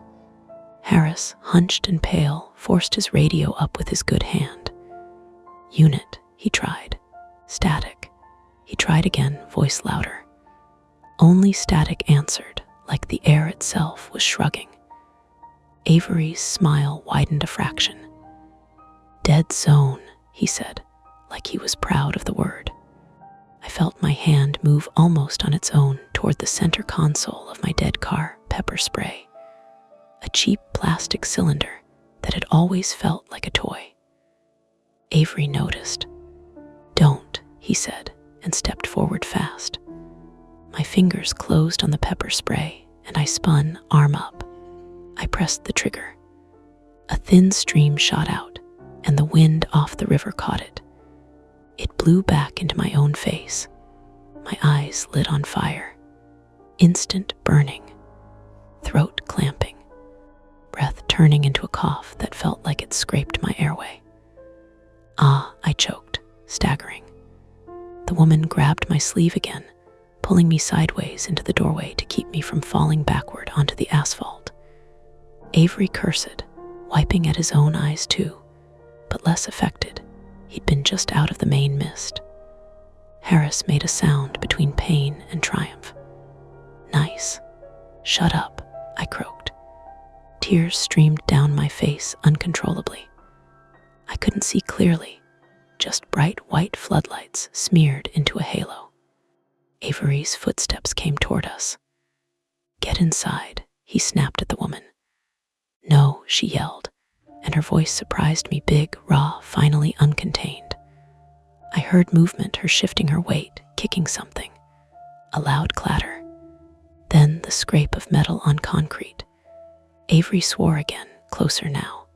Harris, hunched and pale, forced his radio up with his good hand. "Unit," he tried. "Static." He tried again, voice louder. Only static answered, like the air itself was shrugging. Avery's smile widened a fraction. "Dead zone," he said, like he was proud of the word. I felt my hand move almost on its own toward the center console of my dead car, pepper spray. A cheap plastic cylinder that had always felt like a toy. Avery noticed. "Don't," he said, and stepped forward fast. My fingers closed on the pepper spray, and I spun, arm up. I pressed the trigger. A thin stream shot out, and the wind off the river caught it. It blew back into my own face. My eyes lit on fire. Instant burning. Throat clamping. Breath turning into a cough that felt like it scraped my airway. "Ah," I choked, staggering. The woman grabbed my sleeve again, pulling me sideways into the doorway to keep me from falling backward onto the asphalt. Avery cursed, wiping at his own eyes too, but less affected. He'd been just out of the main mist. Harris made a sound between pain and triumph. "Nice." "Shut up," I croaked. Tears streamed down my face uncontrollably. I couldn't see clearly, just bright white floodlights smeared into a halo. Avery's footsteps came toward us. "Get inside," he snapped at the woman. "No," she yelled, and her voice surprised me, big, raw, finally uncontained. I heard movement, her shifting her weight, kicking something. A loud clatter. Then the scrape of metal on concrete. Avery swore again, closer now.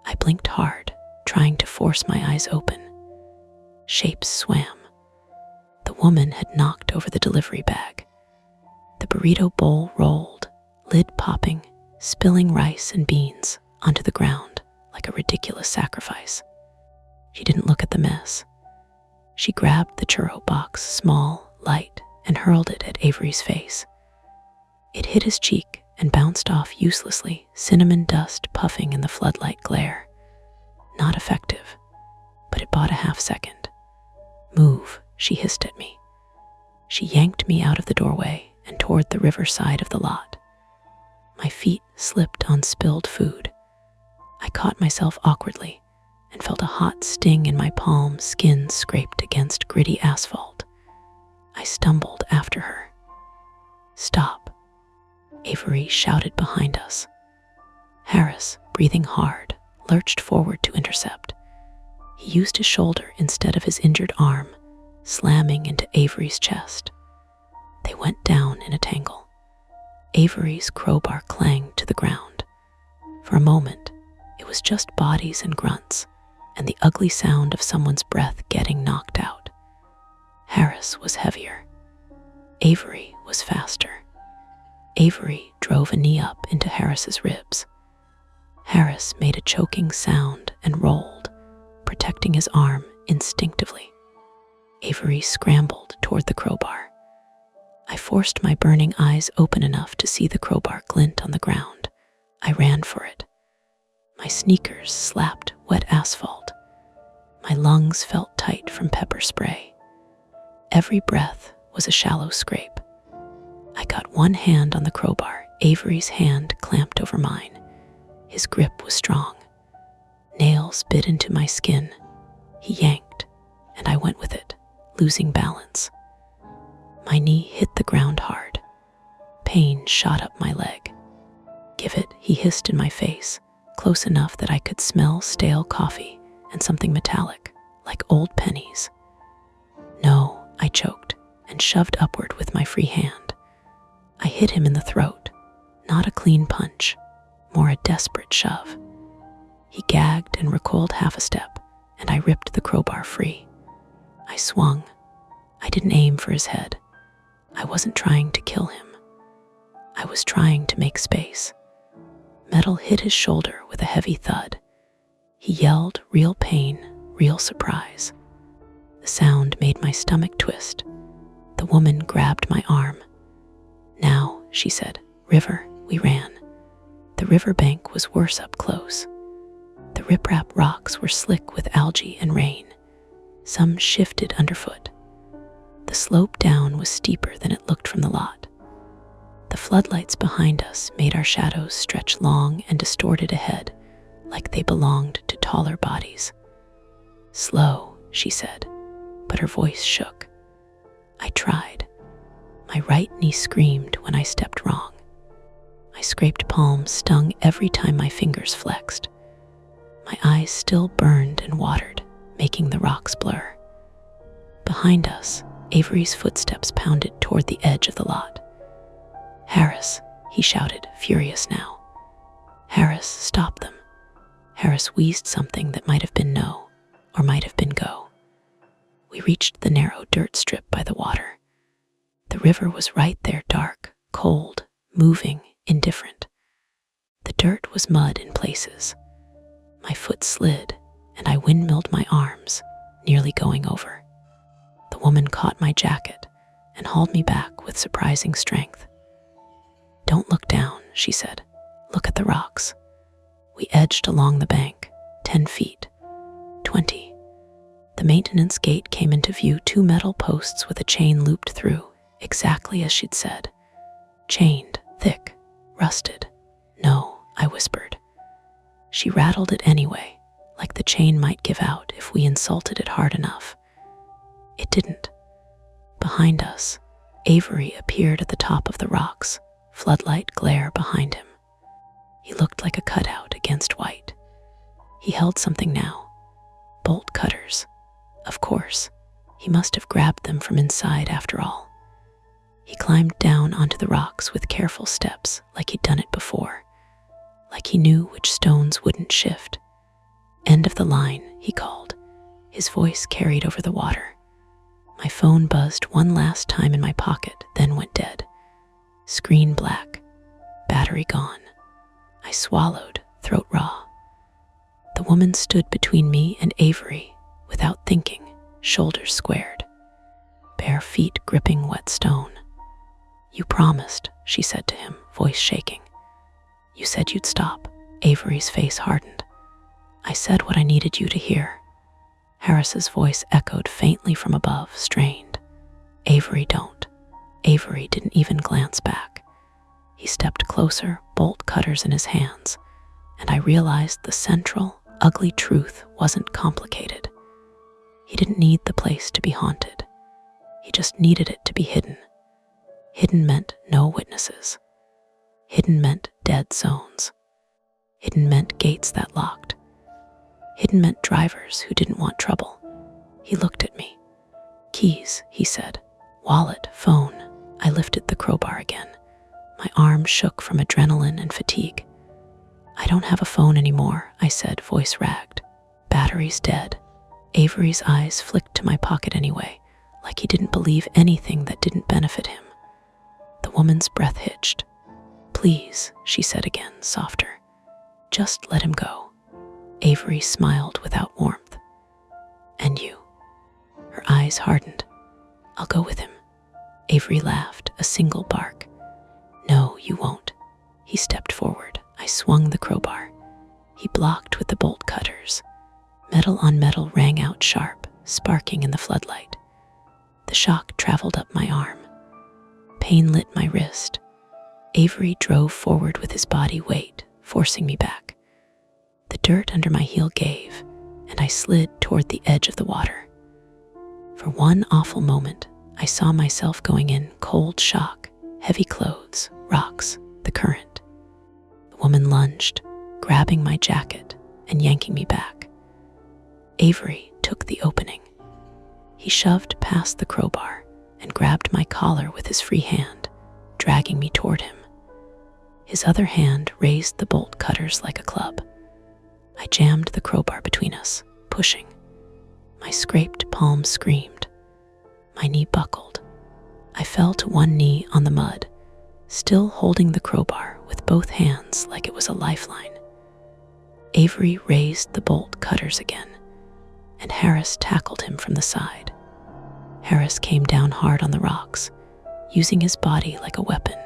I blinked hard, trying to force my eyes open. Shapes swam. The woman had knocked over the delivery bag. The burrito bowl rolled, lid popping, spilling rice and beans onto the ground like a ridiculous sacrifice. She didn't look at the mess. She grabbed the churro box, small, light, and hurled it at Avery's face. It hit his cheek and bounced off uselessly, cinnamon dust puffing in the floodlight glare. Not effective, but it bought a half second. "Move," she hissed at me. She yanked me out of the doorway and toward the riverside of the lot. My feet slipped on spilled food. I caught myself awkwardly and felt a hot sting in my palm, skin scraped against gritty asphalt. I stumbled after her. "Stop," Avery shouted behind us. Harris, breathing hard, lurched forward to intercept. He used his shoulder instead of his injured arm, slamming into Avery's chest. They went down in a tangle. Avery's crowbar clanged to the ground. For a moment, it was just bodies and grunts, and the ugly sound of someone's breath getting knocked out. Harris was heavier. Avery was faster. Avery drove a knee up into Harris's ribs. Harris made a choking sound and rolled, protecting his arm instinctively. Avery scrambled toward the crowbar. I forced my burning eyes open enough to see the crowbar glint on the ground. I ran for it. My sneakers slapped wet asphalt. My lungs felt tight from pepper spray. Every breath was a shallow scrape. I got one hand on the crowbar. Avery's hand clamped over mine. His grip was strong. Nails bit into my skin. He yanked, and I went with it, losing balance. My knee hit the ground hard. Pain shot up my leg. "Give it," he hissed in my face, close enough that I could smell stale coffee and something metallic, like old pennies. "No," I choked and shoved upward with my free hand. I hit him in the throat, not a clean punch, more a desperate shove. He gagged and recoiled half a step, and I ripped the crowbar free. I swung. I didn't aim for his head. I wasn't trying to kill him. I was trying to make space. Metal hit his shoulder with a heavy thud. He yelled real pain, real surprise. The sound made my stomach twist. The woman grabbed my arm. "Now," she said. "River." We ran. The riverbank was worse up close. The riprap rocks were slick with algae and rain. Some shifted underfoot. The slope down was steeper than it looked from the lot. The floodlights behind us made our shadows stretch long and distorted ahead, like they belonged to taller bodies. "Slow," she said, but her voice shook. I tried. My right knee screamed when I stepped wrong. My scraped palms stung every time my fingers flexed. My eyes still burned and watered, making the rocks blur. Behind us, Avery's footsteps pounded toward the edge of the lot. "Harris," he shouted, furious now. "Harris, stop them." Harris wheezed something that might have been no, or might have been go. We reached the narrow dirt strip by the water. The river was right there, dark, cold, moving, indifferent. The dirt was mud in places. My foot slid, and I windmilled my arms, nearly going over. The woman caught my jacket and hauled me back with surprising strength. "Don't look down," she said. "Look at the rocks." We edged along the bank, 10 feet, 20. The maintenance gate came into view, 2 metal posts with a chain looped through, exactly as she'd said. Chained, thick, rusted. "No," I whispered. She rattled it anyway, like the chain might give out if we insulted it hard enough. It didn't. Behind us, Avery appeared at the top of the rocks, floodlight glare behind him. He looked like a cutout against white. He held something now. Bolt cutters. Of course, he must have grabbed them from inside after all. He climbed down onto the rocks with careful steps, like he'd done it before, like he knew which stones wouldn't shift. "End of the line," he called. His voice carried over the water. My phone buzzed one last time in my pocket, then went dead. Screen black, battery gone. I swallowed, throat raw. The woman stood between me and Avery, without thinking, shoulders squared, bare feet gripping wet stone. "You promised," she said to him, voice shaking. "You said you'd stop." Avery's face hardened. "I said what I needed you to hear." Harris's voice echoed faintly from above, strained. "Avery, don't." Avery didn't even glance back. He stepped closer, bolt cutters in his hands, and I realized the central, ugly truth wasn't complicated. He didn't need the place to be haunted. He just needed it to be hidden. Hidden meant no witnesses. Hidden meant dead zones. Hidden meant gates that locked. Hidden meant drivers who didn't want trouble. He looked at me. "Keys," he said. "Wallet, phone." I lifted the crowbar again. My arm shook from adrenaline and fatigue. "I don't have a phone anymore," I said, voice ragged. "Battery's dead." Avery's eyes flicked to my pocket anyway, like he didn't believe anything that didn't benefit him. The woman's breath hitched. "Please," she said again, softer. "Just let him go." Avery smiled without warmth. "And you?" Her eyes hardened. "I'll go with him." Avery laughed, a single bark. "No, you won't." He stepped forward. I swung the crowbar. He blocked with the bolt cutters. Metal on metal rang out sharp, sparking in the floodlight. The shock traveled up my arm. Pain lit my wrist. Avery drove forward with his body weight, forcing me back. The dirt under my heel gave, and I slid toward the edge of the water. For one awful moment, I saw myself going in cold shock, heavy clothes, rocks, the current. The woman lunged, grabbing my jacket and yanking me back. Avery took the opening. He shoved past the crowbar and grabbed my collar with his free hand, dragging me toward him. His other hand raised the bolt cutters like a club. I jammed the crowbar between us, pushing. My scraped palm screamed. My knee buckled. I fell to one knee on the mud, still holding the crowbar with both hands like it was a lifeline. Avery raised the bolt cutters again, and Harris tackled him from the side. Harris came down hard on the rocks, using his body like a weapon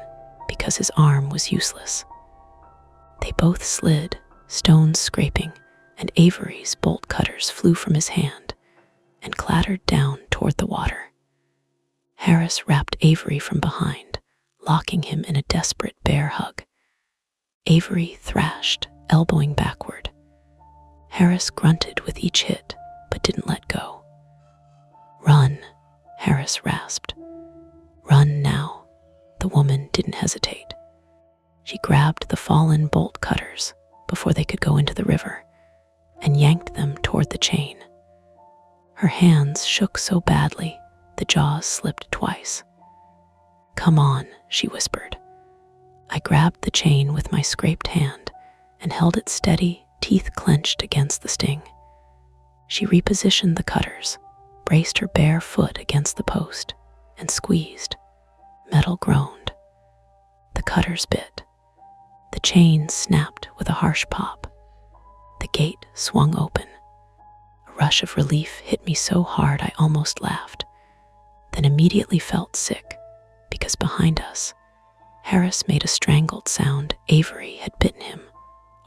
because his arm was useless. They both slid, stones scraping, and Avery's bolt cutters flew from his hand and clattered down toward the water. Harris wrapped Avery from behind, locking him in a desperate bear hug. Avery thrashed, elbowing backward. Harris grunted with each hit, but didn't let go. "Run," Harris rasped. "Run now." The woman didn't hesitate. She grabbed the fallen bolt cutters before they could go into the river and yanked them toward the chain. Her hands shook so badly, the jaws slipped twice. "Come on," she whispered. I grabbed the chain with my scraped hand and held it steady, teeth clenched against the sting. She repositioned the cutters, braced her bare foot against the post, and squeezed. Metal groaned. The cutters bit. The chain snapped with a harsh pop. The gate swung open. A rush of relief hit me so hard I almost laughed, then immediately felt sick because behind us, Harris made a strangled sound. Avery had bitten him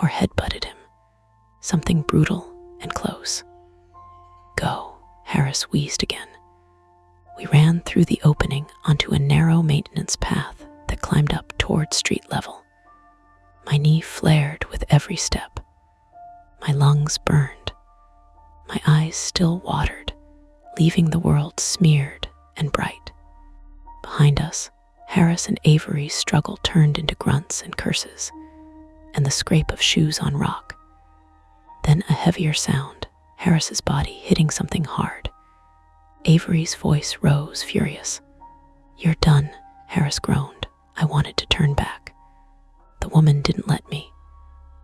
or headbutted him, something brutal and close. "Go," Harris wheezed again. We ran through the opening onto a narrow maintenance path that climbed up toward street level. My knee flared with every step. My lungs burned. My eyes still watered, leaving the world smeared and bright. Behind us, Harris and Avery's struggle turned into grunts and curses, and the scrape of shoes on rock. Then a heavier sound, Harris's body hitting something hard. Avery's voice rose, furious. "You're done," Harris groaned. I wanted to turn back. The woman didn't let me.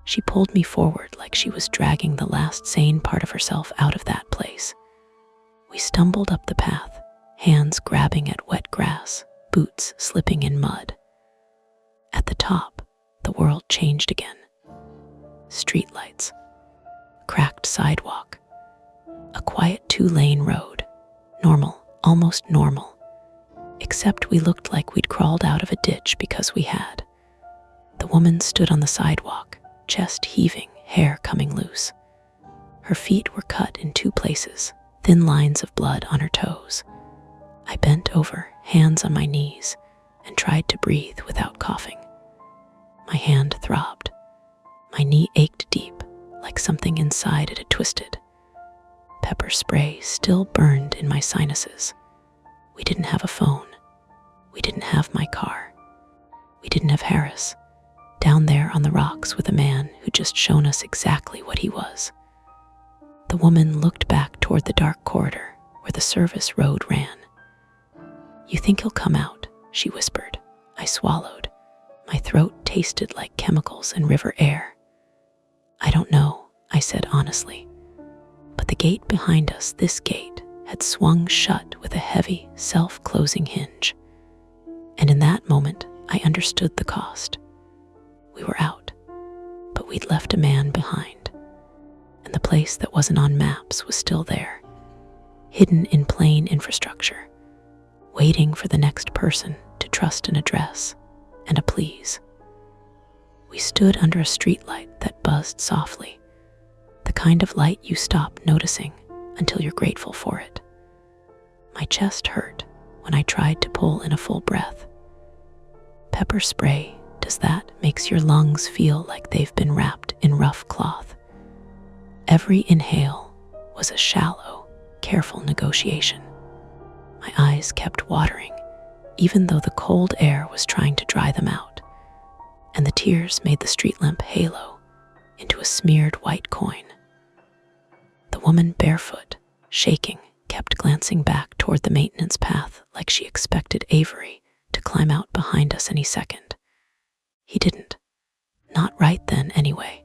She pulled me forward like she was dragging the last sane part of herself out of that place. We stumbled up the path, hands grabbing at wet grass, boots slipping in mud. At the top, the world changed again. Streetlights, cracked sidewalk, a quiet 2-lane road. Normal, almost normal, except we looked like we'd crawled out of a ditch because we had. The woman stood on the sidewalk, chest heaving, hair coming loose. Her feet were cut in 2 places, thin lines of blood on her toes. I bent over, hands on my knees, and tried to breathe without coughing. My hand throbbed. My knee ached deep, like something inside it had twisted. Pepper spray still burned in my sinuses. We didn't have a phone. We didn't have my car. We didn't have Harris, down there on the rocks with a man who'd just shown us exactly what he was. The woman looked back toward the dark corridor where the service road ran. "You think he'll come out?" she whispered. I swallowed. My throat tasted like chemicals and river air. "I don't know," I said honestly. But the gate behind us, this gate, had swung shut with a heavy, self-closing hinge. And in that moment, I understood the cost. We were out, but we'd left a man behind. And the place that wasn't on maps was still there, hidden in plain infrastructure, waiting for the next person to trust an address and a please. We stood under a streetlight that buzzed softly, the kind of light you stop noticing until you're grateful for it. My chest hurt when I tried to pull in a full breath. Pepper spray does that, makes your lungs feel like they've been wrapped in rough cloth. Every inhale was a shallow, careful negotiation. My eyes kept watering, even though the cold air was trying to dry them out, and the tears made the street lamp halo into a smeared white coin. The woman, barefoot, shaking, kept glancing back toward the maintenance path like she expected Avery to climb out behind us any second. He didn't. Not right then, anyway.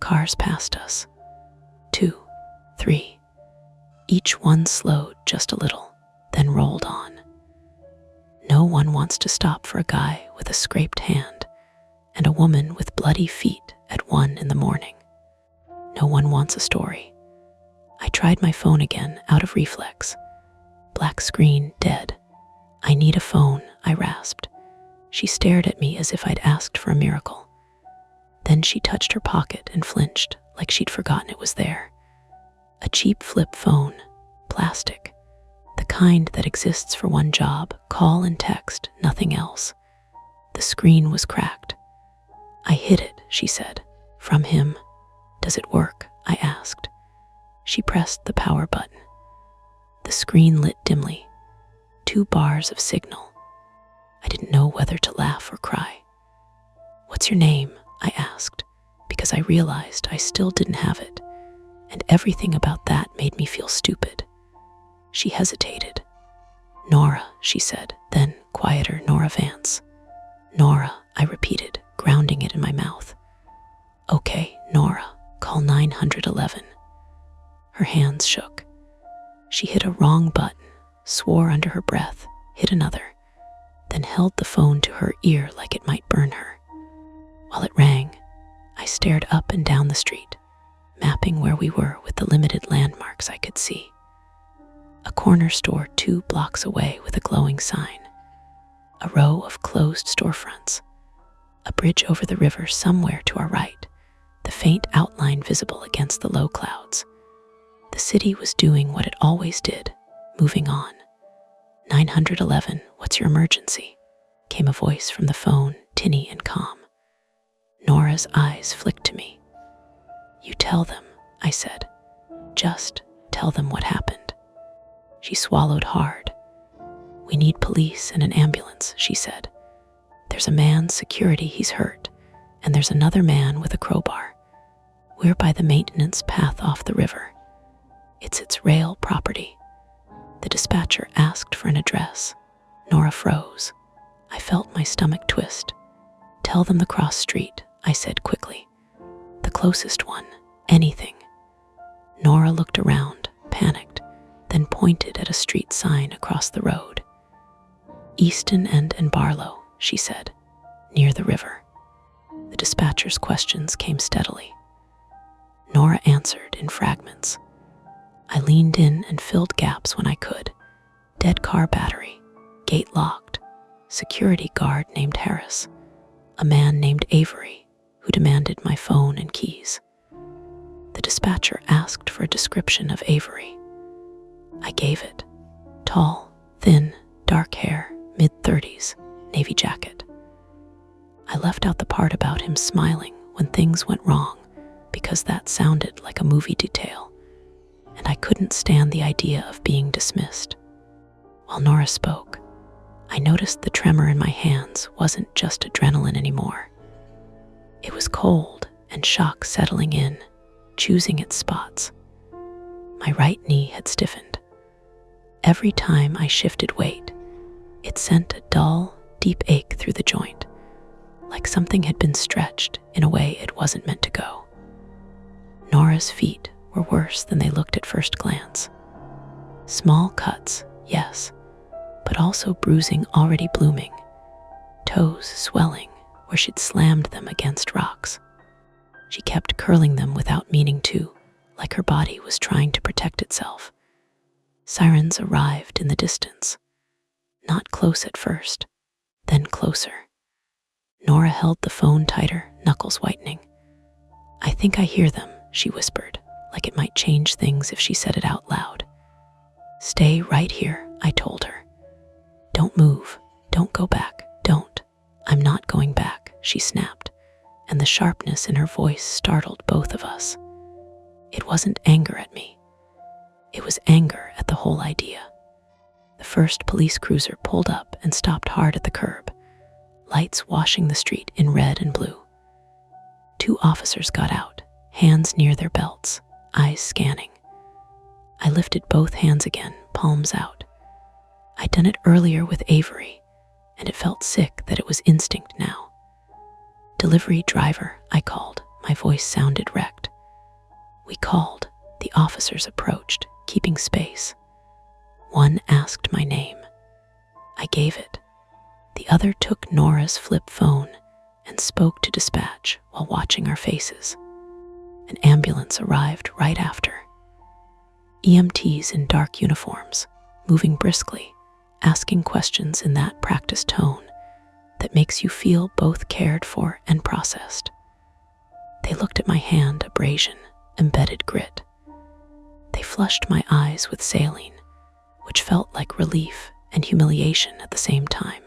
Cars passed us. 2, 3. Each one slowed just a little, then rolled on. No one wants to stop for a guy with a scraped hand and a woman with bloody feet at 1 in the morning. No one wants a story. I tried my phone again, out of reflex. Black screen, dead. I need a phone, I rasped. She stared at me as if I'd asked for a miracle. Then she touched her pocket and flinched, like she'd forgotten it was there. A cheap flip phone, plastic. The kind that exists for one job, call and text, nothing else. The screen was cracked. I hid it, she said. From him. Does it work? I asked. She pressed the power button. The screen lit dimly. 2 bars of signal. I didn't know whether to laugh or cry. What's your name? I asked, because I realized I still didn't have it, and everything about that made me feel stupid. She hesitated. Nora, she said, then, quieter, Nora Vance. Nora, I repeated, grounding it in my mouth. Okay, Nora, call 911. Her hands shook. She hit a wrong button, swore under her breath, hit another, then held the phone to her ear like it might burn her. While it rang, I stared up and down the street, mapping where we were with the limited landmarks I could see. A corner store 2 blocks away with a glowing sign. A row of closed storefronts. A bridge over the river somewhere to our right, the faint outline visible against the low clouds. The city was doing what it always did, moving on. 911, what's your emergency? Came a voice from the phone, tinny and calm. Nora's eyes flicked to me. You tell them, I said. Just tell them what happened. She swallowed hard. We need police and an ambulance, she said. There's a man's security, he's hurt, and there's another man with a crowbar. We're by the maintenance path off the river. It's its rail property. The dispatcher asked for an address. Nora froze. I felt my stomach twist. Tell them the cross street, I said quickly. The closest one, anything. Nora looked around, panicked, then pointed at a street sign across the road. Easton End and Barlow, she said, near the river. The dispatcher's questions came steadily. Nora answered in fragments. I leaned in and filled gaps when I could. Dead car battery, gate locked, security guard named Harris, a man named Avery who demanded my phone and keys. The dispatcher asked for a description of Avery. I gave it. Tall, thin, dark hair, mid-30s, navy jacket. I left out the part about him smiling when things went wrong because that sounded like a movie detail, and I couldn't stand the idea of being dismissed. While Nora spoke, I noticed the tremor in my hands wasn't just adrenaline anymore. It was cold and shock settling in, choosing its spots. My right knee had stiffened. Every time I shifted weight, it sent a dull, deep ache through the joint, like something had been stretched in a way it wasn't meant to go. Nora's feet were worse than they looked at first glance. Small cuts, yes, but also bruising already blooming, toes swelling where she'd slammed them against rocks. She kept curling them without meaning to, like her body was trying to protect itself. Sirens arrived in the distance. Not close at first, then closer. Nora held the phone tighter, knuckles whitening. I think I hear them, she whispered, like it might change things if she said it out loud. Stay right here, I told her. Don't move, don't go back, don't. I'm not going back, she snapped, and the sharpness in her voice startled both of us. It wasn't anger at me. It was anger at the whole idea. The first police cruiser pulled up and stopped hard at the curb, lights washing the street in red and blue. 2 officers got out, hands near their belts, eyes scanning. I lifted both hands again, palms out. I'd done it earlier with Avery, and it felt sick that it was instinct now. Delivery driver, I called. My voice sounded wrecked. We called. The officers approached, keeping space. One asked my name. I gave it. The other took Nora's flip phone and spoke to dispatch while watching our faces. An ambulance arrived right after. EMTs in dark uniforms, moving briskly, asking questions in that practiced tone that makes you feel both cared for and processed. They looked at my hand abrasion, embedded grit. They flushed my eyes with saline, which felt like relief and humiliation at the same time.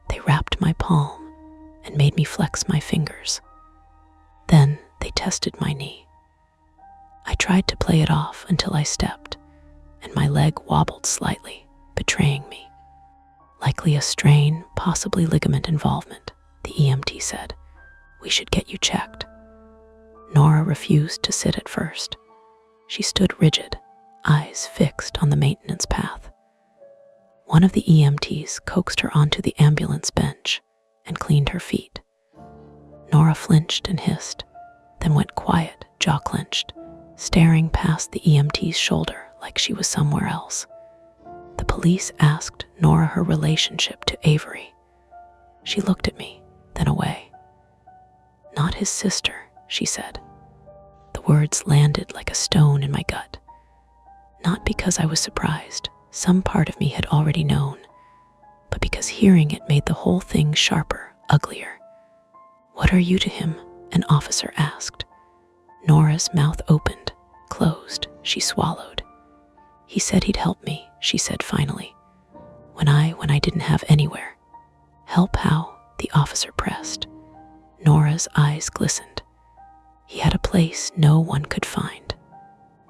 They wrapped my palm and made me flex my fingers. Then they tested my knee. I tried to play it off until I stepped, and my leg wobbled slightly, betraying me. Likely a strain, possibly ligament involvement, the EMT said. We should get you checked. Nora refused to sit at first. She stood rigid, eyes fixed on the maintenance path. One of the EMTs coaxed her onto the ambulance bench and cleaned her feet. Nora flinched and hissed, then went quiet, jaw clenched, staring past the EMT's shoulder like she was somewhere else. The police asked Nora her relationship to Avery. She looked at me, then away. Not his sister, she said. The words landed like a stone in my gut. Not because I was surprised, some part of me had already known, but because hearing it made the whole thing sharper, uglier. What are you to him? An officer asked. Nora's mouth opened, closed, she swallowed. He said he'd help me, she said finally, when I didn't have anywhere. Help how? The officer pressed. Nora's eyes glistened. He had a place no one could find.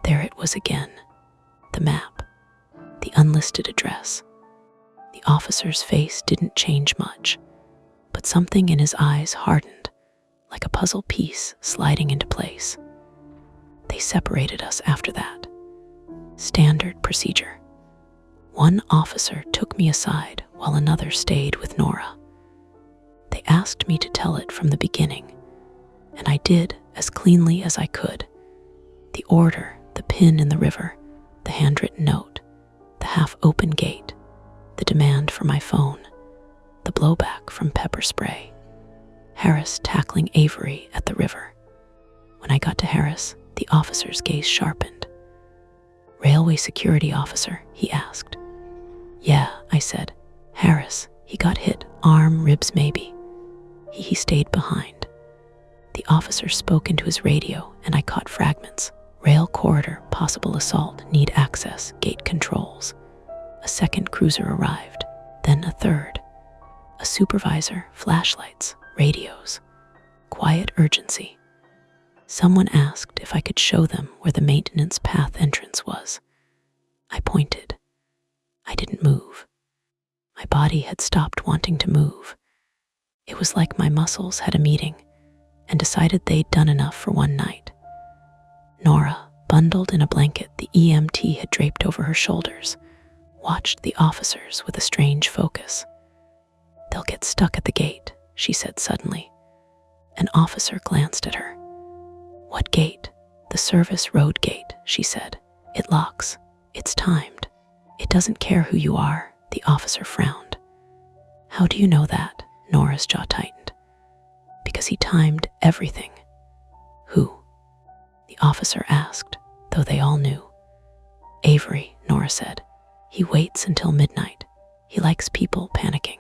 There it was again. The map. The unlisted address. The officer's face didn't change much, but something in his eyes hardened, like a puzzle piece sliding into place. They separated us after that. Standard procedure. One officer took me aside while another stayed with Nora. They asked me to tell it from the beginning, and I did as cleanly as I could. The order, the pin in the river, the handwritten note, the half-open gate, the demand for my phone, the blowback from pepper spray, Harris tackling Avery at the river. When I got to Harris, the officer's gaze sharpened. Railway security officer, he asked. Yeah, I said. Harris, he got hit, arm, ribs maybe. He stayed behind. The officer spoke into his radio and I caught fragments. Rail corridor, possible assault, need access, gate controls. A second cruiser arrived, then a third. A supervisor, flashlights, radios. Quiet urgency. Someone asked if I could show them where the maintenance path entrance was. I pointed. I didn't move. My body had stopped wanting to move. It was like my muscles had a meeting and decided they'd done enough for one night. Nora, bundled in a blanket the EMT had draped over her shoulders, watched the officers with a strange focus. They'll get stuck at the gate, she said suddenly. An officer glanced at her. What gate? The service road gate, she said. It locks. It's timed. It doesn't care who you are, the officer frowned. How do you know that? Nora's jaw tightened. Because he timed everything. Who? The officer asked, though they all knew. Avery, Nora said. He waits until midnight. He likes people panicking.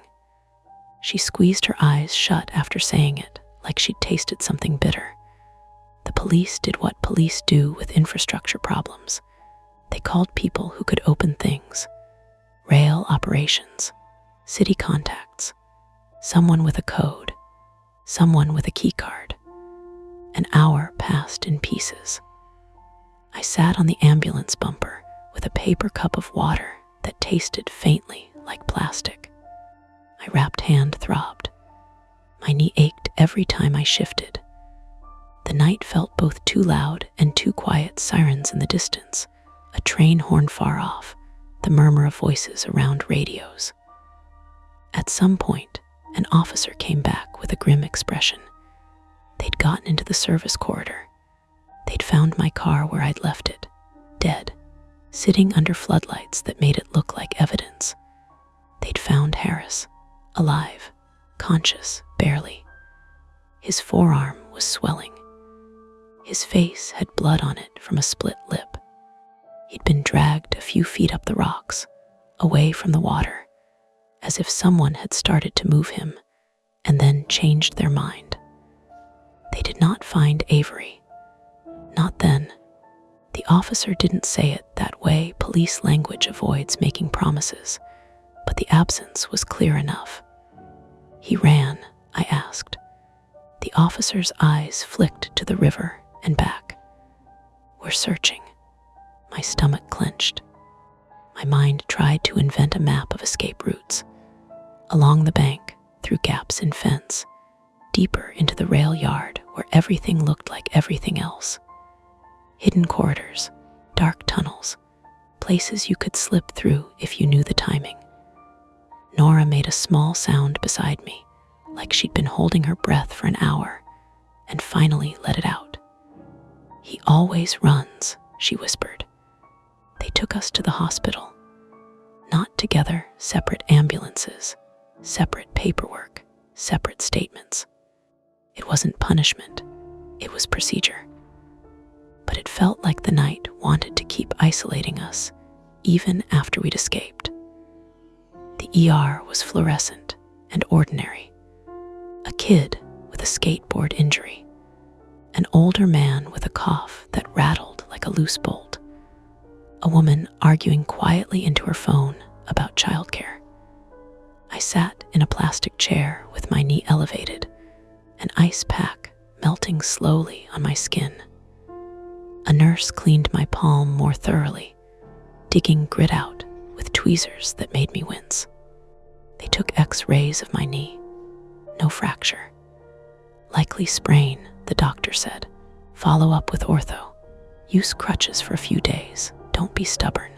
She squeezed her eyes shut after saying it, like she'd tasted something bitter. The police did what police do with infrastructure problems. They called people who could open things. Rail operations, city contacts, someone with a code, someone with a key card. An hour passed in pieces. I sat on the ambulance bumper with a paper cup of water that tasted faintly like plastic. My wrapped hand throbbed. My knee ached every time I shifted. The night felt both too loud and too quiet. Sirens in the distance, a train horn far off, the murmur of voices around radios. At some point, an officer came back with a grim expression. They'd gotten into the service corridor. They'd found my car where I'd left it, dead, sitting under floodlights that made it look like evidence. They'd found Harris, alive, conscious, barely. His forearm was swelling. His face had blood on it from a split lip. He'd been dragged a few feet up the rocks, away from the water, as if someone had started to move him and then changed their mind. They did not find Avery. Not then. The officer didn't say it that way. Police language avoids making promises, but the absence was clear enough. He ran, I asked. The officer's eyes flicked to the river and back. We're searching. My stomach clenched. My mind tried to invent a map of escape routes. Along the bank, through gaps in fence, deeper into the rail yard where everything looked like everything else. Hidden corridors, dark tunnels, places you could slip through if you knew the timing. Nora made a small sound beside me, like she'd been holding her breath for an hour, and finally let it out. He always runs, she whispered. They took us to the hospital. Not together, separate ambulances, separate paperwork, separate statements. It wasn't punishment, it was procedure. But it felt like the night wanted to keep isolating us, even after we'd escaped. The ER was fluorescent and ordinary. A kid with a skateboard injury. An older man with a cough that rattled like a loose bolt. A woman arguing quietly into her phone about childcare. I sat in a plastic chair with my knee elevated, an ice pack melting slowly on my skin. A nurse cleaned my palm more thoroughly, digging grit out with tweezers that made me wince. They took X-rays of my knee. No fracture. Likely sprain, the doctor said. Follow up with ortho. Use crutches for a few days. Don't be stubborn.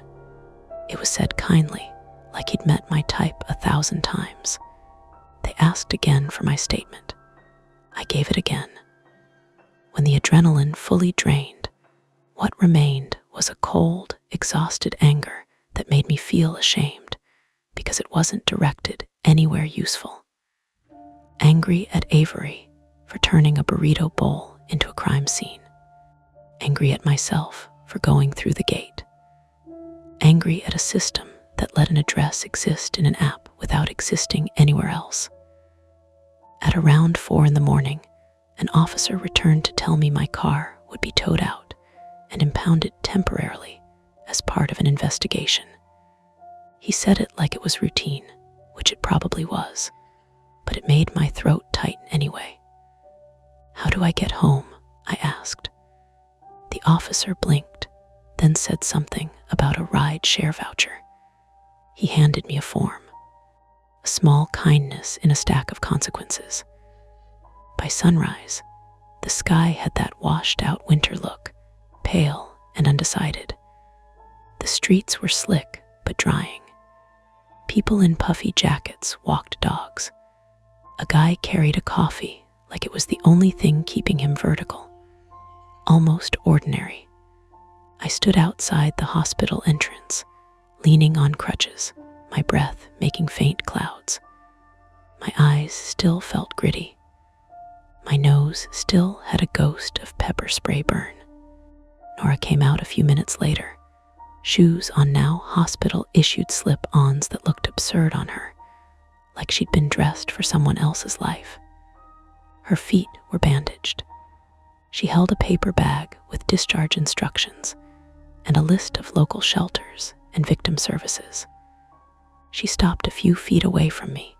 It was said kindly, like he'd met my type 1,000 times. They asked again for my statement. I gave it again. When the adrenaline fully drained, what remained was a cold, exhausted anger that made me feel ashamed because it wasn't directed anywhere useful. Angry at Avery for turning a burrito bowl into a crime scene. Angry at myself for going through the gate. Angry at a system that let an address exist in an app without existing anywhere else. At around 4 a.m, an officer returned to tell me my car would be towed out and impounded temporarily as part of an investigation. He said it like it was routine, which it probably was, but it made my throat tighten anyway. How do I get home? I asked. The officer blinked, then said something about a ride-share voucher. He handed me a form, a small kindness in a stack of consequences. By sunrise, the sky had that washed-out winter look, pale and undecided. The streets were slick but drying. People in puffy jackets walked dogs. A guy carried a coffee like it was the only thing keeping him vertical. Almost ordinary. I stood outside the hospital entrance, leaning on crutches, my breath making faint clouds. My eyes still felt gritty. My nose still had a ghost of pepper spray burn. Nora came out a few minutes later, shoes on now hospital-issued slip-ons that looked absurd on her, like she'd been dressed for someone else's life. Her feet were bandaged. She held a paper bag with discharge instructions and a list of local shelters and victim services. She stopped a few feet away from me,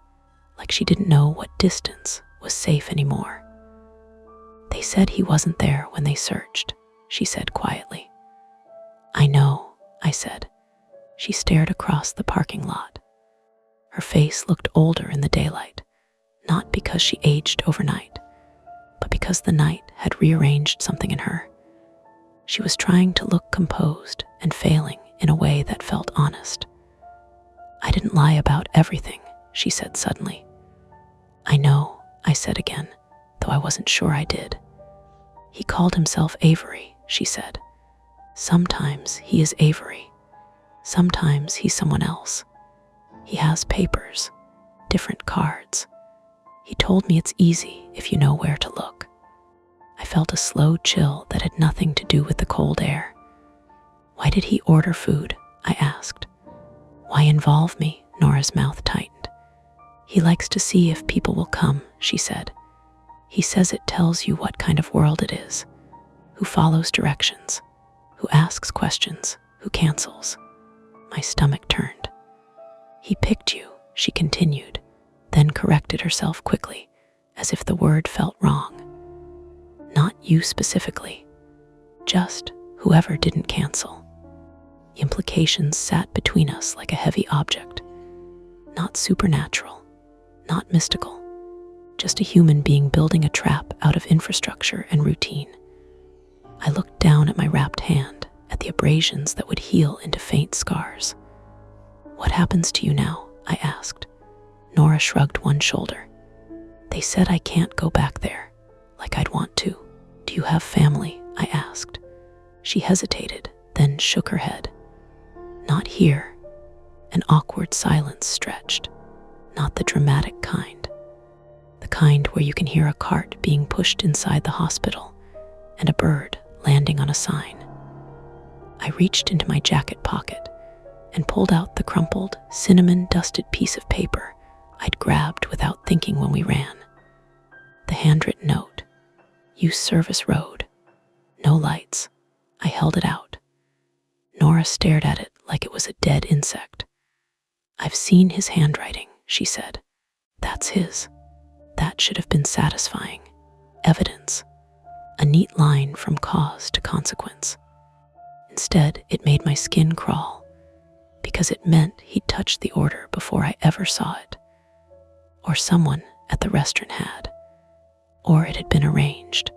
like she didn't know what distance was safe anymore. They said he wasn't there when they searched, she said quietly. I know, I said. She stared across the parking lot. Her face looked older in the daylight, not because she aged overnight, but because the night had rearranged something in her. She was trying to look composed and failing in a way that felt honest. I didn't lie about everything, she said suddenly. I know, I said again, though I wasn't sure I did. He called himself Avery, she said. Sometimes he is Avery, Sometimes he's someone else. He has papers, different cards. He told me it's easy if you know where to look. I felt a slow chill that had nothing to do with the cold air. Why did he order food? I asked. Why involve me? Nora's mouth tightened. He likes to see if people will come, she said. He says it tells you what kind of world it is, who follows directions, who asks questions, who cancels. My stomach turned. He picked you, she continued, then corrected herself quickly, as if the word felt wrong. Not you specifically, just whoever didn't cancel. The implications sat between us like a heavy object. Not supernatural, not mystical, just a human being building a trap out of infrastructure and routine. I looked down at my wrapped hand, at the abrasions that would heal into faint scars. What happens to you now? I asked. Nora shrugged one shoulder. They said I can't go back there, like I'd want to. Do you have family? I asked. She hesitated, then shook her head. Not here. An awkward silence stretched. Not the dramatic kind. The kind where you can hear a cart being pushed inside the hospital and a bird landing on a sign. I reached into my jacket pocket and pulled out the crumpled, cinnamon-dusted piece of paper I'd grabbed without thinking when we ran. The handwritten note, Use Service Road, no lights. I held it out. Nora stared at it like it was a dead insect. I've seen his handwriting, she said. That's his. That should have been satisfying. Evidence. A neat line from cause to consequence. Instead, it made my skin crawl, because it meant he'd touched the order before I ever saw it. Or someone at the restaurant had. Or it had been arranged.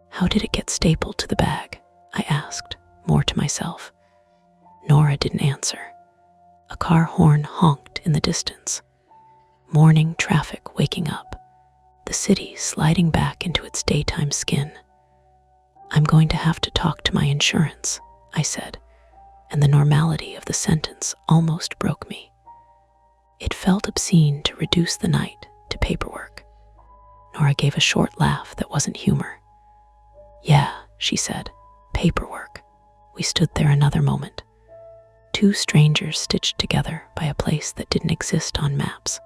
How did it get stapled to the bag? I asked, more to myself. Nora didn't answer. A car horn honked in the distance. Morning traffic waking up. The city sliding back into its daytime skin. I'm going to have to talk to my insurance, I said, and the normality of the sentence almost broke me. It felt obscene to reduce the night to paperwork. Nora gave a short laugh that wasn't humor. Yeah, she said, paperwork. We stood there another moment. Two strangers stitched together by a place that didn't exist on maps.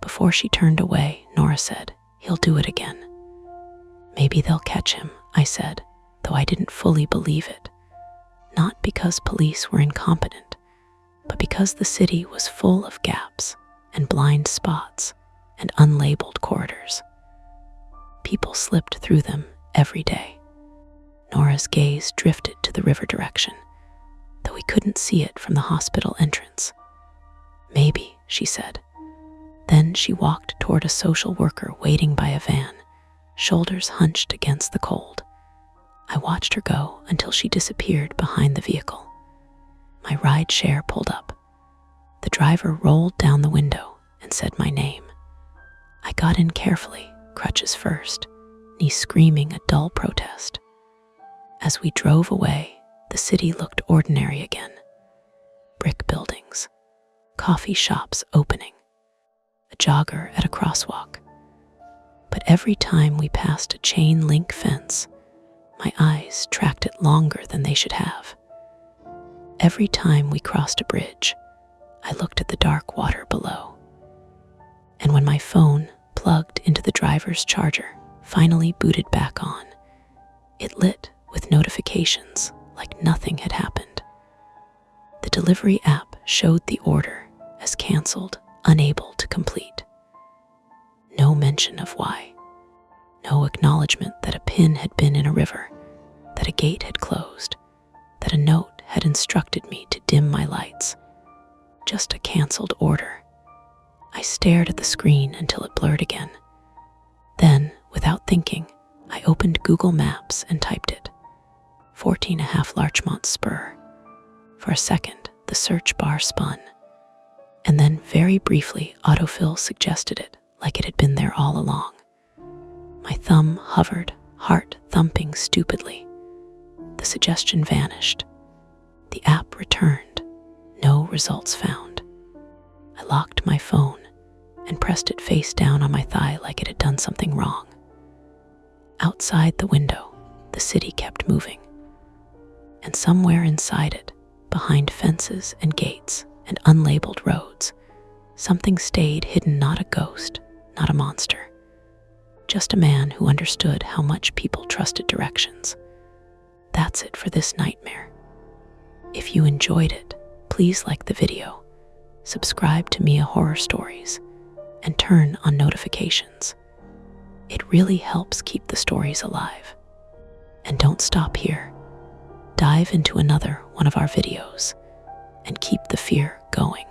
Before she turned away, Nora said, He'll do it again. Maybe they'll catch him, I said, though I didn't fully believe it. Not because police were incompetent, but because the city was full of gaps and blind spots and unlabeled corridors. People slipped through them every day. Nora's gaze drifted to the river direction, though we couldn't see it from the hospital entrance. Maybe, she said. Then she walked toward a social worker waiting by a van, shoulders hunched against the cold. I watched her go until she disappeared behind the vehicle. My ride share pulled up. The driver rolled down the window and said my name. I got in carefully, crutches first, knee screaming a dull protest. As we drove away, the city looked ordinary again. Brick buildings, coffee shops opening, a jogger at a crosswalk. But every time we passed a chain link fence, my eyes tracked it longer than they should have. Every time we crossed a bridge, I looked at the dark water below. And when my phone, plugged into the driver's charger, finally booted back on, it lit with notifications like nothing had happened. The delivery app showed the order as canceled, unable to complete. No mention of why. No acknowledgement that a pin had been in a river, that a gate had closed, that a note had instructed me to dim my lights. Just a canceled order. I stared at the screen until it blurred again. Then, without thinking, I opened Google Maps and typed it. 14.5 Larchmont Spur. For a second, the search bar spun. And then, very briefly, autofill suggested it, like it had been there all along. My thumb hovered, heart thumping stupidly. The suggestion vanished. The app returned, No results found. I locked my phone and pressed it face down on my thigh like it had done something wrong. Outside the window, the city kept moving. And somewhere inside it, behind fences and gates and unlabeled roads, something stayed hidden, not a ghost, not a monster, just a man who understood how much people trusted directions. That's it for this nightmare. If you enjoyed it, please like the video, subscribe to Mia Horror Stories, and turn on notifications. It really helps keep the stories alive. And don't stop here. Dive into another one of our videos and keep the fear going.